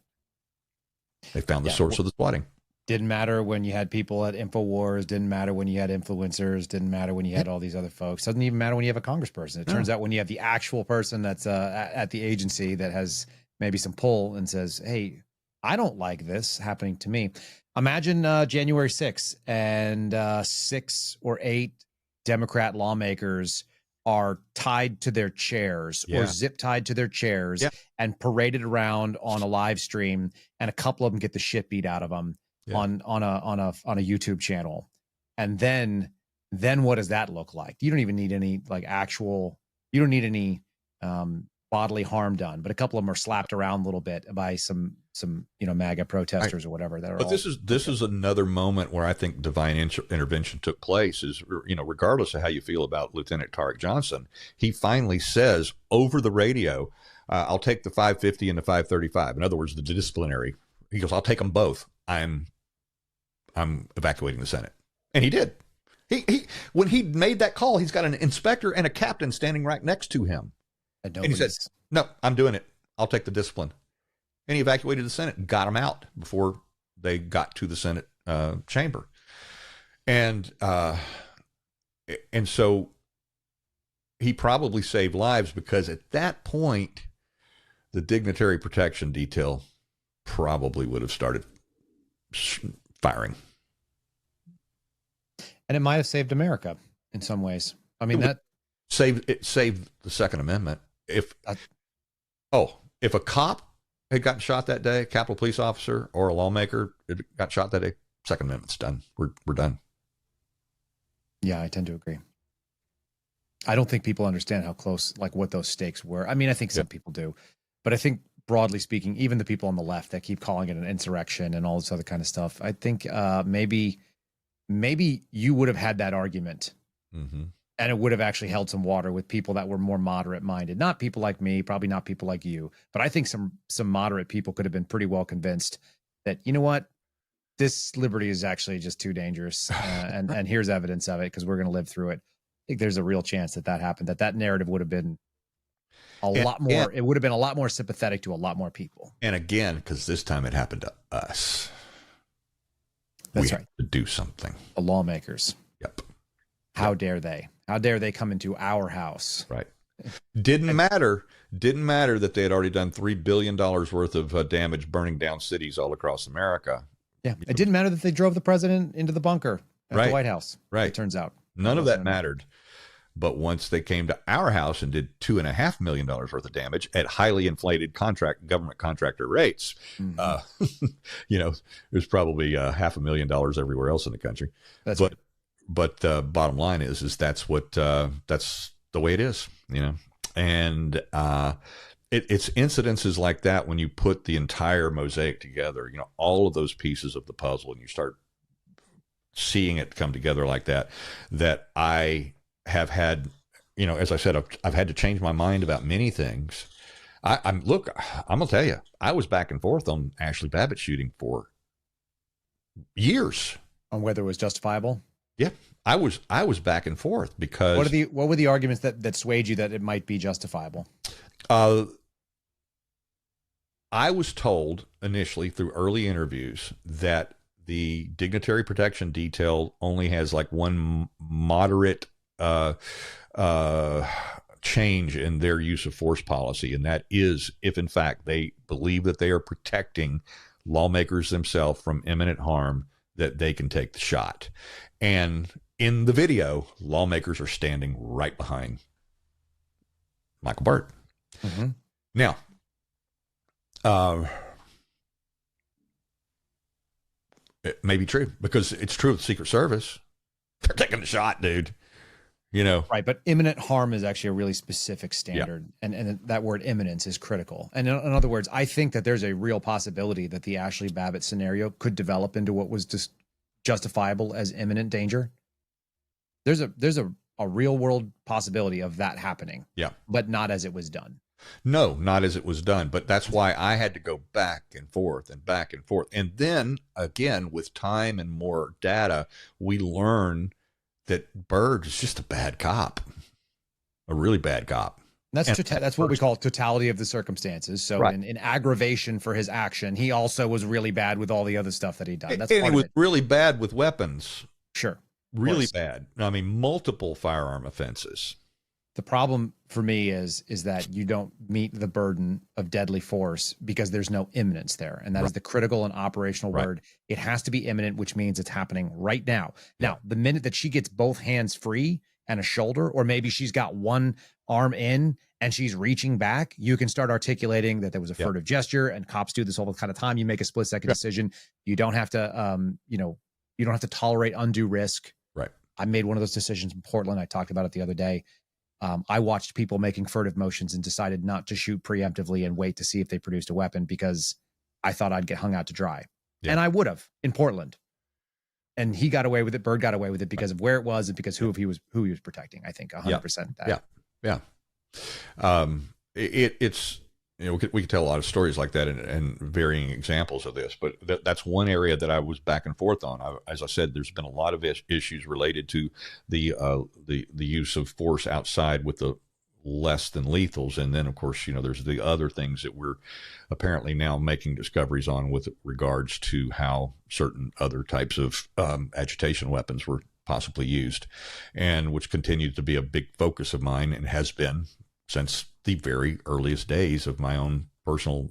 Speaker 4: They found the source of the swatting.
Speaker 3: Didn't matter when you had people at InfoWars. Didn't matter when you had influencers. Didn't matter when you had all these other folks. Doesn't even matter when you have a congressperson. It turns out when you have the actual person that's at the agency that has maybe some pull and says, hey, I don't like this happening to me. Imagine January 6th and 6 or 8 Democrat lawmakers are tied to their chairs or zip tied to their chairs and paraded around on a live stream, and a couple of them get the shit beat out of them on a YouTube channel. And then what does that look like? You don't even need any you don't need any bodily harm done, but a couple of them are slapped around a little bit by some MAGA protesters or whatever. But
Speaker 4: this is another moment where I think divine intervention took place. Is regardless of how you feel about Lieutenant Tarek Johnson, he finally says over the radio, "I'll take the 550 and the 535." In other words, the disciplinary. He goes, "I'll take them both. I'm evacuating the Senate," and he did. He when he made that call, he's got an inspector and a captain standing right next to him. And he said, "No, I'm doing it. I'll take the discipline." And he evacuated the Senate and got them out before they got to the Senate chamber. And so he probably saved lives, because at that point, the dignitary protection detail probably would have started firing. And
Speaker 3: it might have saved America in some ways. I mean,
Speaker 4: it saved the Second Amendment. If a cop had gotten shot that day, Capitol Police officer or a lawmaker had got shot that day, Second Amendment's done. We're done.
Speaker 3: Yeah, I tend to agree. I don't think people understand how close, what those stakes were. I mean, I think some people do, but I think broadly speaking, even the people on the left that keep calling it an insurrection and all this other kind of stuff, I think maybe you would have had that argument. Mm-hmm. And it would have actually held some water with people that were more moderate minded, not people like me, probably not people like you, but I think some moderate people could have been pretty well convinced that, you know what, this liberty is actually just too dangerous. And here's evidence of it, because we're going to live through it. I think there's a real chance that happened, that narrative would have been it would have been a lot more sympathetic to a lot more people.
Speaker 4: And again, because this time it happened to us.
Speaker 3: That's
Speaker 4: we
Speaker 3: right.
Speaker 4: Had to do something.
Speaker 3: The lawmakers.
Speaker 4: Yep.
Speaker 3: How dare they? How dare they come into our house?
Speaker 4: Right. Didn't matter that they had already done $3 billion worth of damage, burning down cities all across America.
Speaker 3: Yeah. It didn't matter that they drove the president into the bunker at the White House.
Speaker 4: Right.
Speaker 3: It turns out.
Speaker 4: None of that mattered. But once they came to our house and did $2.5 million worth of damage at highly inflated government contractor rates, there's probably $500,000 everywhere else in the country. But the bottom line is that's the way it is, and it's incidences like that when you put the entire mosaic together, all of those pieces of the puzzle, and you start seeing it come together like that I have had, as I said, I've had to change my mind about many things. I'm gonna tell you, I was back and forth on Ashley Babbitt shooting for years
Speaker 3: on whether it was justifiable.
Speaker 4: Yeah, I was back and forth because
Speaker 3: what were the arguments that swayed you that it might be justifiable?
Speaker 4: I was told initially through early interviews that the dignitary protection detail only has one moderate change in their use of force policy, and that is if in fact they believe that they are protecting lawmakers themselves from imminent harm, that they can take the shot. And in the video, lawmakers are standing right behind Michael Burt. Mm-hmm. Now, it may be true, because it's true with the Secret Service. They're taking the shot, dude.
Speaker 3: Right, but imminent harm is actually a really specific standard, and that word imminence is critical. And in other words, I think that there's a real possibility that the Ashley Babbitt scenario could develop into what was just justifiable as imminent danger. There's a real world possibility of that happening.
Speaker 4: Yeah,
Speaker 3: but not as it was done.
Speaker 4: No, not as it was done. But that's why I had to go back and forth and back and forth. And then again, with time and more data, we learn that Byrd is just a bad cop, a really bad cop.
Speaker 3: That's what we call totality of the circumstances. So
Speaker 4: Right.
Speaker 3: in aggravation for his action, he also was really bad with all the other stuff that he'd done. That's
Speaker 4: And
Speaker 3: part
Speaker 4: he
Speaker 3: of
Speaker 4: was
Speaker 3: it.
Speaker 4: really bad with weapons.
Speaker 3: Sure.
Speaker 4: Really
Speaker 3: course.
Speaker 4: bad. I mean, multiple firearm offenses.
Speaker 3: The problem for me is that you don't meet the burden of deadly force because there's no imminence there. And that is the critical and operational word. It has to be imminent, which means it's happening right now. Now, the minute that she gets both hands free and a shoulder, or maybe she's got one arm in and she's reaching back, you can start articulating that there was a furtive gesture, and cops do this all the kind of time. You make a split second decision. You don't have to, you don't have to tolerate undue risk.
Speaker 4: Right.
Speaker 3: I made one of those decisions in Portland. I talked about it the other day. I watched people making furtive motions and decided not to shoot preemptively and wait to see if they produced a weapon because I thought I'd get hung out to dry. Yeah. And I would have in Portland. And he got away with it. Byrd got away with it because of where it was and because who he was protecting. I think 100%.
Speaker 4: Yeah. It's, we could tell a lot of stories like that and varying examples of this, but that's one area that I was back and forth on. As I said, there's been a lot of issues related to the use of force outside with the less than lethals. And then of course, there's the other things that we're apparently now making discoveries on with regards to how certain other types of agitation weapons were possibly used, and which continues to be a big focus of mine and has been since the very earliest days of my own personal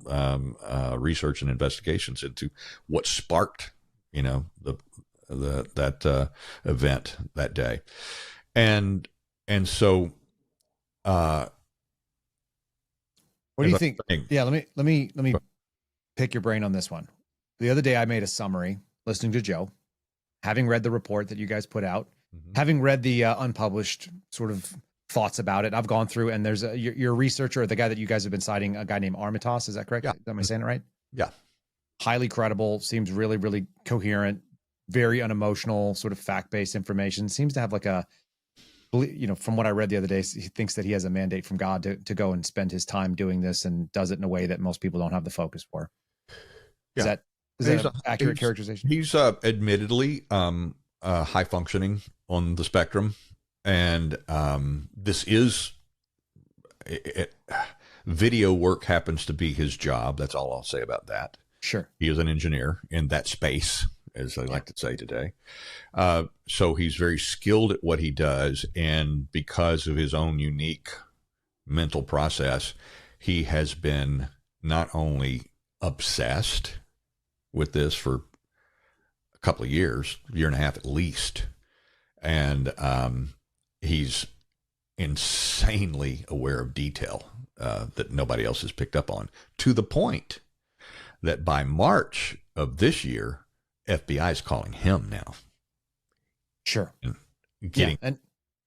Speaker 4: research and investigations into what sparked, that event that day, and so.
Speaker 3: What do you think? Yeah, let me pick your brain on this one. The other day, I made a summary listening to Joe, having read the report that you guys put out, having read the unpublished sort of thoughts about it. I've gone through, and there's your researcher, the guy that you guys have been citing, a guy named Armitage. Is that correct?
Speaker 4: Yeah.
Speaker 3: Am I saying it right?
Speaker 4: Yeah.
Speaker 3: Highly credible. Seems really, really coherent. Very unemotional, sort of fact-based information. Seems to have like a, from what I read the other day, he thinks that he has a mandate from God to go and spend his time doing this, and does it in a way that most people don't have the focus for. Is that an accurate characterization? He's
Speaker 4: admittedly high functioning on the spectrum, and this is video work happens to be his job. That's all I'll say about that.
Speaker 3: Sure.
Speaker 4: He is an engineer in that space, as I like to say today. So he's very skilled at what he does. And because of his own unique mental process, he has been not only obsessed with this for a couple of years, a year and a half at least. And he's insanely aware of detail that nobody else has picked up on, to the point that by March of this year, FBI is calling him now.
Speaker 3: Sure.
Speaker 4: And getting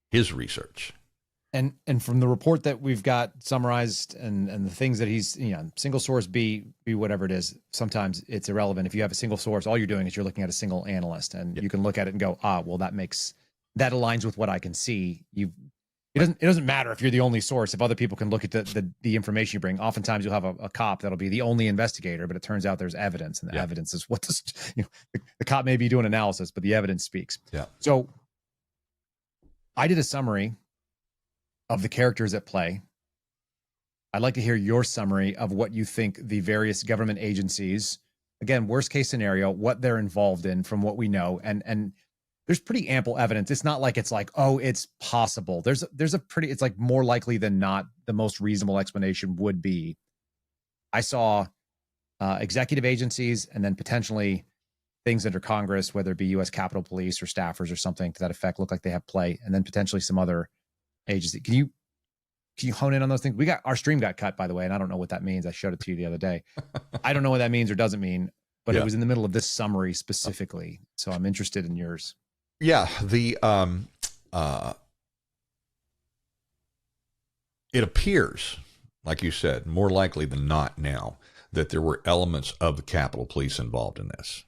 Speaker 4: his research.
Speaker 3: And from the report that we've got summarized and the things that he's, single source be whatever it is, sometimes it's irrelevant. If you have a single source, all you're doing is you're looking at a single analyst, and you can look at it and go, well, that aligns with what I can see. It doesn't matter if you're the only source. If other people can look at the information you bring, oftentimes you'll have a cop that'll be the only investigator, but it turns out there's evidence, and the evidence is what the cop may be doing analysis, but the evidence speaks.
Speaker 4: Yeah.
Speaker 3: So I did a summary of the characters at play. I'd like to hear your summary of what you think the various government agencies, again, worst case scenario, what they're involved in from what we know, and there's pretty ample evidence. It's not like it's like, it's possible. It's like more likely than not, the most reasonable explanation would be, I saw executive agencies and then potentially things under Congress, whether it be U.S. Capitol Police or staffers or something to that effect, look like they have play, and then potentially some other agency. Can you hone in on those things? Our stream got cut, by the way, and I don't know what that means. I showed it to you the other day. I don't know what that means or doesn't mean, but it was in the middle of this summary specifically. So I'm interested in yours.
Speaker 4: Yeah, it appears, like you said, more likely than not now, that there were elements of the Capitol Police involved in this.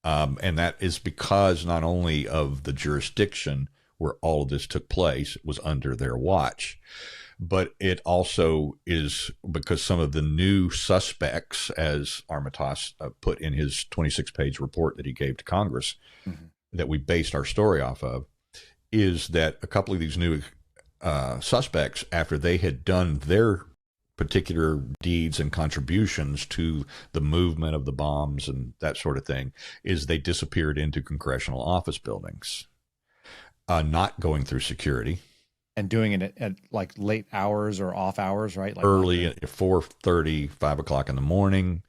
Speaker 4: And that is because not only of the jurisdiction where all of this took place was under their watch. But it also is because some of the new suspects, as Armitage put in his 26-page report that he gave to Congress, that we based our story off of, is that a couple of these new suspects, after they had done their particular deeds and contributions to the movement of the bombs and that sort of thing, is they disappeared into congressional office buildings, not going through security.
Speaker 3: And doing it at like late hours or off hours, right? Like
Speaker 4: Early at 4:30, 5 o'clock in the morning.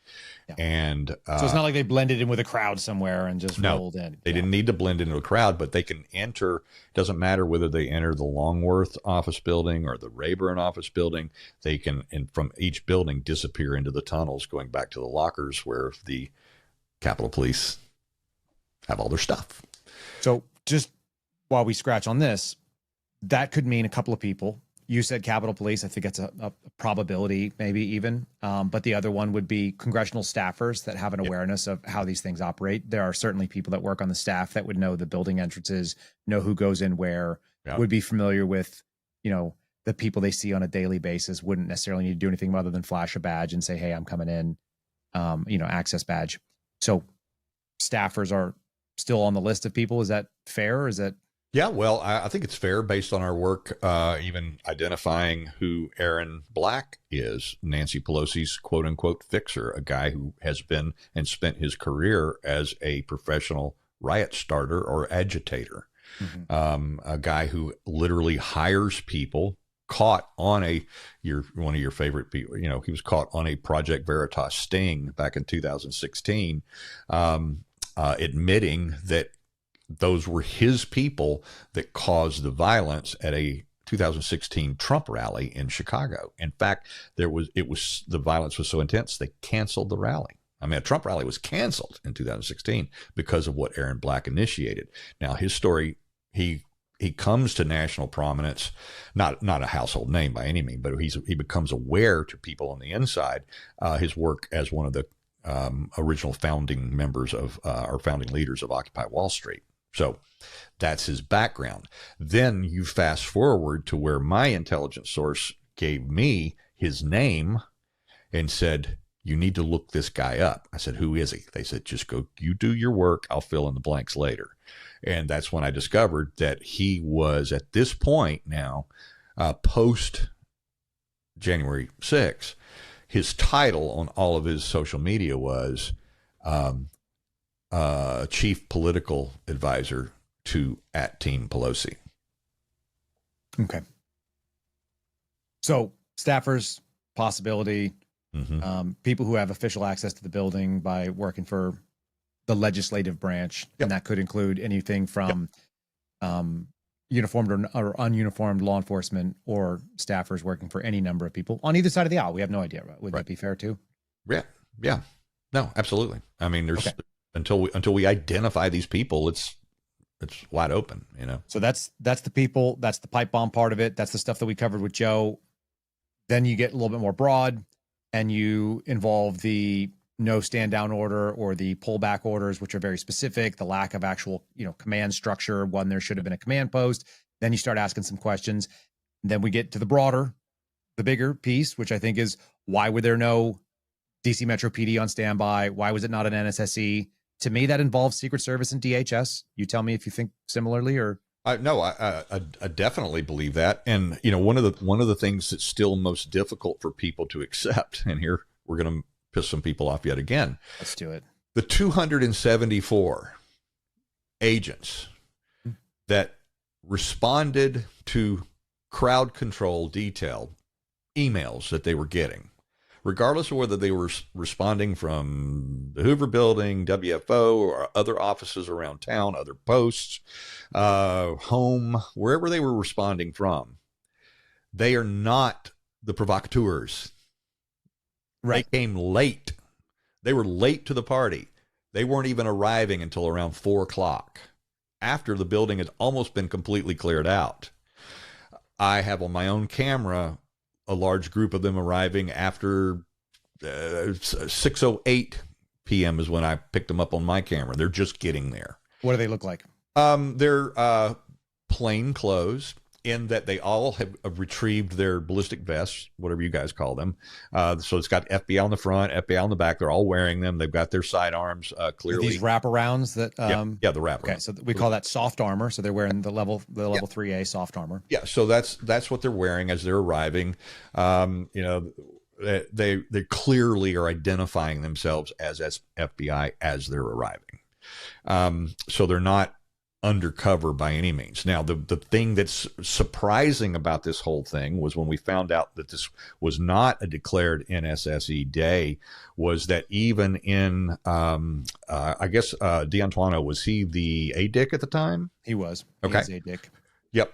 Speaker 3: Yeah.
Speaker 4: And
Speaker 3: so it's not like they blended in with a crowd somewhere and just rolled in.
Speaker 4: They didn't need to blend into a crowd, but they can enter. Doesn't matter whether they enter the Longworth office building or the Rayburn office building. They can, and from each building, disappear into the tunnels, going back to the lockers where the Capitol Police have all their stuff.
Speaker 3: So just while we scratch on this, that could mean a couple of people. You said Capitol Police. I think that's a probability, maybe even. But the other one would be congressional staffers that have an awareness of how these things operate. There are certainly people that work on the staff that would know the building entrances, know who goes in where, would be familiar with, the people they see on a daily basis, wouldn't necessarily need to do anything other than flash a badge and say, hey, I'm coming in, access badge. So staffers are still on the list of people. Is that fair? Or is that...
Speaker 4: Yeah, well, I think it's fair based on our work, even identifying who Aaron Black is, Nancy Pelosi's quote unquote fixer, a guy who has been and spent his career as a professional riot starter or agitator, a guy who literally hires people caught on one of your favorite people. He was caught on a Project Veritas sting back in 2016, admitting that those were his people that caused the violence at a 2016 Trump rally in Chicago. In fact, the violence was so intense, they canceled the rally. I mean, a Trump rally was canceled in 2016 because of what Aaron Black initiated. Now, his story, he comes to national prominence, not a household name by any means, but he becomes aware to people on the inside, his work as one of the original founding members of, or founding leaders of Occupy Wall Street. So that's his background. Then you fast forward to where my intelligence source gave me his name and said, you need to look this guy up. I said, who is he? They said, just go, you do your work. I'll fill in the blanks later. And that's when I discovered that he was at this point now, post January 6th, his title on all of his social media was, chief political advisor to @Team Pelosi.
Speaker 3: Okay. So staffers, possibility, people who have official access to the building by working for the legislative branch, and that could include anything from uniformed or ununiformed law enforcement or staffers working for any number of people on either side of the aisle. We have no idea. Would that be fair too?
Speaker 4: Yeah. No, absolutely. I mean, there's until we identify these people, it's wide open, So that's the people, that's the pipe bomb part of it. That's the stuff that we covered with Joe. Then you get a little bit more broad and you involve the no stand down order or the pullback orders, which are very specific, the lack of actual, command structure when there should have been a command post. Then you start asking some questions. And then we get to the bigger piece, which I think is, why were there no DC Metro PD on standby? Why was it not an NSSE? To me, that involves Secret Service and DHS. You tell me if you think similarly, or no, I definitely believe that. And one of the things that's still most difficult for people to accept, and here we're going to piss some people off yet again.
Speaker 3: Let's do it.
Speaker 4: The 274 agents that responded to crowd control detailed emails that they were getting, regardless of whether they were responding from the Hoover Building, WFO, or other offices around town, other posts, home, wherever they were responding from, they are not the provocateurs. Right. They came late. They were late to the party. They weren't even arriving until around 4 o'clock, after the building had almost been completely cleared out. I have on my own camera a large group of them arriving after 6:08 p.m. is when I picked them up on my camera. They're just getting there.
Speaker 3: What do they look like?
Speaker 4: They're plain clothes, in that they all have retrieved their ballistic vests, whatever you guys call them. So it's got FBI on the front, FBI on the back. They're all wearing them. They've got their sidearms clearly.
Speaker 3: These wraparounds that
Speaker 4: yeah, the wraparound.
Speaker 3: Okay, so we call that soft armor. So they're wearing the level 3A soft armor.
Speaker 4: Yeah, so that's what they're wearing as they're arriving. They clearly are identifying themselves as FBI as they're arriving. So they're not undercover by any means. Now, the thing that's surprising about this whole thing was when we found out that this was not a declared NSSE day, was that even in, I guess, D'Antuono, was he the ADIC at the time?
Speaker 3: He was.
Speaker 4: Okay.
Speaker 3: He was ADIC.
Speaker 4: Yep.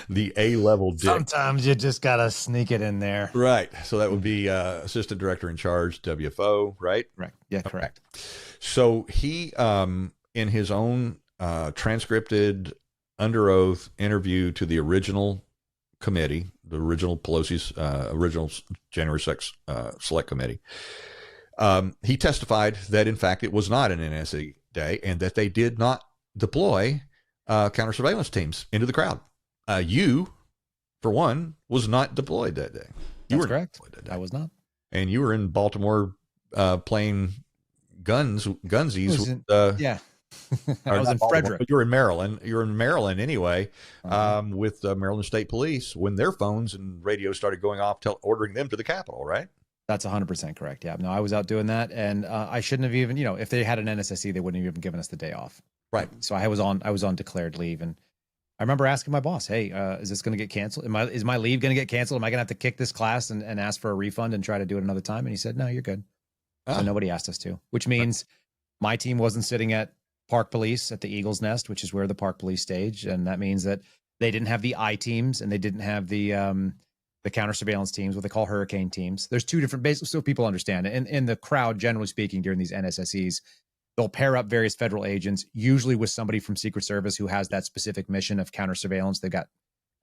Speaker 4: The A-level dick.
Speaker 3: Sometimes you just got to sneak it in there.
Speaker 4: Right. So that would be Assistant Director in Charge, WFO, right?
Speaker 3: Right. Yeah, correct.
Speaker 4: So he, in his own transcripted under oath interview to the original committee, the original Pelosi's original January 6th Select Committee, he testified that, in fact, it was not an NSE day and that they did not deploy counter surveillance teams into the crowd. You, for one, was not deployed that day.
Speaker 3: That's correct. I was not.
Speaker 4: And you were in Baltimore playing gunsies.
Speaker 3: Yeah. I was in Frederick.
Speaker 4: But you were in Maryland. You're in Maryland anyway, with Maryland State Police when their phones and radios started going off, ordering them to the Capitol, right?
Speaker 3: That's 100% correct. Yeah. No, I was out doing that, and I shouldn't have even. If they had an NSSE, they wouldn't have even given us the day off.
Speaker 4: Right.
Speaker 3: So I was on declared leave, and I remember asking my boss, "Hey, is this going to get canceled? Is my leave going to get canceled? Am I going to have to kick this class and ask for a refund and try to do it another time?" And he said, "No, you're good." So nobody asked us to, which means my team wasn't sitting at Park Police at the Eagle's Nest, which is where the Park Police stage, and that means that they didn't have the I teams and they didn't have the counter surveillance teams, what they call hurricane teams. There's two different bases, so people understand. And in the crowd, generally speaking, during these NSSEs, they'll pair up various federal agents, usually with somebody from Secret Service who has that specific mission of counter surveillance. They've got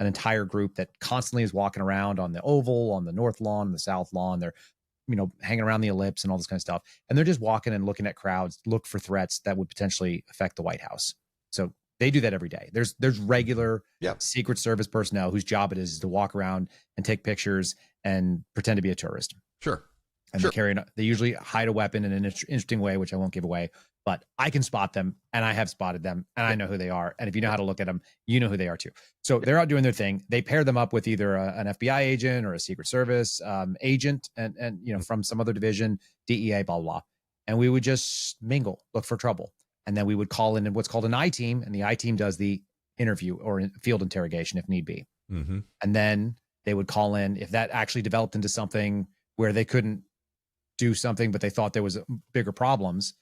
Speaker 3: an entire group that constantly is walking around on the Oval, on the North Lawn, the South Lawn. They're hanging around the ellipse and all this kind of stuff. And they're just walking and looking at crowds, look for threats that would potentially affect the White House. So they do that every day. There's regular Secret Service personnel whose job it is to walk around and take pictures and pretend to be a tourist.
Speaker 4: Sure.
Speaker 3: And they usually hide a weapon in an interesting way, which I won't give away, but I can spot them and I have spotted them and I know who they are. And if you know how to look at them, you know who they are too. So they're out doing their thing. They pair them up with either an FBI agent or a Secret Service agent and from some other division, DEA, blah, blah, blah. And we would just mingle, look for trouble. And then we would call in what's called an I team, and the I team does the interview or field interrogation if need be.
Speaker 4: Mm-hmm.
Speaker 3: And then they would call in if that actually developed into something where they couldn't do something, but they thought there was bigger problems,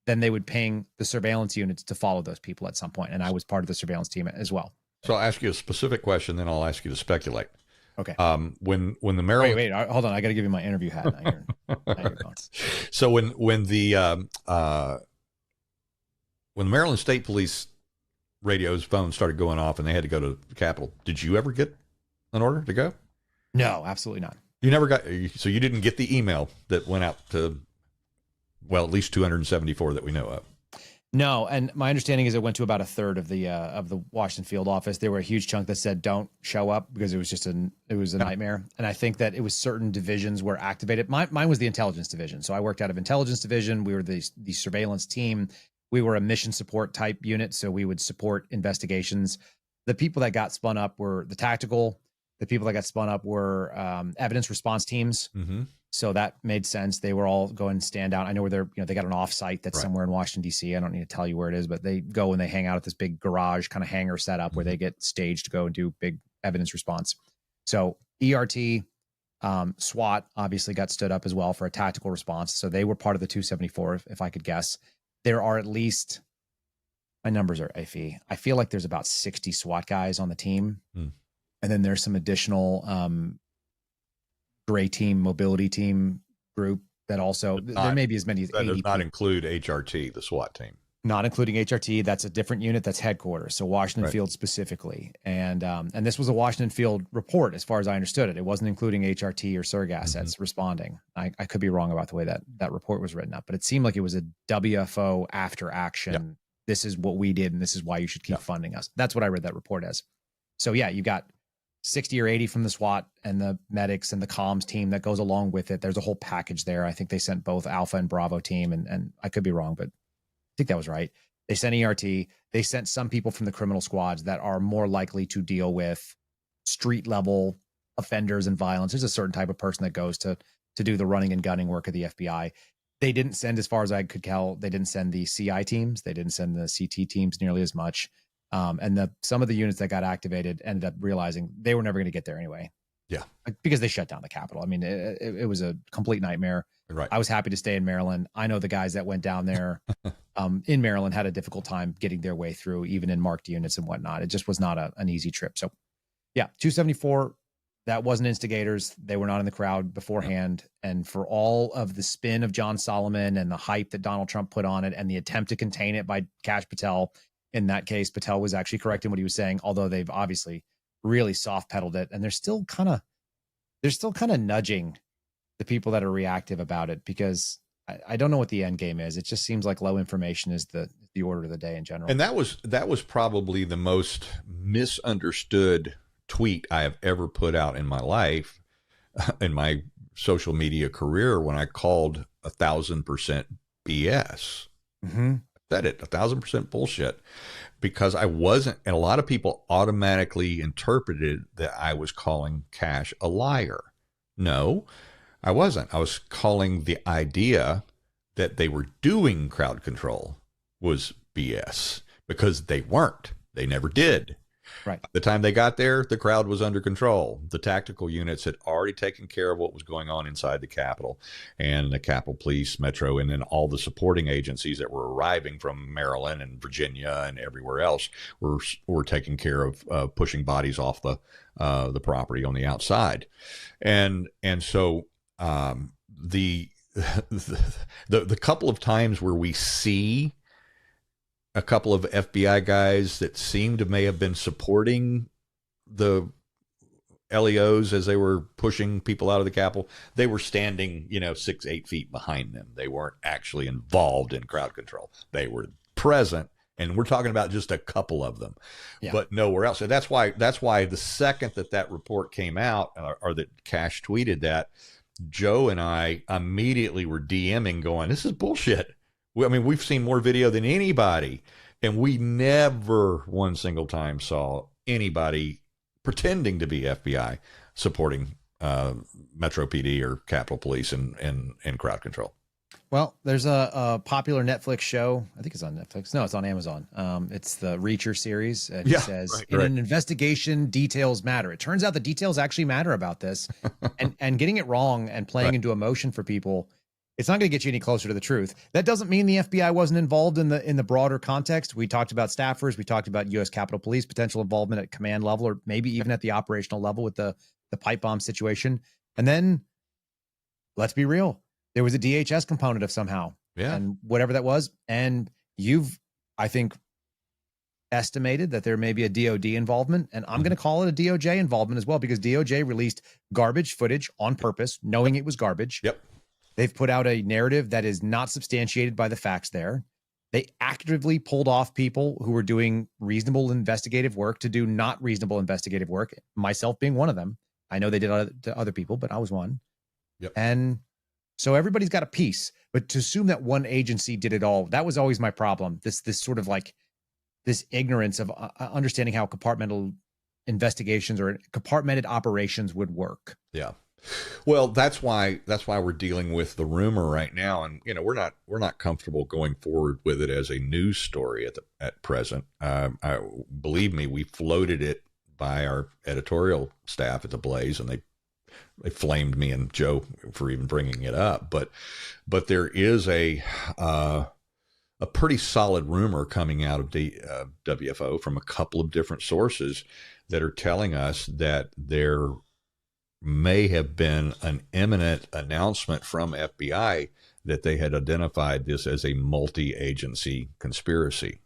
Speaker 3: then they would ping the surveillance units to follow those people at some point. And I was part of the surveillance team as well.
Speaker 4: So I'll ask you a specific question, then I'll ask you to speculate.
Speaker 3: Okay.
Speaker 4: When the Maryland...
Speaker 3: Wait, hold on. I got to give you my interview hat. Now you're going.
Speaker 4: So when the Maryland State Police radios, phones started going off and they had to go to the Capitol, did you ever get an order to go?
Speaker 3: No, absolutely not.
Speaker 4: You never got, so you didn't get the email that went out to, well, at least 274 that we know of.
Speaker 3: No, and my understanding is it went to about a third of the Washington field office. There were a huge chunk that said don't show up because it was just a nightmare. And I think that it was certain divisions were activated. Mine was the intelligence division, so I worked out of intelligence division. We were the surveillance team. We were a mission support type unit, so we would support investigations. The people that got spun up were the tactical. The people that got spun up were evidence response teams.
Speaker 4: Mm-hmm.
Speaker 3: So that made sense. They were all going to stand out. I know where they're, they got an offsite that's somewhere in Washington, D.C. I don't need to tell you where it is, but they go and they hang out at this big garage kind of hangar setup where they get staged to go and do big evidence response. So ERT, SWAT obviously got stood up as well for a tactical response. So they were part of the 274, if I could guess. There are at least, my numbers are iffy. I feel like there's about 60 SWAT guys on the team.
Speaker 4: Mm.
Speaker 3: And then there's some additional gray team, mobility team group that also, there may be as many as 80
Speaker 4: That does not
Speaker 3: people.
Speaker 4: include HRT, the SWAT team.
Speaker 3: Not including HRT. That's a different unit. That's headquarters. So Washington
Speaker 4: Right.
Speaker 3: Field specifically. And this was a Washington Field report, as far as I understood it. It wasn't including HRT or SURG assets responding. I could be wrong about the way that report was written up, but it seemed like it was a WFO after action this is what we did and this is why you should keep funding us. That's what I read that report as. So yeah, you got 60 or 80 from the SWAT and the medics and the comms team that goes along with it. There's a whole package there. I think they sent both Alpha and Bravo team, and I could be wrong, but I think that was right. They sent ERT. They sent some people from the criminal squads that are more likely to deal with street level offenders and violence. There's a certain type of person that goes to do the running and gunning work of the FBI. They didn't send, as far as I could tell, they didn't send the CI teams. They didn't send the CT teams nearly as much. And some of the units that got activated ended up realizing they were never going to get there anyway.
Speaker 4: Yeah.
Speaker 3: Because they shut down the Capitol. I mean, it was a complete nightmare.
Speaker 4: Right.
Speaker 3: I was happy to stay in Maryland. I know the guys that went down there in Maryland had a difficult time getting their way through, even in marked units and whatnot. It just was not an easy trip. So yeah, 274, that wasn't instigators. They were not in the crowd beforehand. And for all of the spin of John Solomon and the hype that Donald Trump put on it and the attempt to contain it by Kash Patel, in that case, Patel was actually correct in what he was saying, although they've obviously really soft pedaled it. And they're still kind of nudging the people that are reactive about it, because I don't know what the end game is. It just seems like low information is the order of the day in general.
Speaker 4: And that was probably the most misunderstood tweet I have ever put out in my life, in my social media career, when I called 1,000% BS.
Speaker 3: Mm-hmm.
Speaker 4: Said it, 1,000% bullshit, because I wasn't, and a lot of people automatically interpreted that I was calling Kash a liar. No, I wasn't. I was calling the idea that they were doing crowd control was BS, because they weren't. They never did.
Speaker 3: Right.
Speaker 4: By the time they got there, the crowd was under control. The tactical units had already taken care of what was going on inside the Capitol, and the Capitol Police, Metro, and then all the supporting agencies that were arriving from Maryland and Virginia and everywhere else were taking care of pushing bodies off the property on the outside, and so the couple of times where we see a couple of FBI guys that seemed to may have been supporting the LEOs as they were pushing people out of the Capitol, they were standing, 6-8 feet behind them. They weren't actually involved in crowd control. They were present, and we're talking about just a couple of them, but nowhere else. So that's why the second that report came out, or that Kash tweeted that, Joe and I immediately were DMing going, this is bullshit. I mean, we've seen more video than anybody, and we never one single time saw anybody pretending to be FBI supporting Metro PD or Capitol Police and crowd control.
Speaker 3: Well, there's a popular Netflix show. I think it's on Netflix. No, it's on Amazon. It's the Reacher series. And it says, in an investigation, details matter. It turns out the details actually matter about this. and getting it wrong and playing into emotion for people, it's not going to get you any closer to the truth. That doesn't mean the FBI wasn't involved in the broader context. We talked about staffers. We talked about U.S. Capitol Police potential involvement at command level, or maybe even at the operational level with the pipe bomb situation. And then, let's be real, there was a DHS component of somehow, and whatever that was. And you've, I think, estimated that there may be a DOD involvement, and I'm going to call it a DOJ involvement as well, because DOJ released garbage footage on purpose, knowing it was garbage.
Speaker 4: Yep.
Speaker 3: They've put out a narrative that is not substantiated by the facts there. They actively pulled off people who were doing reasonable investigative work to do not reasonable investigative work, myself being one of them. I know they did to other people, but I was one.
Speaker 4: Yep.
Speaker 3: And so everybody's got a piece, but to assume that one agency did it all, that was always my problem. This sort of like this ignorance of understanding how compartmental investigations or compartmented operations would work.
Speaker 4: Yeah. Well, that's why we're dealing with the rumor right now, and we're not comfortable going forward with it as a news story at present. Believe me, we floated it by our editorial staff at the Blaze, and they flamed me and Joe for even bringing it up. But there is a pretty solid rumor coming out of the WFO from a couple of different sources that are telling us that there may have been an imminent announcement from FBI that they had identified this as a multi-agency conspiracy.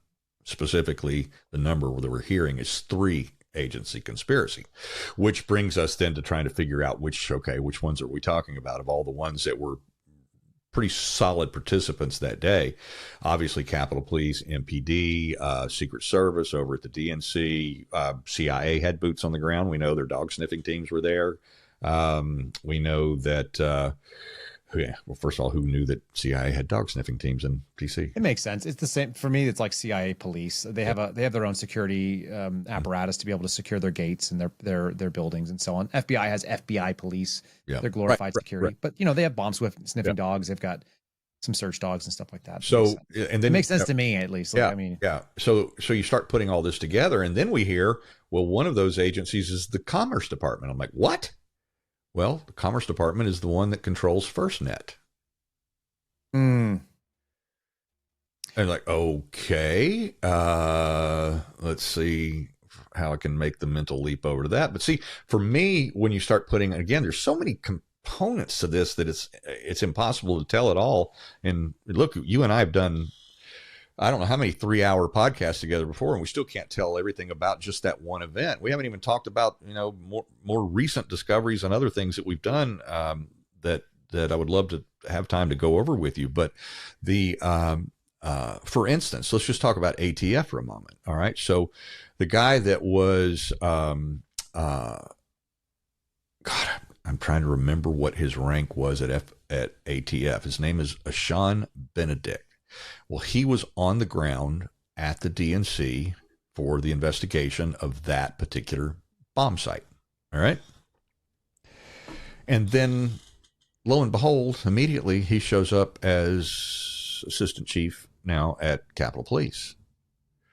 Speaker 4: Specifically, the number that we're hearing is 3-agency conspiracy, which brings us then to trying to figure out which ones are we talking about of all the ones that were pretty solid participants that day. Obviously, Capitol Police, MPD, Secret Service over at the DNC, CIA had boots on the ground. We know their dog sniffing teams were there. We know that. Well, first of all, who knew that CIA had dog sniffing teams in DC?
Speaker 3: It makes sense. It's the same for me. It's like CIA police. They have their own security apparatus to be able to secure their gates and their buildings and so on. FBI has FBI police.
Speaker 4: Yeah.
Speaker 3: They're glorified security,
Speaker 4: Right.
Speaker 3: but they have bomb sniffing dogs. They've got some search dogs and stuff like that.
Speaker 4: So, and then
Speaker 3: it makes sense to me, at least. Like,
Speaker 4: So you start putting all this together, and then we hear, well, one of those agencies is the Commerce Department. I'm like, what? Well, the Commerce Department is the one that controls FirstNet. And like, okay, let's see how I can make the mental leap over to that. But see, for me, when you start putting, again, there's so many components to this that it's impossible to tell it all. And look, you and I have done, I don't know how many 3-hour podcasts together before, and we still can't tell everything about just that one event. We haven't even talked about, more recent discoveries and other things that we've done that I would love to have time to go over with you. But for instance, let's just talk about ATF for a moment. All right. So the guy that was, God, I'm trying to remember what his rank was at ATF. His name is Sean Benedict. Well, he was on the ground at the DNC for the investigation of that particular bomb site. All right. And then, lo and behold, immediately he shows up as assistant chief now at Capitol Police.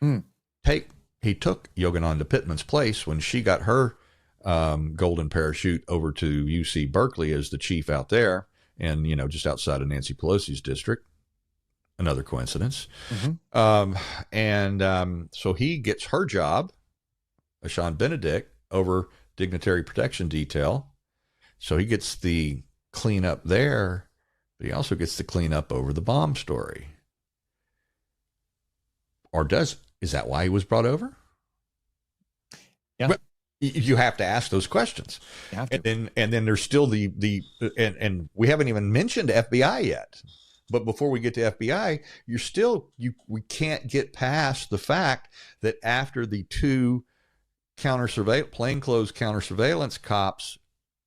Speaker 4: He took Yogananda Pittman's place when she got her golden parachute over to UC Berkeley as the chief out there, and just outside of Nancy Pelosi's district. Another coincidence. So he gets her job, Sean Benedict, over Dignitary Protection Detail. So he gets the cleanup there, but he also gets the cleanup over the bomb story. Is that why he was brought over?
Speaker 3: Yeah.
Speaker 4: Well, you have to ask those questions.
Speaker 3: You have to.
Speaker 4: And then there's still and we haven't even mentioned FBI yet. But before we get to FBI, we can't get past the fact that after the two plainclothes counter surveillance cops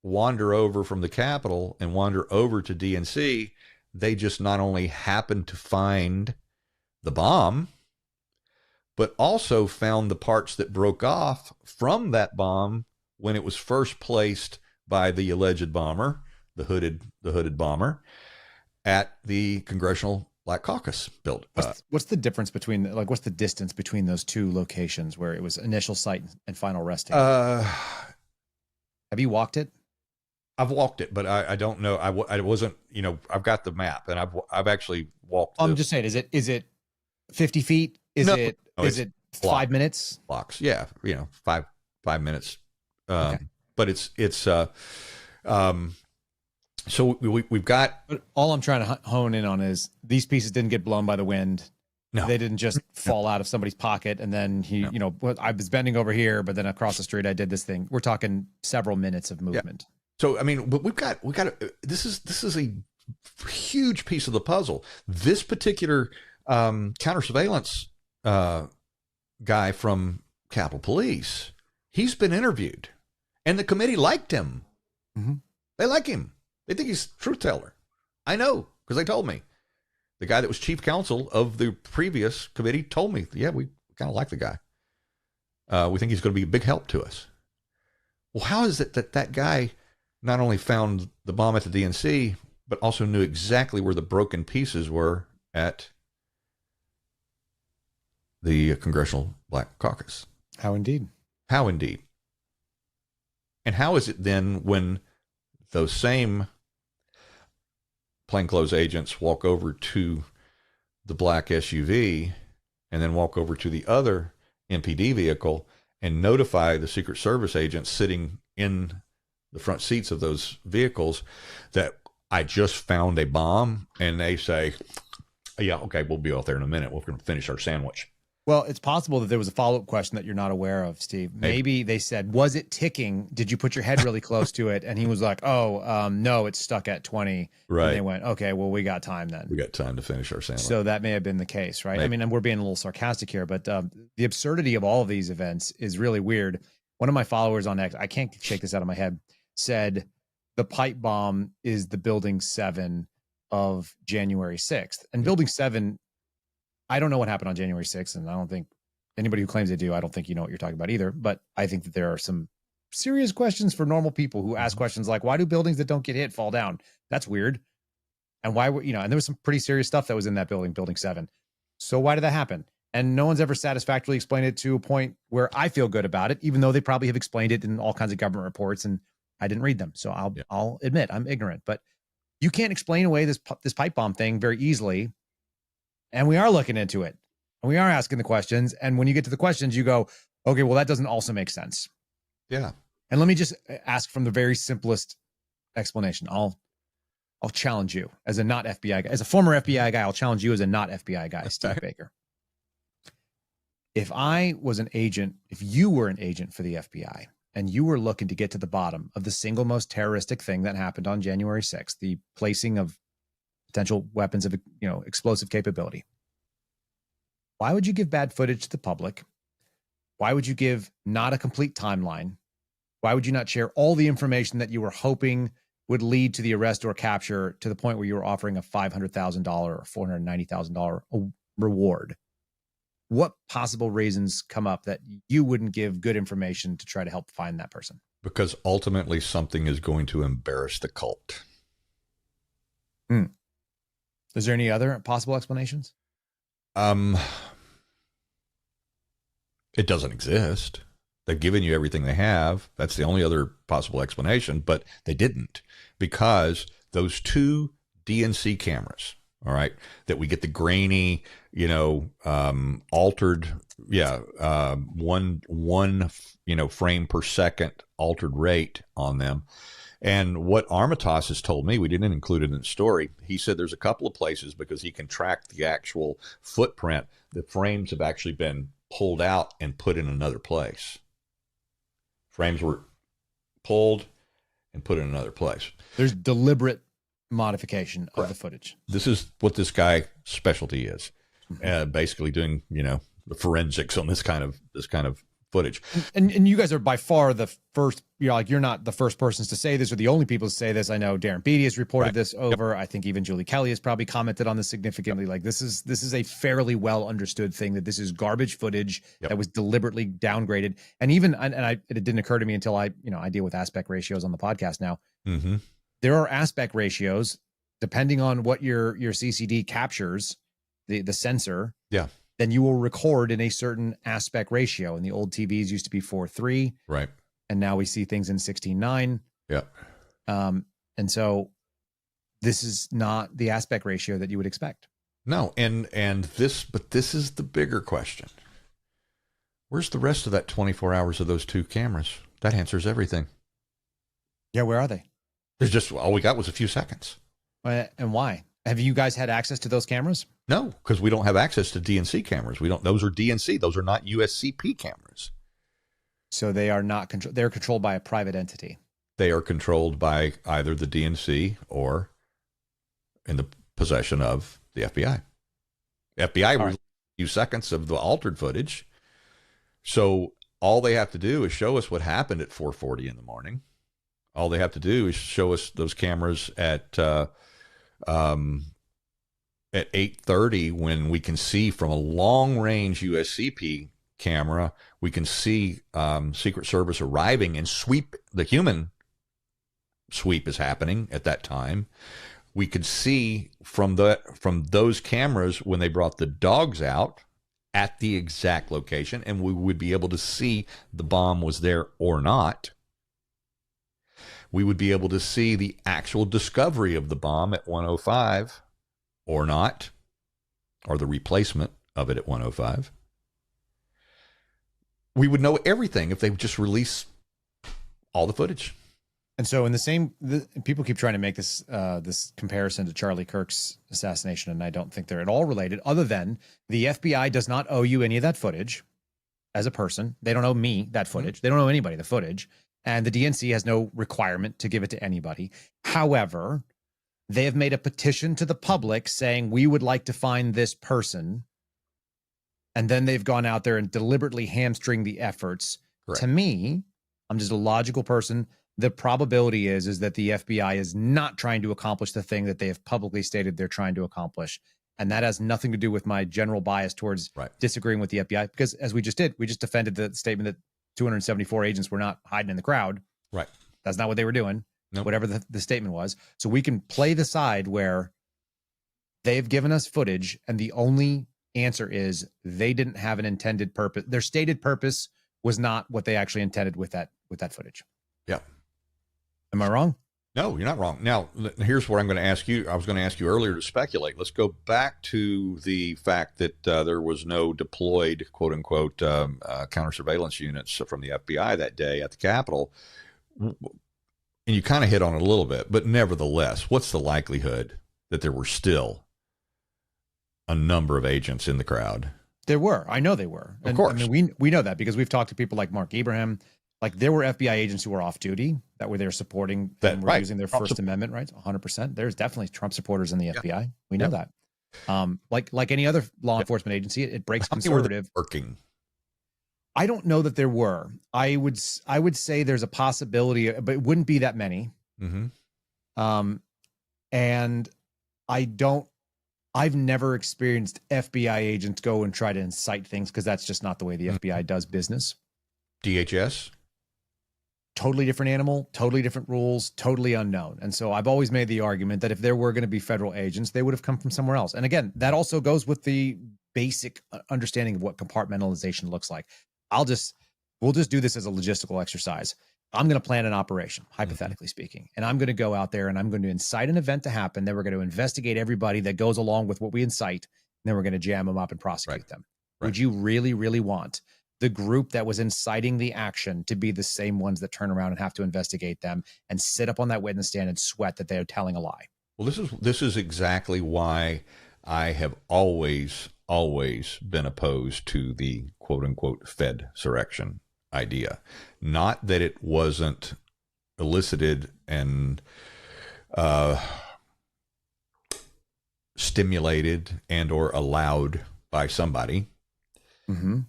Speaker 4: wander over from the Capitol and wander over to DNC, they just not only happened to find the bomb, but also found the parts that broke off from that bomb when it was first placed by the alleged bomber, the hooded bomber, at the Congressional Black Caucus build.
Speaker 3: What's the difference between, what's the distance between those two locations where it was initial site and final resting? Have you walked it?
Speaker 4: I've walked it, but I don't know. I wasn't, I've got the map, and I've actually walked.
Speaker 3: I'm just saying, is it 50 feet? Is it 5 minutes?
Speaker 4: Blocks. Yeah. 5 minutes.
Speaker 3: Okay.
Speaker 4: But it's so we've got.
Speaker 3: But all I'm trying to hone in on is these pieces didn't get blown by the wind.
Speaker 4: No,
Speaker 3: they didn't just fall out of somebody's pocket. And then I was bending over here, but then across the street, I did this thing. We're talking several minutes of movement.
Speaker 4: Yeah. So, I mean, but we got, this is a huge piece of the puzzle. This particular counter surveillance guy from Capitol Police, he's been interviewed, and the committee liked him.
Speaker 3: Mm-hmm.
Speaker 4: They like him. They think he's a truth teller. I know, because they told me. The guy that was chief counsel of the previous committee told me, yeah, we kind of like the guy. We think he's going to be a big help to us. Well, how is it that guy not only found the bomb at the DNC, but also knew exactly where the broken pieces were at the Congressional Black Caucus?
Speaker 3: How indeed.
Speaker 4: How indeed. And how is it then when those same plainclothes agents walk over to the black SUV and then walk over to the other MPD vehicle and notify the Secret Service agents sitting in the front seats of those vehicles that I just found a bomb, and they say, yeah, okay, we'll be out there in a minute. We're going to finish our sandwich.
Speaker 3: Well, it's possible that there was a follow-up question that you're not aware of, Steve. Maybe they said, was it ticking? Did you put your head really close to it? And he was like, no, it's stuck at 20.
Speaker 4: Right.
Speaker 3: And they went, okay, well, we got time then.
Speaker 4: We got time to finish our sandwich.
Speaker 3: So that may have been the case, right? Maybe. I mean, and we're being a little sarcastic here, but the absurdity of all of these events is really weird. One of my followers on X, I can't shake this out of my head, said the pipe bomb is the Building 7 of January 6th. And Building 7, I don't know what happened on January 6th, and I don't think anybody who claims they do, I don't think you know what you're talking about either. But I think that there are some serious questions for normal people who ask questions like, why do buildings that don't get hit fall down? That's weird. And why were, and there was some pretty serious stuff that was in that building, Building 7. So why did that happen? And no one's ever satisfactorily explained it to a point where I feel good about it, even though they probably have explained it in all kinds of government reports and I didn't read them. So I'll admit I'm ignorant, but you can't explain away this pipe bomb thing very easily. And we are looking into it and we are asking the questions. And when you get to the questions, you go, okay, well, that doesn't also make sense.
Speaker 4: Yeah.
Speaker 3: And let me just ask from the very simplest explanation. I'll challenge you as a not FBI guy, as a former FBI guy. I'll challenge you as a not FBI guy, Steve Baker. If I was an agent, if you were an agent for the FBI and you were looking to get to the bottom of the single most terroristic thing that happened on January 6th, the placing of potential weapons of, explosive capability, why would you give bad footage to the public? Why would you give not a complete timeline? Why would you not share all the information that you were hoping would lead to the arrest or capture to the point where you were offering a $500,000 or $490,000 reward? What possible reasons come up that you wouldn't give good information to try to help find that person?
Speaker 4: Because ultimately something is going to embarrass the cult.
Speaker 3: Is there any other possible explanations?
Speaker 4: It doesn't exist. They've given you everything they have. That's the only other possible explanation, but they didn't, because those two DNC cameras, all right, that we get the grainy, altered, one frame per second altered rate on them. And what Armitage has told me, we didn't include it in the story. He said there's a couple of places, because he can track the actual footprint, the frames have actually been pulled out and put in another place. Frames were pulled and put in another place.
Speaker 3: There's deliberate modification of the footage.
Speaker 4: This is what this guy's specialty is. Basically doing, the forensics on this kind of footage.
Speaker 3: And you guys are by far the first, you're not the first persons to say this or the only people to say this. I know Darren Beatty has reported this over. Yep. I think even Julie Kelly has probably commented on this significantly. Like this is a fairly well understood thing, that this is garbage footage that was deliberately downgraded. And even, it didn't occur to me until I deal with aspect ratios on the podcast now. Mm-hmm. There are aspect ratios depending on what your CCD captures, the sensor. Yeah. Then you will record in a certain aspect ratio. And the old TVs used to be 4:3.
Speaker 4: Right.
Speaker 3: And now we see things in 16:9.
Speaker 4: Yeah.
Speaker 3: And so this is not the aspect ratio that you would expect.
Speaker 4: No. But this is the bigger question. Where's the rest of that 24 hours of those two cameras? That answers everything.
Speaker 3: Yeah. Where are they?
Speaker 4: There's just, all we got was a few seconds.
Speaker 3: And why? Have you guys had access to those cameras?
Speaker 4: No, because we don't have access to DNC cameras. Those are DNC. Those are not USCP cameras.
Speaker 3: So they are not controlled. They're controlled by a private entity.
Speaker 4: They are controlled by either the DNC or in the possession of the FBI. FBI released a few seconds of the altered footage. So all they have to do is show us what happened at 4:40 in the morning. All they have to do is show us those cameras at 8:30, when we can see from a long-range USCP camera, we can see Secret Service arriving and sweep. The human sweep is happening at that time. We could see from those cameras when they brought the dogs out at the exact location, and we would be able to see the bomb was there or not. We would be able to see the actual discovery of the bomb at 1:05 or not, or the replacement of it at 1:05. We would know everything if they would just release all the footage.
Speaker 3: And so in people keep trying to make this this comparison to Charlie Kirk's assassination, and I don't think they're at all related, other than the FBI does not owe you any of that footage as a person. They don't owe me that footage. They don't owe anybody the footage. And the DNC has no requirement to give it to anybody. However, they have made a petition to the public saying, we would like to find this person. And then they've gone out there and deliberately hamstring the efforts.
Speaker 4: Correct.
Speaker 3: To me, I'm just a logical person. The probability is that the FBI is not trying to accomplish the thing that they have publicly stated they're trying to accomplish. And that has nothing to do with my general bias towards disagreeing with the FBI, because as we just defended the statement that 274 agents were not hiding in the crowd.
Speaker 4: Right.
Speaker 3: That's not what they were doing.
Speaker 4: Nope.
Speaker 3: Whatever the statement was. So we can play the side where they've given us footage and the only answer is they didn't have an intended purpose. Their stated purpose was not what they actually intended with that footage.
Speaker 4: Yeah.
Speaker 3: Am I wrong?
Speaker 4: No, you're not wrong. Now, here's what I'm going to ask you. I was going to ask you earlier to speculate. Let's go back to the fact that there was no deployed, quote unquote, counter surveillance units from the FBI that day at the Capitol. And you kind of hit on it a little bit, but nevertheless, what's the likelihood that there were still a number of agents in the crowd?
Speaker 3: There were. I know they were.
Speaker 4: Of course.
Speaker 3: I mean, we know that because we've talked to people like Mark Ibrahim. Like there were FBI agents who were off duty that were there supporting and were using their First Amendment rights. 100%. There's definitely Trump supporters in the FBI. We know that. Like any other law enforcement agency, it breaks conservative.
Speaker 4: Working.
Speaker 3: I don't know that there were. I would say there's a possibility, but it wouldn't be that many.
Speaker 4: Mm-hmm.
Speaker 3: And I've never experienced FBI agents go and try to incite things because that's just not the way the FBI does business.
Speaker 4: DHS?
Speaker 3: Totally different animal, totally different rules, totally unknown. And so I've always made the argument that if there were going to be federal agents, they would have come from somewhere else. And again, that also goes with the basic understanding of what compartmentalization looks like. We'll just do this as a logistical exercise. I'm going to plan an operation, hypothetically speaking, and I'm going to go out there and I'm going to incite an event to happen. Then we're going to investigate everybody that goes along with what we incite. And then we're going to jam them up and prosecute them. Right. Would you really, really want the group that was inciting the action to be the same ones that turn around and have to investigate them and sit up on that witness stand and sweat that they're telling a lie?
Speaker 4: Well, this is exactly why I have always been opposed to the quote unquote Fed surrection idea. Not that it wasn't elicited and stimulated and or allowed by somebody.
Speaker 3: Mm-hmm.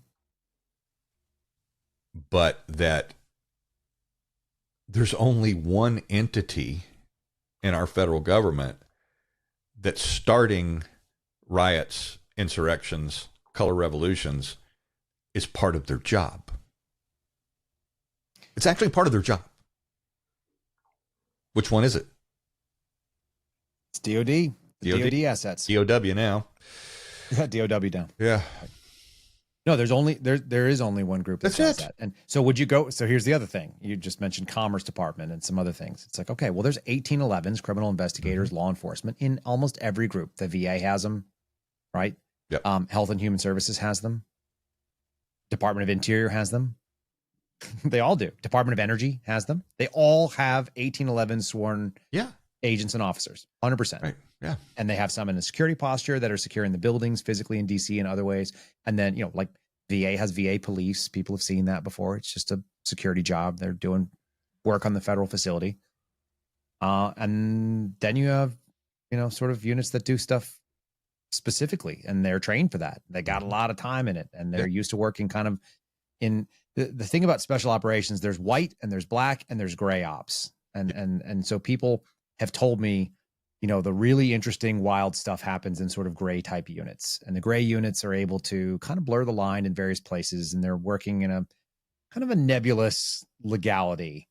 Speaker 4: But that there's only one entity in our federal government that's starting riots, insurrections, color revolutions is part of their job. It's actually part of their job. Which one is it?
Speaker 3: It's DOD. DOD assets.
Speaker 4: DOW now.
Speaker 3: DOW down.
Speaker 4: Yeah.
Speaker 3: No, there is only one group that does that. And so would you go? So here's the other thing. You just mentioned Commerce Department and some other things. It's like, okay, well, there's 1811s, criminal investigators, law enforcement in almost every group. The VA has them, right?
Speaker 4: Yep.
Speaker 3: Health and Human Services has them. Department of Interior has them. They all do. Department of Energy has them. They all have 1811 sworn agents and officers, 100%.
Speaker 4: Right. Yeah.
Speaker 3: And they have some in a security posture that are securing the buildings physically in DC and other ways. And then, like VA has VA police. People have seen that before. It's just a security job. They're doing work on the federal facility. And then you have, sort of units that do stuff specifically, and they're trained for that. They got a lot of time in it, and they're used to working kind of in the thing about special operations. There's white and there's black and there's gray ops. And so people have told me, the really interesting, wild stuff happens in sort of gray type units, and the gray units are able to kind of blur the line in various places, and they're working in a kind of a nebulous legality.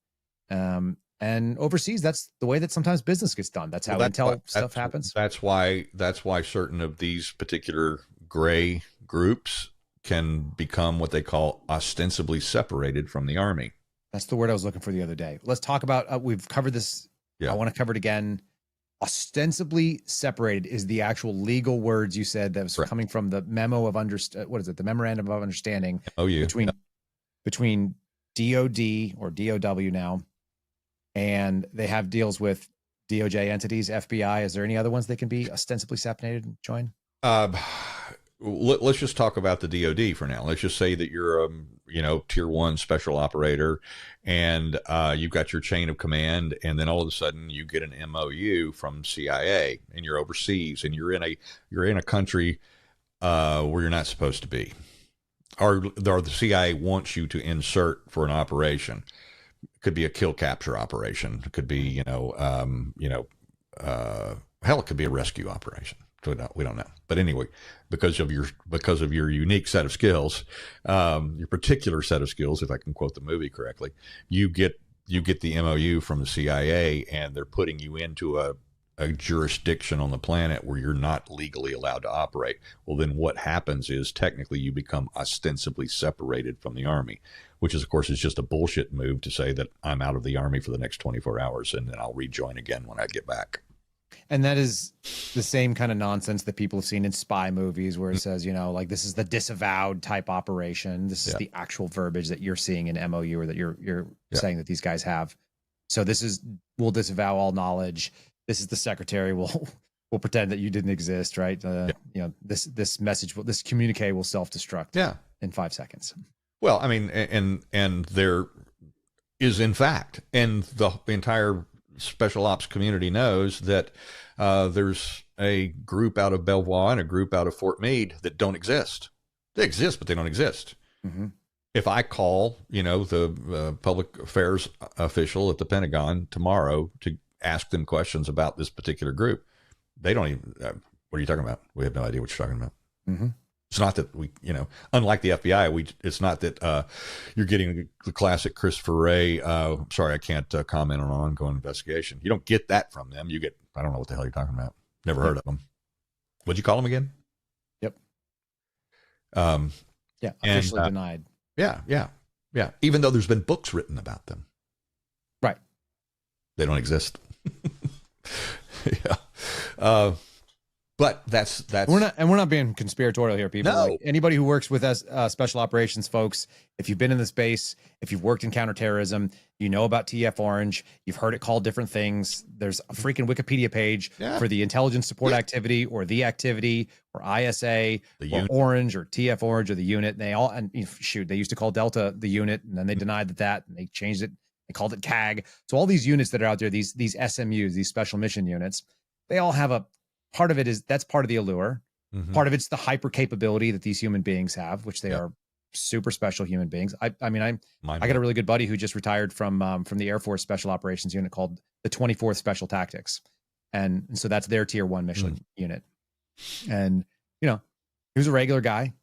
Speaker 3: And overseas, that's the way that sometimes business gets done. That's how intel stuff happens.
Speaker 4: That's why certain of these particular gray groups can become what they call ostensibly separated from the Army.
Speaker 3: That's the word I was looking for the other day. Let's talk about, we've covered this. I want to cover it again. Ostensibly separated is the actual legal words you said that was coming from the memo of the memorandum of understanding between DOD or DOW now and they have deals with DOJ entities, FBI. Is there any other ones they can be ostensibly sapinated and join?
Speaker 4: Let's just talk about the DoD for now. Let's just say that you're tier 1 special operator, and you've got your chain of command, and then all of a sudden you get an MOU from CIA, and you're overseas, and you're in a country where you're not supposed to be, or the CIA wants you to insert for an operation. It could be a kill capture operation. It could be hell, it could be a rescue operation. We don't know. But anyway, because of your unique set of skills, your particular set of skills, if I can quote the movie correctly, you get the MOU from the CIA, and they're putting you into a jurisdiction on the planet where you're not legally allowed to operate. Well, then what happens is technically you become ostensibly separated from the Army, which is, of course, is just a bullshit move to say that I'm out of the Army for the next 24 hours and then I'll rejoin again when I get back.
Speaker 3: And that is the same kind of nonsense that people have seen in spy movies where it says, like this is the disavowed type operation. This is the actual verbiage that you're seeing in MOU, or that you're saying that these guys have. So we'll disavow all knowledge. This is the secretary. We'll pretend that you didn't exist, right? This message, this communique will self-destruct in 5 seconds.
Speaker 4: Well, I mean, and there is, in fact, and the entire special ops community knows that there's a group out of Belvoir and a group out of Fort Meade that don't exist. They exist, but they don't exist. Mm-hmm. If I call, the public affairs official at the Pentagon tomorrow to ask them questions about this particular group, they don't even, what are you talking about? We have no idea what you're talking about. Mm-hmm. It's not that we, unlike the FBI, it's not that you're getting the classic Christopher Wray. Sorry, I can't comment on an ongoing investigation. You don't get that from them. You get, I don't know what the hell you're talking about. Never heard of them. What'd you call them again?
Speaker 3: Yep. Officially denied.
Speaker 4: Yeah. Even though there's been books written about them.
Speaker 3: Right. They
Speaker 4: don't exist. Yeah. But that's we're
Speaker 3: not being conspiratorial here, people.
Speaker 4: No.
Speaker 3: Like, anybody who works with us, special operations folks, if you've been in the space, if you've worked in counterterrorism, you know about TF Orange. You've heard it called different things. There's a freaking Wikipedia page for the intelligence support activity, or the activity, or ISA, or Orange, or TF Orange, or the unit. And they used to call Delta the unit, and then they denied that, and they changed it. They called it CAG. So all these units that are out there, these SMUs, these special mission units, they all have a part of it is that's part of the allure. Mm-hmm. Part of it's the hyper capability that these human beings have, which they are super special human beings. I got a really good buddy who just retired from the Air Force Special Operations Unit called the 24th Special Tactics, and so that's their tier 1 mission unit. And he was a regular guy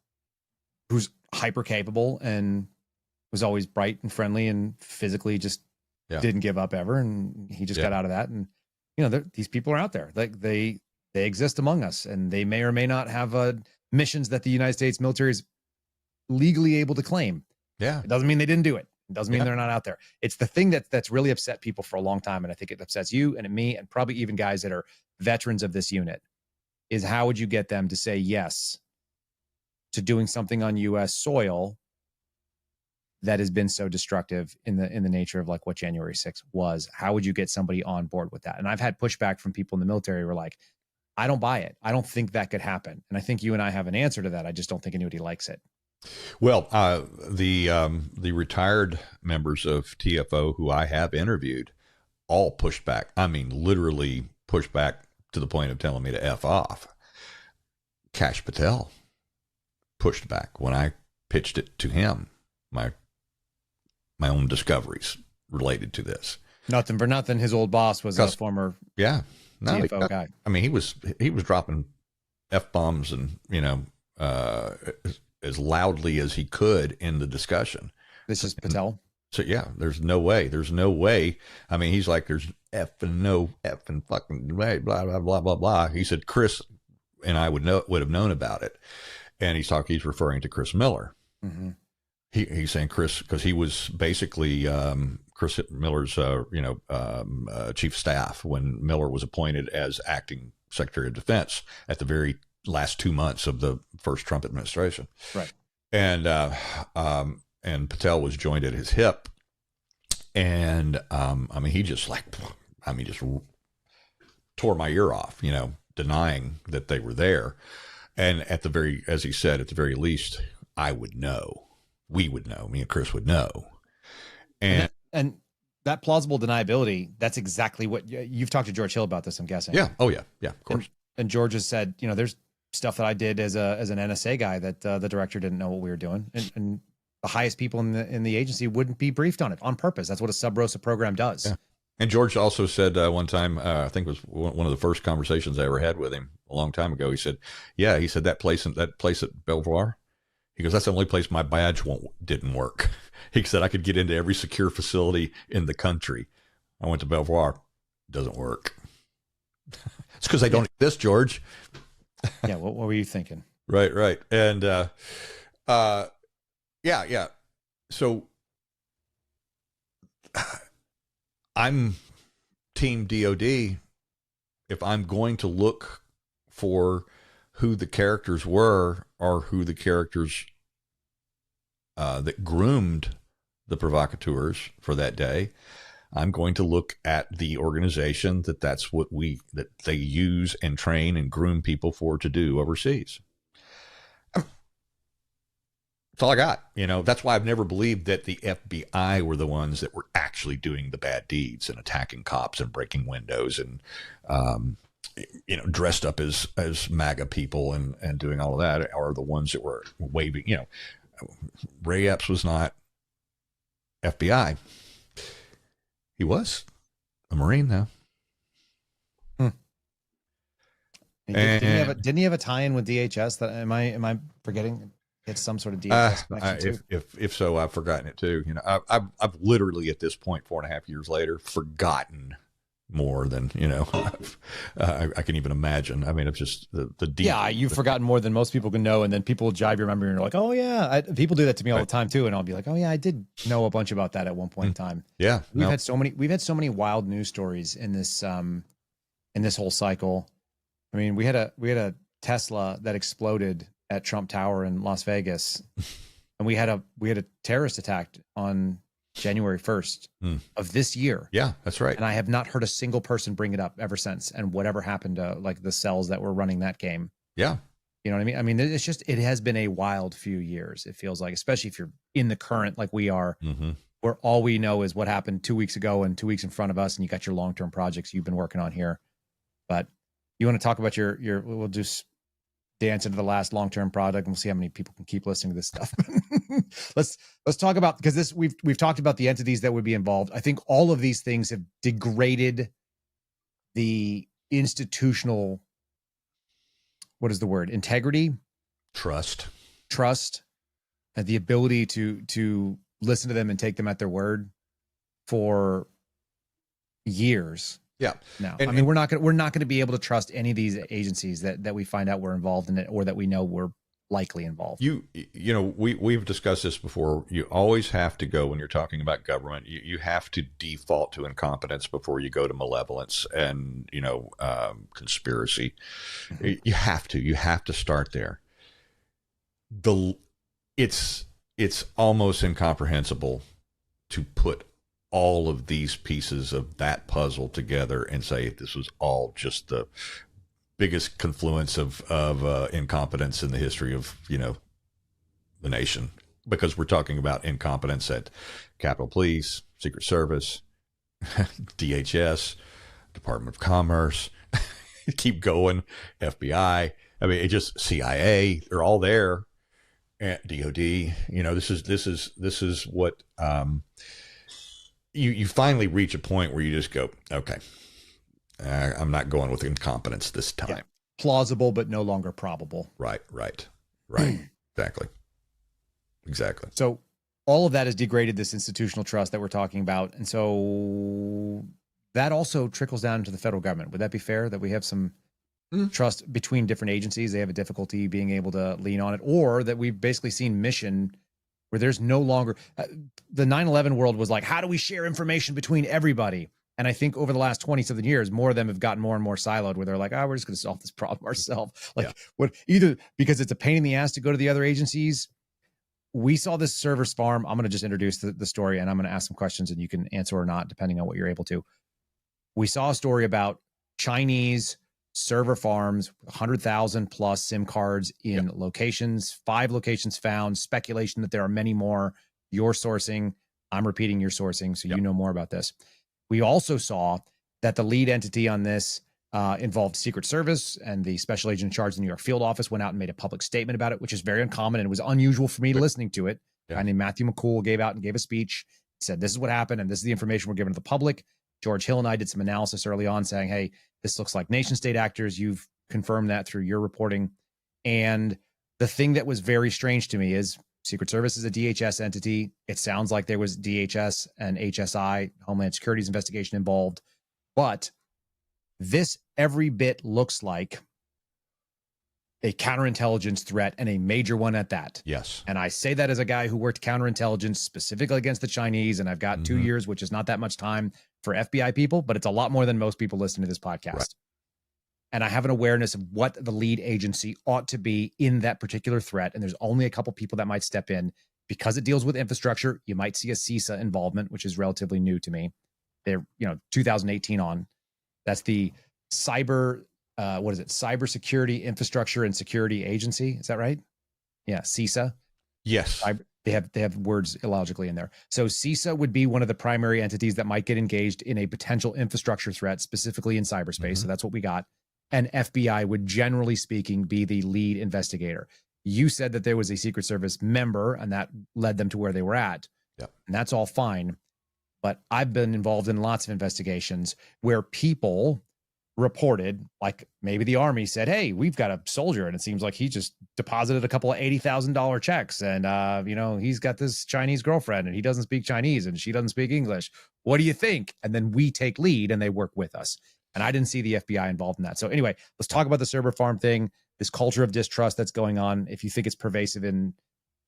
Speaker 3: who's hyper capable and was always bright and friendly and physically just didn't give up ever. And he just got out of that. And these people are out there. Like they exist among us, and they may or may not have missions that the United States military is legally able to claim. Yeah. It doesn't mean they didn't do it. It doesn't mean they're not out there. It's the thing that's really upset people for a long time. And I think it upsets you and me, and probably even guys that are veterans of this unit, is how would you get them to say yes to doing something on U.S. soil that has been so destructive in the nature of like what January 6th was? How would you get somebody on board with that? And I've had pushback from people in the military who are like, I don't buy it. I don't think that could happen. And I think you and I have an answer to that. I just don't think anybody likes it.
Speaker 4: Well, the retired members of TFO who I have interviewed all pushed back. I mean, literally pushed back to the point of telling me to F off. Kash Patel pushed back when I pitched it to him, my own discoveries related to this.
Speaker 3: Nothing for nothing. His old boss was a former TFO guy.
Speaker 4: I mean, he was dropping F-bombs and, as loudly as he could in the discussion.
Speaker 3: This is Patel.
Speaker 4: So there's no way. I mean, he's like, there's no fucking way, blah, blah, blah, blah, blah. He said, Chris and I would have known about it. And he's referring to Chris Miller. Mm-hmm. He's saying Chris, because he was basically Chris Miller's, chief of staff when Miller was appointed as acting Secretary of Defense at the very last 2 months of the first Trump administration.
Speaker 3: Right.
Speaker 4: And Patel was joined at his hip And I mean, he just just tore my ear off, denying that they were there. And as he said, at the very least, I would know. We would know. Me and Chris would know. And
Speaker 3: that plausible deniability, that's exactly what you've talked to George Hill about this, I'm guessing.
Speaker 4: Yeah. Oh yeah. Yeah, of course.
Speaker 3: And George has said, there's stuff that I did as an NSA guy that the director didn't know what we were doing. And the highest people in the agency wouldn't be briefed on it on purpose. That's what a sub rosa program does.
Speaker 4: Yeah. And George also said one time, I think it was one of the first conversations I ever had with him a long time ago. He said, that place at Belvoir, he goes, that's the only place my badge didn't work. He said, I could get into every secure facility in the country. I went to Belvoir. Doesn't work. It's because they don't exist, George.
Speaker 3: Yeah. What were you thinking?
Speaker 4: Right. And, yeah. So I'm team DOD. If I'm going to look for who the characters were or who the characters that groomed the provocateurs for that day, I'm going to look at the organization that they use and train and groom people for to do overseas. That's all I got. That's why I've never believed that the FBI were the ones that were actually doing the bad deeds and attacking cops and breaking windows and, dressed up as MAGA people and doing all of that, are the ones that were waving, Ray Epps was not FBI. He was a Marine, though.
Speaker 3: Didn't he have a tie-in with DHS? That am I forgetting? It's some sort of DHS connection too.
Speaker 4: If so, I've forgotten it too. I've literally at this point, 4.5 years later, forgotten more than I can even imagine. I mean, it's just the deep.
Speaker 3: Yeah, you've forgotten more than most people can know, and then people will jive your memory, and you're like, oh yeah. People do that to me all the time too, and I'll be like, oh yeah, I did know a bunch about that at one point in time.
Speaker 4: Yeah,
Speaker 3: we've had so many wild news stories in this whole cycle. I mean, we had a Tesla that exploded at Trump Tower in Las Vegas, and we had a terrorist attack on January 1st of this year.
Speaker 4: Yeah, that's right.
Speaker 3: And I have not heard a single person bring it up ever since. And whatever happened to like the cells that were running that game.
Speaker 4: Yeah.
Speaker 3: You know what I mean? I mean, it has been a wild few years. It feels like, especially if you're in the current, like we are, where all we know is what happened 2 weeks ago and 2 weeks in front of us. And you got your long-term projects you've been working on here. But you want to talk about we'll just dance into the last long-term product, and we'll see how many people can keep listening to this stuff. Let's talk about, because we've talked about the entities that would be involved. I think all of these things have degraded the institutional, what is the word? Integrity,
Speaker 4: trust,
Speaker 3: and the ability to listen to them and take them at their word for years.
Speaker 4: Yeah.
Speaker 3: No, I mean, we're not going to be able to trust any of these agencies that we find out we're involved in it, or that we know we're likely involved.
Speaker 4: We've discussed this before. You always have to go, when you're talking about government, you have to default to incompetence before you go to malevolence and, conspiracy. You have to start there. It's almost incomprehensible to put all of these pieces of that puzzle together and say this was all just the biggest confluence of incompetence in the history of the nation, because we're talking about incompetence at Capitol Police, Secret Service, DHS, Department of Commerce, keep going, FBI. I mean, it just CIA. They're all there. And DOD. This is what. You finally reach a point where you just go, okay, I'm not going with incompetence this time. Yeah.
Speaker 3: Plausible, but no longer probable.
Speaker 4: Right. Exactly.
Speaker 3: So all of that has degraded this institutional trust that we're talking about. And so that also trickles down to the federal government. Would that be fair, that we have some trust between different agencies? They have a difficulty being able to lean on it, or that we've basically seen mission where there's no longer the 9/11 world was like, how do we share information between everybody? And I think over the last 27 years, more of them have gotten more and more siloed, where they're like, we're just going to solve this problem ourselves. Like, what, either because it's a pain in the ass to go to the other agencies, we saw this server farm. I'm going to just introduce the story, and I'm going to ask some questions, and you can answer or not, depending on what you're able to. We saw a story about Chinese server farms, 100,000 plus SIM cards in locations, 5 locations found, speculation that there are many more. Your sourcing, I'm repeating your sourcing, so you know more about this. We also saw that the lead entity on this involved Secret Service, and the special agent in charge of the New York field office went out and made a public statement about it, which is very uncommon, and it was unusual for me listening to it. A guy named Matthew McCool gave a speech, said this is what happened, and this is the information we're giving to the public. George Hill and I did some analysis early on saying, hey, this looks like nation state actors. You've confirmed that through your reporting. And the thing that was very strange to me is Secret Service is a DHS entity. It sounds like there was DHS and HSI, Homeland Security's investigation involved, but this every bit looks like a counterintelligence threat, and a major one at that.
Speaker 4: Yes.
Speaker 3: And I say that as a guy who worked counterintelligence specifically against the Chinese, and I've got 2 years, which is not that much time for FBI people, but it's a lot more than most people listening to this podcast. Right. And I have an awareness of what the lead agency ought to be in that particular threat. And there's only a couple people that might step in because it deals with infrastructure. You might see a CISA involvement, which is relatively new to me. They're, 2018 on. That's the Cybersecurity Infrastructure and Security Agency. Is that right? Yeah, CISA.
Speaker 4: Yes.
Speaker 3: They have words illogically in there. So CISA would be one of the primary entities that might get engaged in a potential infrastructure threat, specifically in cyberspace. So that's what we got. And FBI would, generally speaking, be the lead investigator. You said that there was a Secret Service member, and that led them to where they were at.
Speaker 4: Yep.
Speaker 3: And that's all fine. But I've been involved in lots of investigations where people reported, like maybe the Army said, hey, we've got a soldier, and it seems like he just deposited a couple of $80,000 checks, and he's got this Chinese girlfriend, and he doesn't speak Chinese, and she doesn't speak English. What do you think? And then we take lead, and they work with us. And I didn't see the FBI involved in that. So anyway, let's talk about the server farm thing, this culture of distrust that's going on. If you think it's pervasive in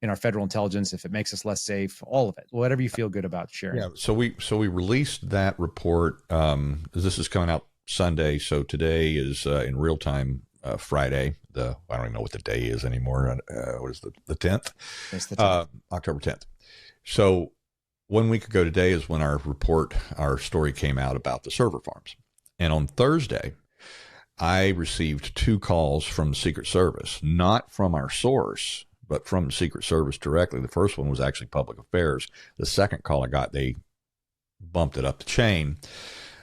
Speaker 3: our federal intelligence, if it makes us less safe, all of it, whatever you feel good about sharing.
Speaker 4: Yeah. So we released that report. This is coming out Sunday. So today is in real time, Friday. I don't even know what the day is anymore. What is the 10th?
Speaker 3: It's the 10th.
Speaker 4: October 10th. So 1 week ago today is when our story came out about the server farms. And on Thursday, I received 2 calls from the Secret Service, not from our source, but from the Secret Service directly. The first one was actually Public Affairs. The second call I got, they bumped it up the chain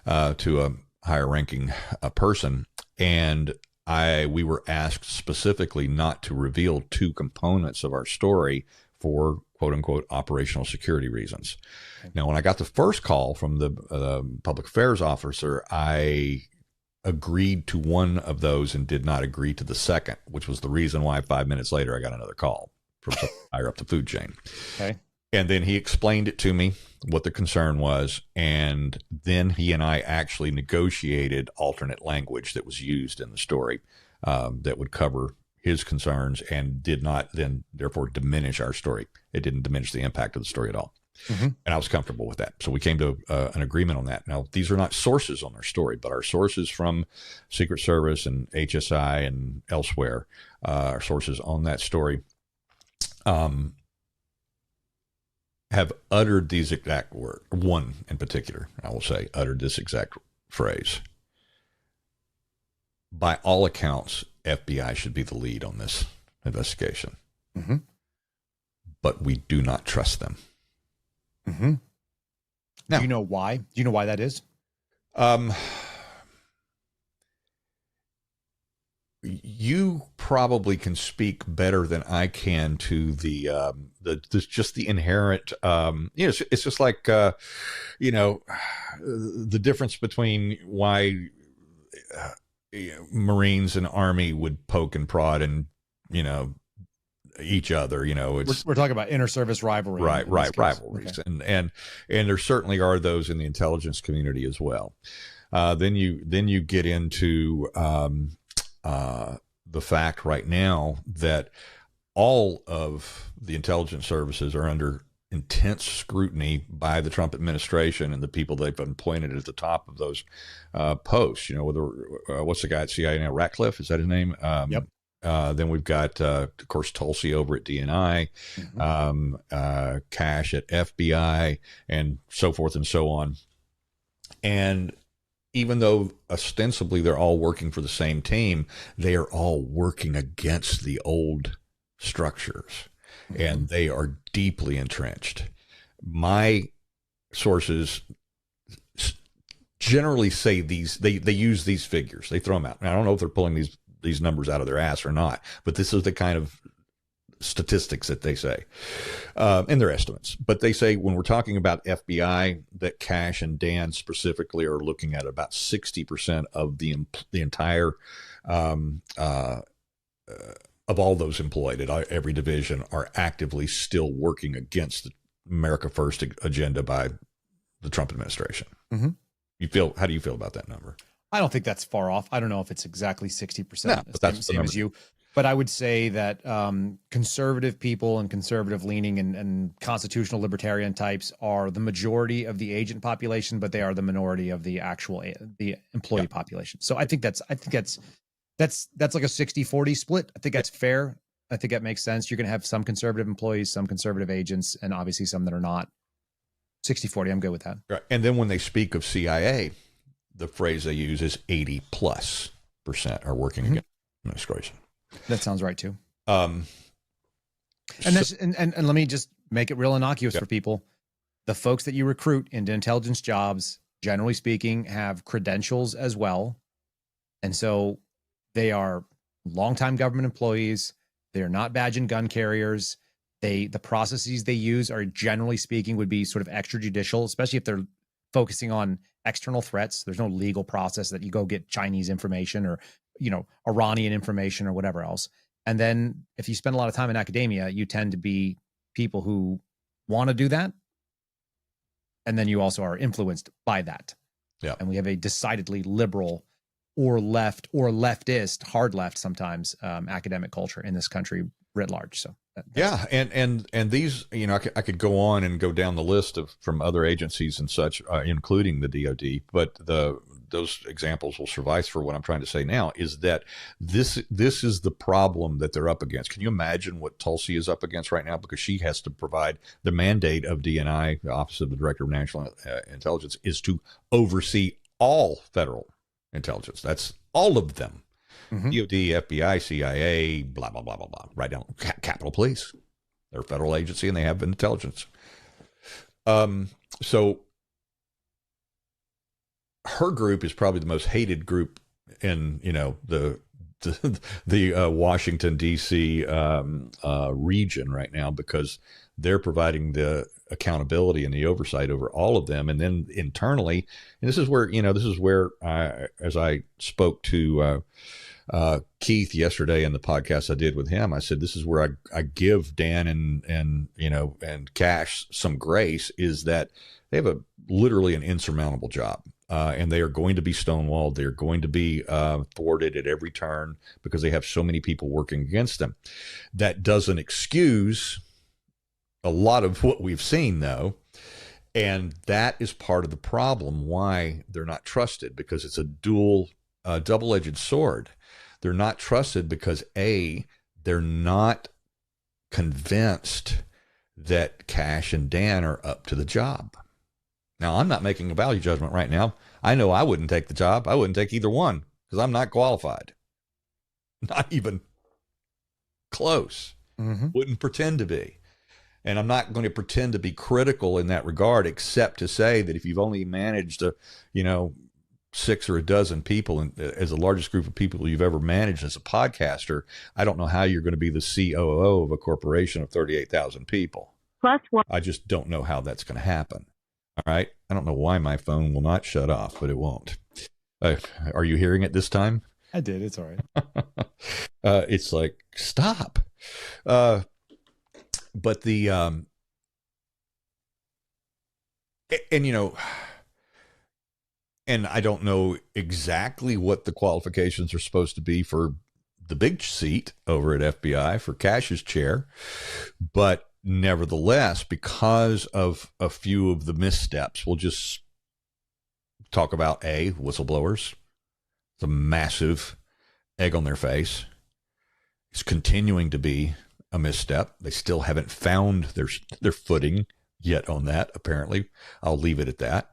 Speaker 4: to a higher ranking person. And we were asked specifically not to reveal 2 components of our story for quote unquote operational security reasons. Okay. Now, when I got the first call from the public affairs officer, I agreed to one of those and did not agree to the second, which was the reason why 5 minutes later I got another call from higher up the food chain.
Speaker 3: Okay.
Speaker 4: And then he explained it to me, what the concern was, and then he and I actually negotiated alternate language that was used in the story that would cover his concerns and did not then therefore diminish our story. It didn't diminish the impact of the story at all. And I was comfortable with that. So we came to an agreement on that. Now, these are not sources on our story, but our sources from Secret Service and HSI and elsewhere, our sources on that story, have uttered these exact words. One in particular, I will say, uttered this exact phrase. By all accounts, FBI should be the lead on this investigation. But we do not trust them.
Speaker 3: Now, do you know why? Do you know why that is?
Speaker 4: You probably can speak better than I can to the inherent, it's just like, the difference between why Marines and Army would poke and prod and, each other,
Speaker 3: we're talking about inter-service rivalry,
Speaker 4: rivalries. Okay. And there certainly are those in the intelligence community as well. Then you get into, the fact right now that all of the intelligence services are under intense scrutiny by the Trump administration and the people they've appointed at the top of those posts. Whether what's the guy at CIA now, Ratcliffe, is that his name?
Speaker 3: Yep.
Speaker 4: Then we've got, of course, Tulsi over at DNI, Cash at FBI, and so forth and so on. And even though ostensibly they're all working for the same team, they are all working against the old structures, and they are deeply entrenched. My sources generally say they use these figures. They throw them out. I don't know if they're pulling these numbers out of their ass or not, but this is the kind of statistics that they say in their estimates. But they say when we're talking about FBI, that Cash and Dan specifically are looking at about 60% of the entire of all those employed at every division are actively still working against the America First agenda by the Trump administration.
Speaker 3: Mm-hmm.
Speaker 4: How do you feel about that number?
Speaker 3: I don't think that's far off. I don't know if it's exactly 60%,
Speaker 4: no, but that's
Speaker 3: same as you. But I would say that conservative people and conservative leaning and constitutional libertarian types are the majority of the agent population, but they are the minority of the employee population. So I think that's like a 60-40 split. I think that's fair. I think that makes sense. You're going to have some conservative employees, some conservative agents, and obviously some that are not. 60-40, I'm good with that. Right.
Speaker 4: And then when they speak of CIA, the phrase they use is 80+% are working against administration.
Speaker 3: That sounds right too. And let me just make it real innocuous for people. The folks that you recruit into intelligence jobs, generally speaking, have credentials as well. And so they are longtime government employees. They're not badge and gun carriers. The processes they use are, generally speaking, would be sort of extrajudicial, especially if they're focusing on external threats. There's no legal process that you go get Chinese information or, Iranian information or whatever else. And then if you spend a lot of time in academia, you tend to be people who want to do that. And then you also are influenced by that.
Speaker 4: Yeah. And
Speaker 3: we have a decidedly liberal or left or leftist, hard left sometimes, academic culture in this country writ large. So
Speaker 4: yeah, and these, I could go on and go down the list from other agencies and such, including the DoD, but those examples will suffice for what I'm trying to say now. Is that this is the problem that they're up against? Can you imagine what Tulsi is up against right now? Because she has to provide the mandate of DNI, the Office of the Director of National Intelligence, is to oversee all federal intelligence. That's all of them. DOD, FBI, CIA, blah, blah, blah, blah, blah. Right down. Capitol Police. They're a federal agency and they have intelligence. So her group is probably the most hated group in, the Washington, D.C. Region right now, because they're providing the accountability and the oversight over all of them. And then internally, and this is where, as I spoke to Keith yesterday in the podcast I did with him, I said, this is where I give Dan and Cash some grace, is that they have literally an insurmountable job. And they are going to be stonewalled. They're going to be thwarted at every turn because they have so many people working against them. That doesn't excuse a lot of what we've seen, though. And that is part of the problem why they're not trusted, because it's a double-edged sword. They're not trusted because, A, they're not convinced that Cash and Dan are up to the job. Now, I'm not making a value judgment right now. I know I wouldn't take the job. I wouldn't take either one because I'm not qualified. Not even close. Wouldn't pretend to be. And I'm not going to pretend to be critical in that regard, except to say that if you've only managed 6 or a dozen people, and as the largest group of people you've ever managed as a podcaster, I don't know how you're going to be the COO of a corporation of 38,000 people.
Speaker 5: Plus one.
Speaker 4: I just don't know how that's going to happen. All right. I don't know why my phone will not shut off, but it won't. Are you hearing it this time?
Speaker 3: I did. It's all right.
Speaker 4: It's like, stop. But and I don't know exactly what the qualifications are supposed to be for the big seat over at FBI for Cash's chair, but nevertheless, because of a few of the missteps, we'll just talk about whistleblowers, the massive egg on their face. It's continuing to be a misstep. They still haven't found their footing yet on that. Apparently, I'll leave it at that.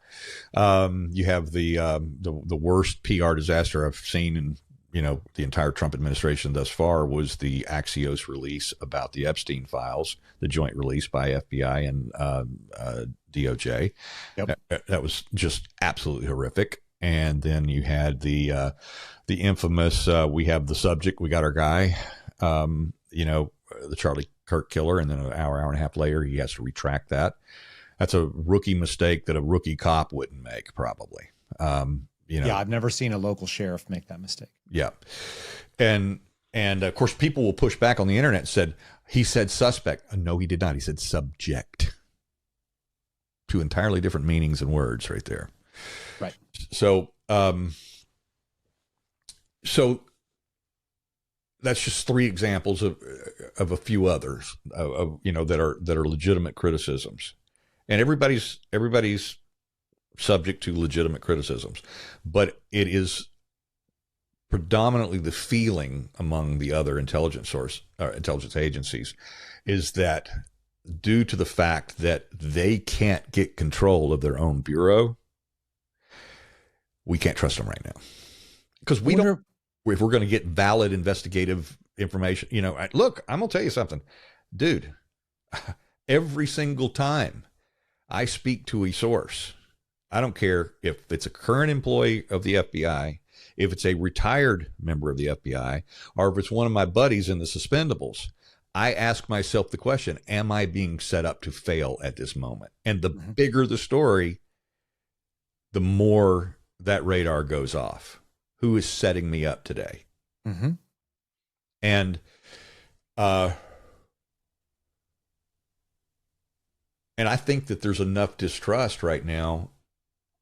Speaker 4: You have the worst PR disaster I've seen in the entire Trump administration thus far was the Axios release about the Epstein files, the joint release by FBI and DOJ.
Speaker 3: Yep.
Speaker 4: That was just absolutely horrific. And then you had the infamous we have the subject, we got our guy, the Charlie Kirk killer, and then an hour and a half later he has to retract that. That's a rookie mistake that a rookie cop wouldn't make, probably.
Speaker 3: Yeah, I've never seen a local sheriff make that mistake.
Speaker 4: Yeah. And of course people will push back on the internet and said he said suspect. No, he did not. He said subject. Two entirely different meanings and words right there.
Speaker 3: Right.
Speaker 4: So that's just three examples of a few others that are legitimate criticisms, and everybody's subject to legitimate criticisms, but it is predominantly the feeling among the other intelligence agencies is that due to the fact that they can't get control of their own bureau, we can't trust them right now because we don't. If we're going to get valid investigative information, look, I'm going to tell you something, dude. Every single time I speak to a source, I don't care if it's a current employee of the FBI, if it's a retired member of the FBI, or if it's one of my buddies in the suspendables, I ask myself the question, am I being set up to fail at this moment? And the bigger the story, the more that radar goes off. Who is setting me up today?
Speaker 3: Mm-hmm.
Speaker 4: And I think that there's enough distrust right now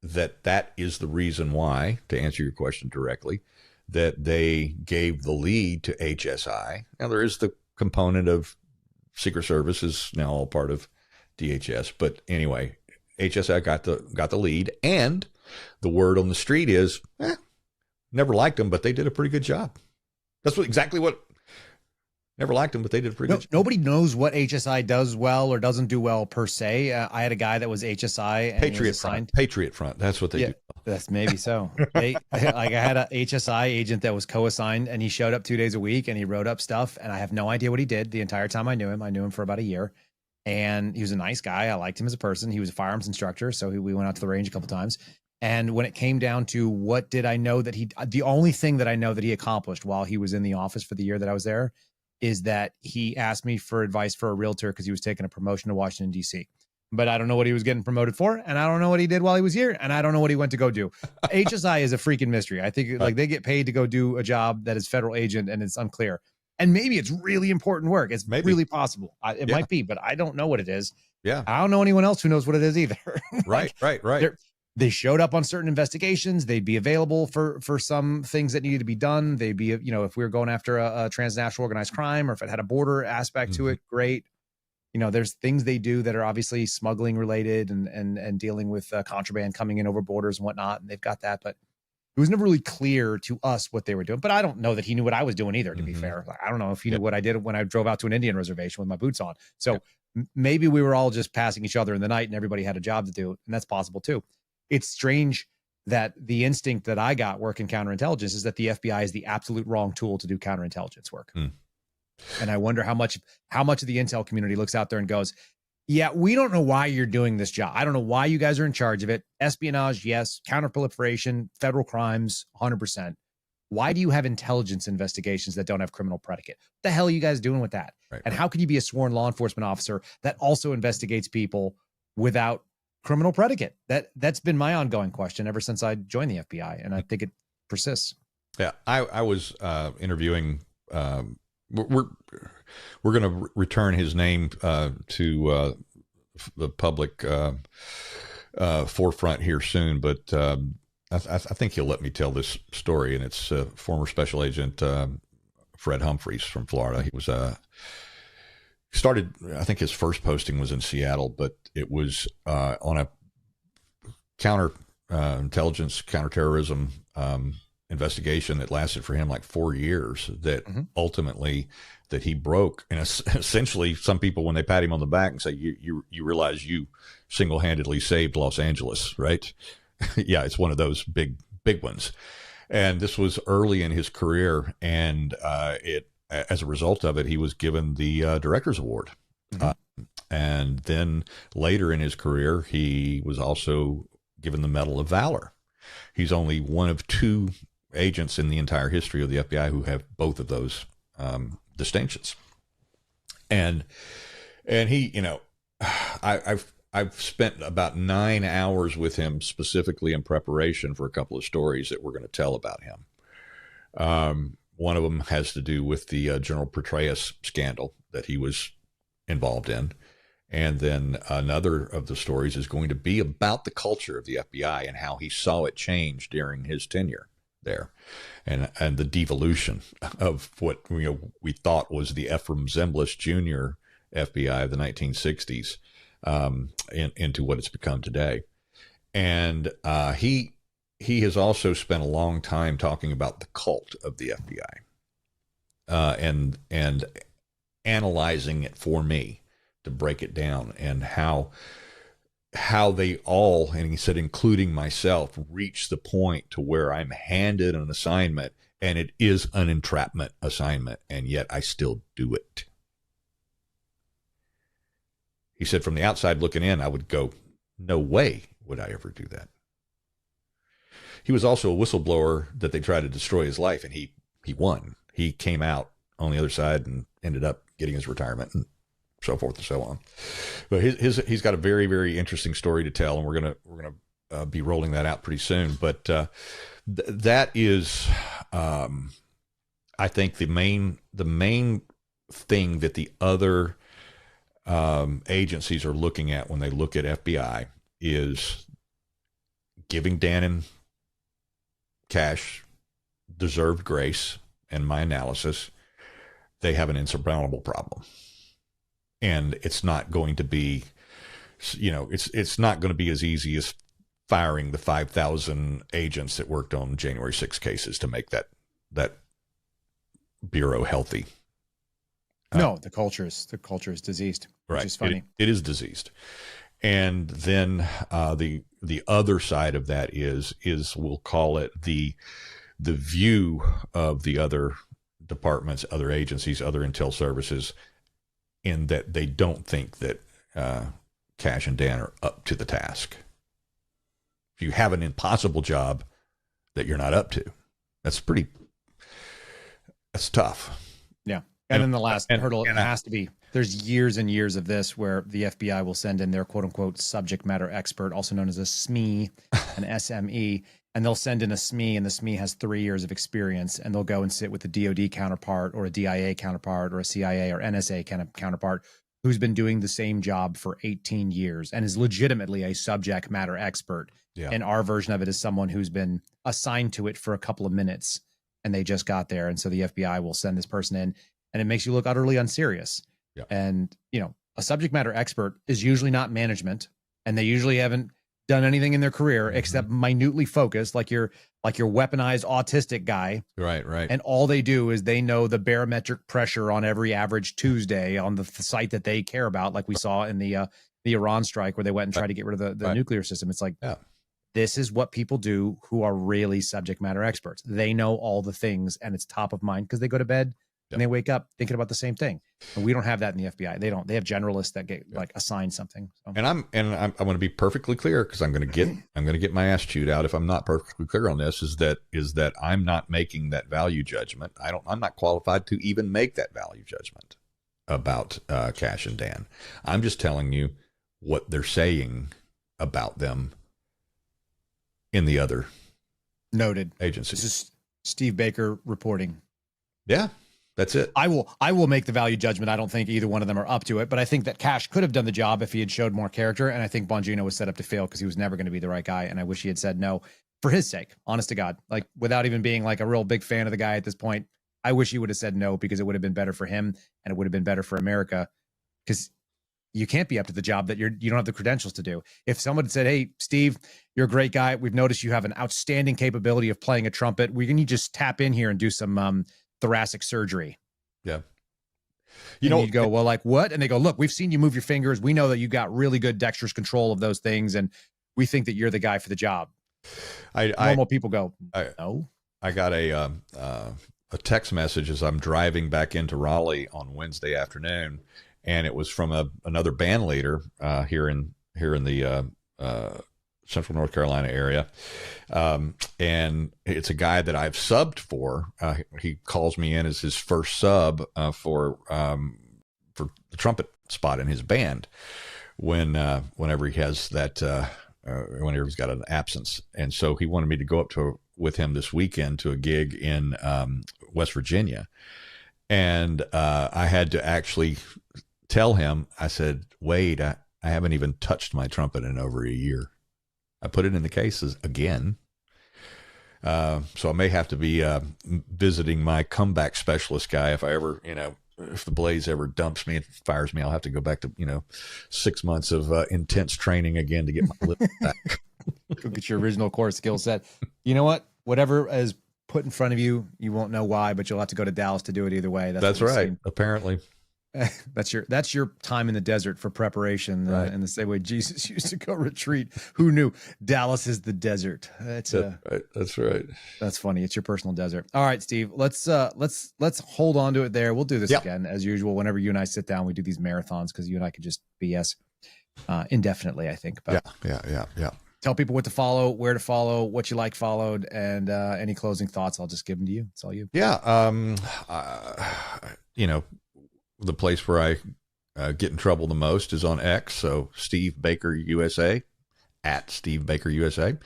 Speaker 4: that is the reason why, to answer your question directly, that they gave the lead to HSI. Now there is the component of Secret Service is now all part of DHS, but anyway, HSI got the lead, and the word on the street is, never liked them, but they did a pretty good job. That's exactly what. Never liked them, but they did a pretty good job.
Speaker 3: Nobody knows what HSI does well or doesn't do well per se. I had a guy that was HSI and
Speaker 4: Patriot Front. That's what they do.
Speaker 3: That's maybe so. I had a HSI agent that was co-assigned, and he showed up 2 days a week and he wrote up stuff, and I have no idea what he did the entire time I knew him. I knew him for about a year, and he was a nice guy. I liked him as a person. He was a firearms instructor, so we went out to the range a couple times. And when it came down to what did I know that the only thing that I know that he accomplished while he was in the office for the year that I was there is that he asked me for advice for a realtor because he was taking a promotion to Washington, D.C. But I don't know what he was getting promoted for, and I don't know what he did while he was here, and I don't know what he went to go do. HSI is a freaking mystery. I think they get paid to go do a job that is federal agent, and it's unclear. And maybe it's really important work. It's really possible. It might be, but I don't know what it is.
Speaker 4: Yeah.
Speaker 3: I don't know anyone else who knows what it is either.
Speaker 4: Right.
Speaker 3: They showed up on certain investigations. They'd be available for some things that needed to be done. They'd be, if we were going after a transnational organized crime, or if it had a border aspect to it, great. There's things they do that are obviously smuggling related and dealing with contraband coming in over borders and whatnot. And they've got that, but it was never really clear to us what they were doing. But I don't know that he knew what I was doing either, to be fair. I don't know if he knew what I did when I drove out to an Indian reservation with my boots on. So maybe we were all just passing each other in the night and everybody had a job to do. And that's possible too. It's strange that the instinct that I got working counterintelligence is that the FBI is the absolute wrong tool to do counterintelligence work. And I wonder how much of the intel community looks out there and goes, yeah, we don't know why you're doing this job. I don't know why you guys are in charge of it. Espionage, yes. Counterproliferation, federal crimes, 100%. Why do you have intelligence investigations that don't have criminal predicate? What the hell are you guys doing with that? And how can you be a sworn law enforcement officer that also investigates people without criminal predicate? That's been my ongoing question ever since I joined the FBI, and I think it persists.
Speaker 4: Yeah, I was interviewing. We're going to return his name to the public forefront here soon, but I think he'll let me tell this story. And it's former Special Agent Fred Humphreys from Florida. He was started, I think his first posting was in Seattle, but it was on a intelligence, counterterrorism investigation that lasted for him like 4 years that ultimately that he broke. And essentially, some people, when they pat him on the back and say, you realize you single-handedly saved Los Angeles, right? Yeah, it's one of those big ones. And this was early in his career, and as a result of it, he was given the Director's Award. And then later in his career, he was also given the Medal of Valor. He's only one of 2 agents in the entire history of the FBI who have both of those distinctions. And he, I've spent about 9 hours with him specifically in preparation for a couple of stories that we're going to tell about him. One of them has to do with the General Petraeus scandal that he was involved in. And then another of the stories is going to be about the culture of the FBI and how he saw it change during his tenure there, and the devolution of what we thought was the Ephraim Zimbalist Jr. FBI of the 1960s into what it's become today. And he has also spent a long time talking about the cult of the FBI and analyzing it for me to break it down, and how they all, and he said, including myself, reach the point to where I'm handed an assignment and it is an entrapment assignment, and yet I still do it. He said, from the outside looking in, I would go, no way would I ever do that. He was also a whistleblower that they tried to destroy his life, and he won. He came out on the other side and ended up getting his retirement and so forth and so on. But he's got a very, very interesting story to tell, and we're gonna be rolling that out pretty soon. But that is, I think, the main thing that the other agencies are looking at when they look at FBI is giving Dan and Cash deserved grace. And my analysis, they have an insurmountable problem. And it's not going to be, it's not going to be as easy as firing the 5,000 agents that worked on January 6 cases to make that bureau healthy.
Speaker 3: No, the culture is diseased,
Speaker 4: right?
Speaker 3: Which is funny.
Speaker 4: It is diseased. And then the other side of that is we'll call it the view of the other departments, other agencies, other intel services, in that they don't think that Cash and Dan are up to the task. If you have an impossible job that you're not up to, that's tough.
Speaker 3: Yeah. And then the last hurdle, it has to be, there's years and years of this where the FBI will send in their quote unquote subject matter expert, also known as a SME, an SME, and they'll send in a SME, and the SME has 3 years of experience, and they'll go and sit with a DOD counterpart or a DIA counterpart or a CIA or NSA kind of counterpart who's been doing the same job for 18 years and is legitimately a subject matter expert.
Speaker 4: Yeah.
Speaker 3: And our version of it is someone who's been assigned to it for a couple of minutes and they just got there. And so the FBI will send this person in, and it makes you look utterly unserious.
Speaker 4: Yeah.
Speaker 3: And, a subject matter expert is usually not management, and they usually haven't done anything in their career except minutely focused, like your weaponized autistic guy.
Speaker 4: Right.
Speaker 3: And all they do is they know the barometric pressure on every average Tuesday on the site that they care about, like we saw in the Iran strike where they went and tried to get rid of the nuclear system. It's like, this is what people do who are really subject matter experts. They know all the things, and it's top of mind because they go to bed and they wake up thinking about the same thing. And we don't have that in the FBI. They don't. They have generalists that get assigned something. So.
Speaker 4: And I'm going to be perfectly clear, because I'm going to get my ass chewed out if I'm not perfectly clear on this. Is that I'm not making that value judgment. I'm not qualified to even make that value judgment about Cash and Dan. I'm just telling you what they're saying about them in the other
Speaker 3: noted
Speaker 4: agencies.
Speaker 3: This is Steve Baker reporting.
Speaker 4: Yeah. That's it.
Speaker 3: I will make the value judgment. I don't think either one of them are up to it, but I think that Cash could have done the job if he had showed more character. And I think Bongino was set up to fail because he was never going to be the right guy. And I wish he had said no for his sake, honest to God, like without even being like a real big fan of the guy at this point. I wish he would have said no, because it would have been better for him and it would have been better for America. Because you can't be up to the job that you don't have the credentials to do. If someone said, "Hey, Steve, you're a great guy. We've noticed you have an outstanding capability of playing a trumpet. Can you just tap in here and do some thoracic surgery?"
Speaker 4: Yeah.
Speaker 3: You'd go, "Well, like what?" And they go, "Look, we've seen you move your fingers. We know that you got really good dexterous control of those things, and we think that you're the guy for the job." Normal people go, "No."
Speaker 4: I got a text message as I'm driving back into Raleigh on Wednesday afternoon, and it was from another band leader here in the Central North Carolina area, and it's a guy that I've subbed for. He calls me in as his first sub for the trumpet spot in his band whenever he has that whenever he's got an absence, and so he wanted me to go up with him this weekend to a gig in West Virginia, and I had to actually tell him. I said, "Wade, I haven't even touched my trumpet in over a year. I put it in the cases again. So I may have to be visiting my comeback specialist guy if I ever, if the Blaze ever dumps me and fires me, I'll have to go back to, 6 months of intense training again to get my lip back."
Speaker 3: Go get your original core skill set. You know what? Whatever is put in front of you, you won't know why, but you'll have to go to Dallas to do it either way.
Speaker 4: That's right. Apparently.
Speaker 3: That's your time in the desert for preparation,
Speaker 4: right.
Speaker 3: In the same way Jesus used to go retreat. Who knew Dallas is the desert? That's
Speaker 4: right. That's right.
Speaker 3: That's funny. It's your personal desert. All right, Steve. Let's hold on to it there. We'll do this again as usual. Whenever you and I sit down, we do these marathons because you and I could just BS indefinitely. I think. But
Speaker 4: yeah.
Speaker 3: Tell people what to follow, where to follow, what you like followed, and any closing thoughts. I'll just give them to you. It's all you.
Speaker 4: Yeah. The place where I get in trouble the most is on X. So Steve Baker USA, at Steve Baker USA. I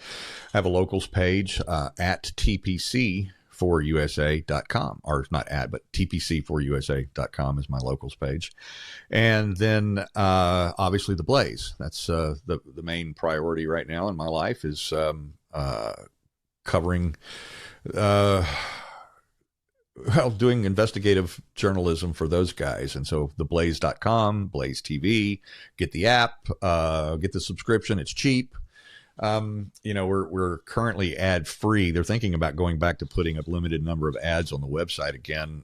Speaker 4: have a locals page at TPC4USA.com, or not at, but TPC4USA.com is my locals page. And then obviously the Blaze. That's the main priority right now in my life is covering doing investigative journalism for those guys. And so theblaze.com, Blaze TV, get the app, get the subscription. It's cheap. We're currently ad free. They're thinking about going back to putting a limited number of ads on the website again.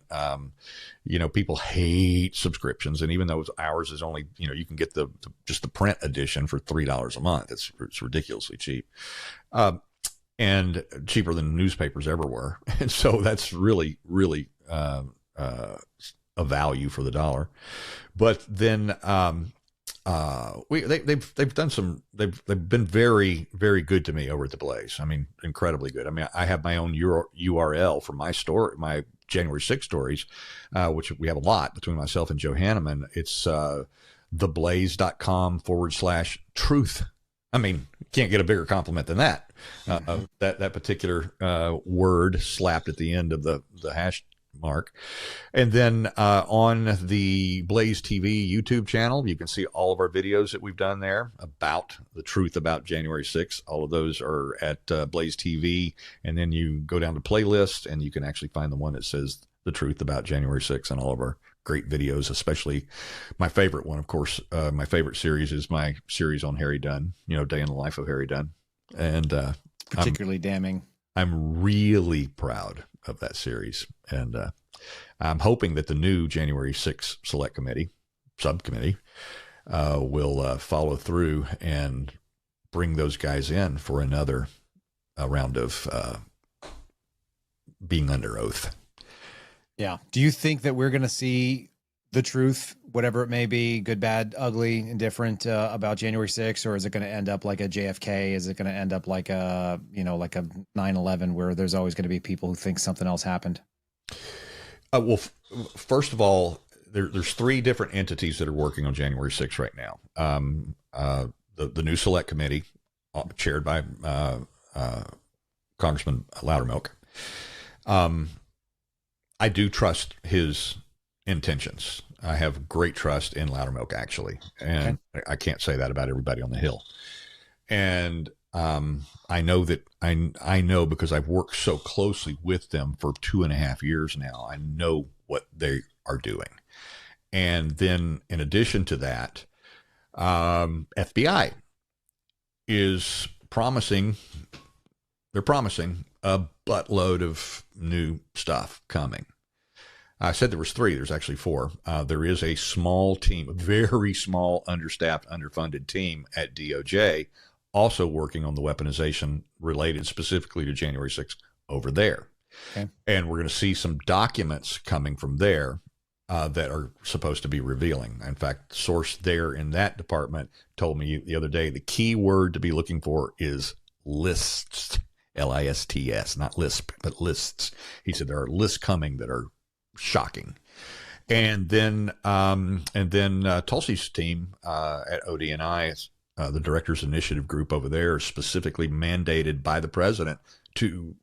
Speaker 4: People hate subscriptions. And even though ours is only, you can get just the print edition for $3 a month. It's ridiculously cheap. And cheaper than newspapers ever were. And so that's really, really a value for the dollar. But then they've been very, very good to me over at the Blaze. I mean, incredibly good. I mean, I have my own URL for my story, my January 6 stories, which we have a lot between myself and Joe Hanneman. It's theblaze.com/truth. I mean, can't get a bigger compliment than that. That particular word slapped at the end of the hash mark. And then on the Blaze TV YouTube channel, you can see all of our videos that we've done there about the truth about January 6th. All of those are at Blaze TV. And then you go down to playlist and you can actually find the one that says the truth about January 6th and all of our great videos, especially my favorite one, of course. My favorite series is my series on Harry Dunn, Day in the Life of Harry Dunn. And
Speaker 3: particularly damning.
Speaker 4: I'm really proud of that series. And I'm hoping that the new January 6th Select Committee, subcommittee, will follow through and bring those guys in for another round of being under oath.
Speaker 3: Yeah. Do you think that we're going to see the truth, whatever it may be, good, bad, ugly, indifferent, about January 6th, or is it going to end up like a JFK? Is it going to end up like a 9/11 where there's always going to be people who think something else happened?
Speaker 4: Well, first of all, there's three different entities that are working on January 6th right now. The new Select Committee, chaired by Congressman Loudermilk. I do trust his intentions. I have great trust in Loudermilk, actually. And okay. I can't say that about everybody on the Hill. And I know that I know because I've worked so closely with them for 2.5 years now. I know what they are doing. And then in addition to that, FBI is promising, they're promising a buttload of new stuff coming. I said there was 3. There's actually 4. There is a small team, a very small, understaffed, underfunded team at DOJ, also working on the weaponization related specifically to January 6th over there.
Speaker 3: Okay.
Speaker 4: And we're going to see some documents coming from there that are supposed to be revealing. In fact, the source there in that department told me the other day the key word to be looking for is lists, L-I-S-T-S, not lisp, but lists. He said there are lists coming that are shocking. And then Tulsi's team at ODNI, the Directors Initiative Group over there, is specifically mandated by the president to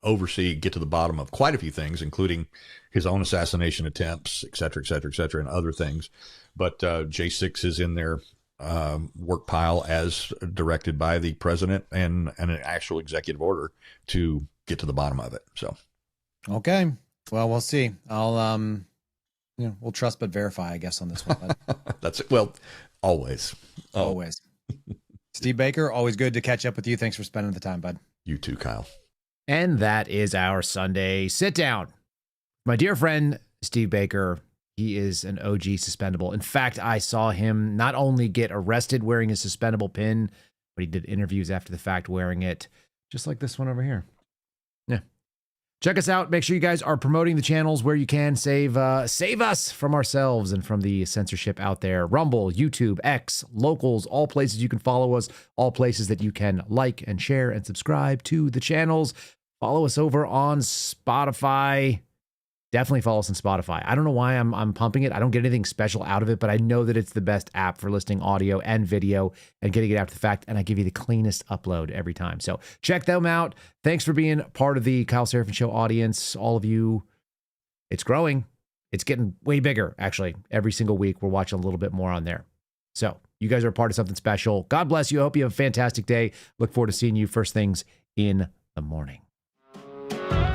Speaker 4: oversee, get to the bottom of quite a few things, including his own assassination attempts, et cetera, and other things. But J6 is in their work pile as directed by the president and an actual executive order to get to the bottom of it. So,
Speaker 3: Okay. Well, we'll see. I'll, we'll trust but verify, I guess, on this one.
Speaker 4: that's it. Well, always.
Speaker 3: Always. Steve Baker, always good to catch up with you. Thanks for spending the time, bud.
Speaker 4: You too, Kyle.
Speaker 3: And that is our Sunday sit down. My dear friend, Steve Baker, he is an OG suspendable. In fact, I saw him not only get arrested wearing his suspendable pin, but he did interviews after the fact wearing it, just like this one over here. Yeah. Check us out. Make sure you guys are promoting the channels where you can. Save us from ourselves and from the censorship out there. Rumble, YouTube, X, Locals, all places you can follow us, all places that you can like and share and subscribe to the channels. Follow us over on Spotify. Definitely follow us on Spotify. I don't know why I'm pumping it. I don't get anything special out of it, but I know that it's the best app for listening audio and video and getting it after the fact, and I give you the cleanest upload every time. So check them out. Thanks for being part of the Kyle Seraphin Show audience. All of you, it's growing. It's getting way bigger, actually. Every single week, we're watching a little bit more on there. So you guys are a part of something special. God bless you. I hope you have a fantastic day. Look forward to seeing you first things in the morning.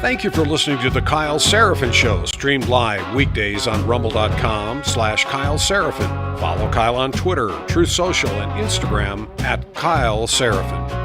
Speaker 2: Thank you for listening to the Kyle Seraphin Show, streamed live weekdays on rumble.com/Kyle Seraphin. Follow Kyle on Twitter, Truth Social, and Instagram @Kyle Seraphin.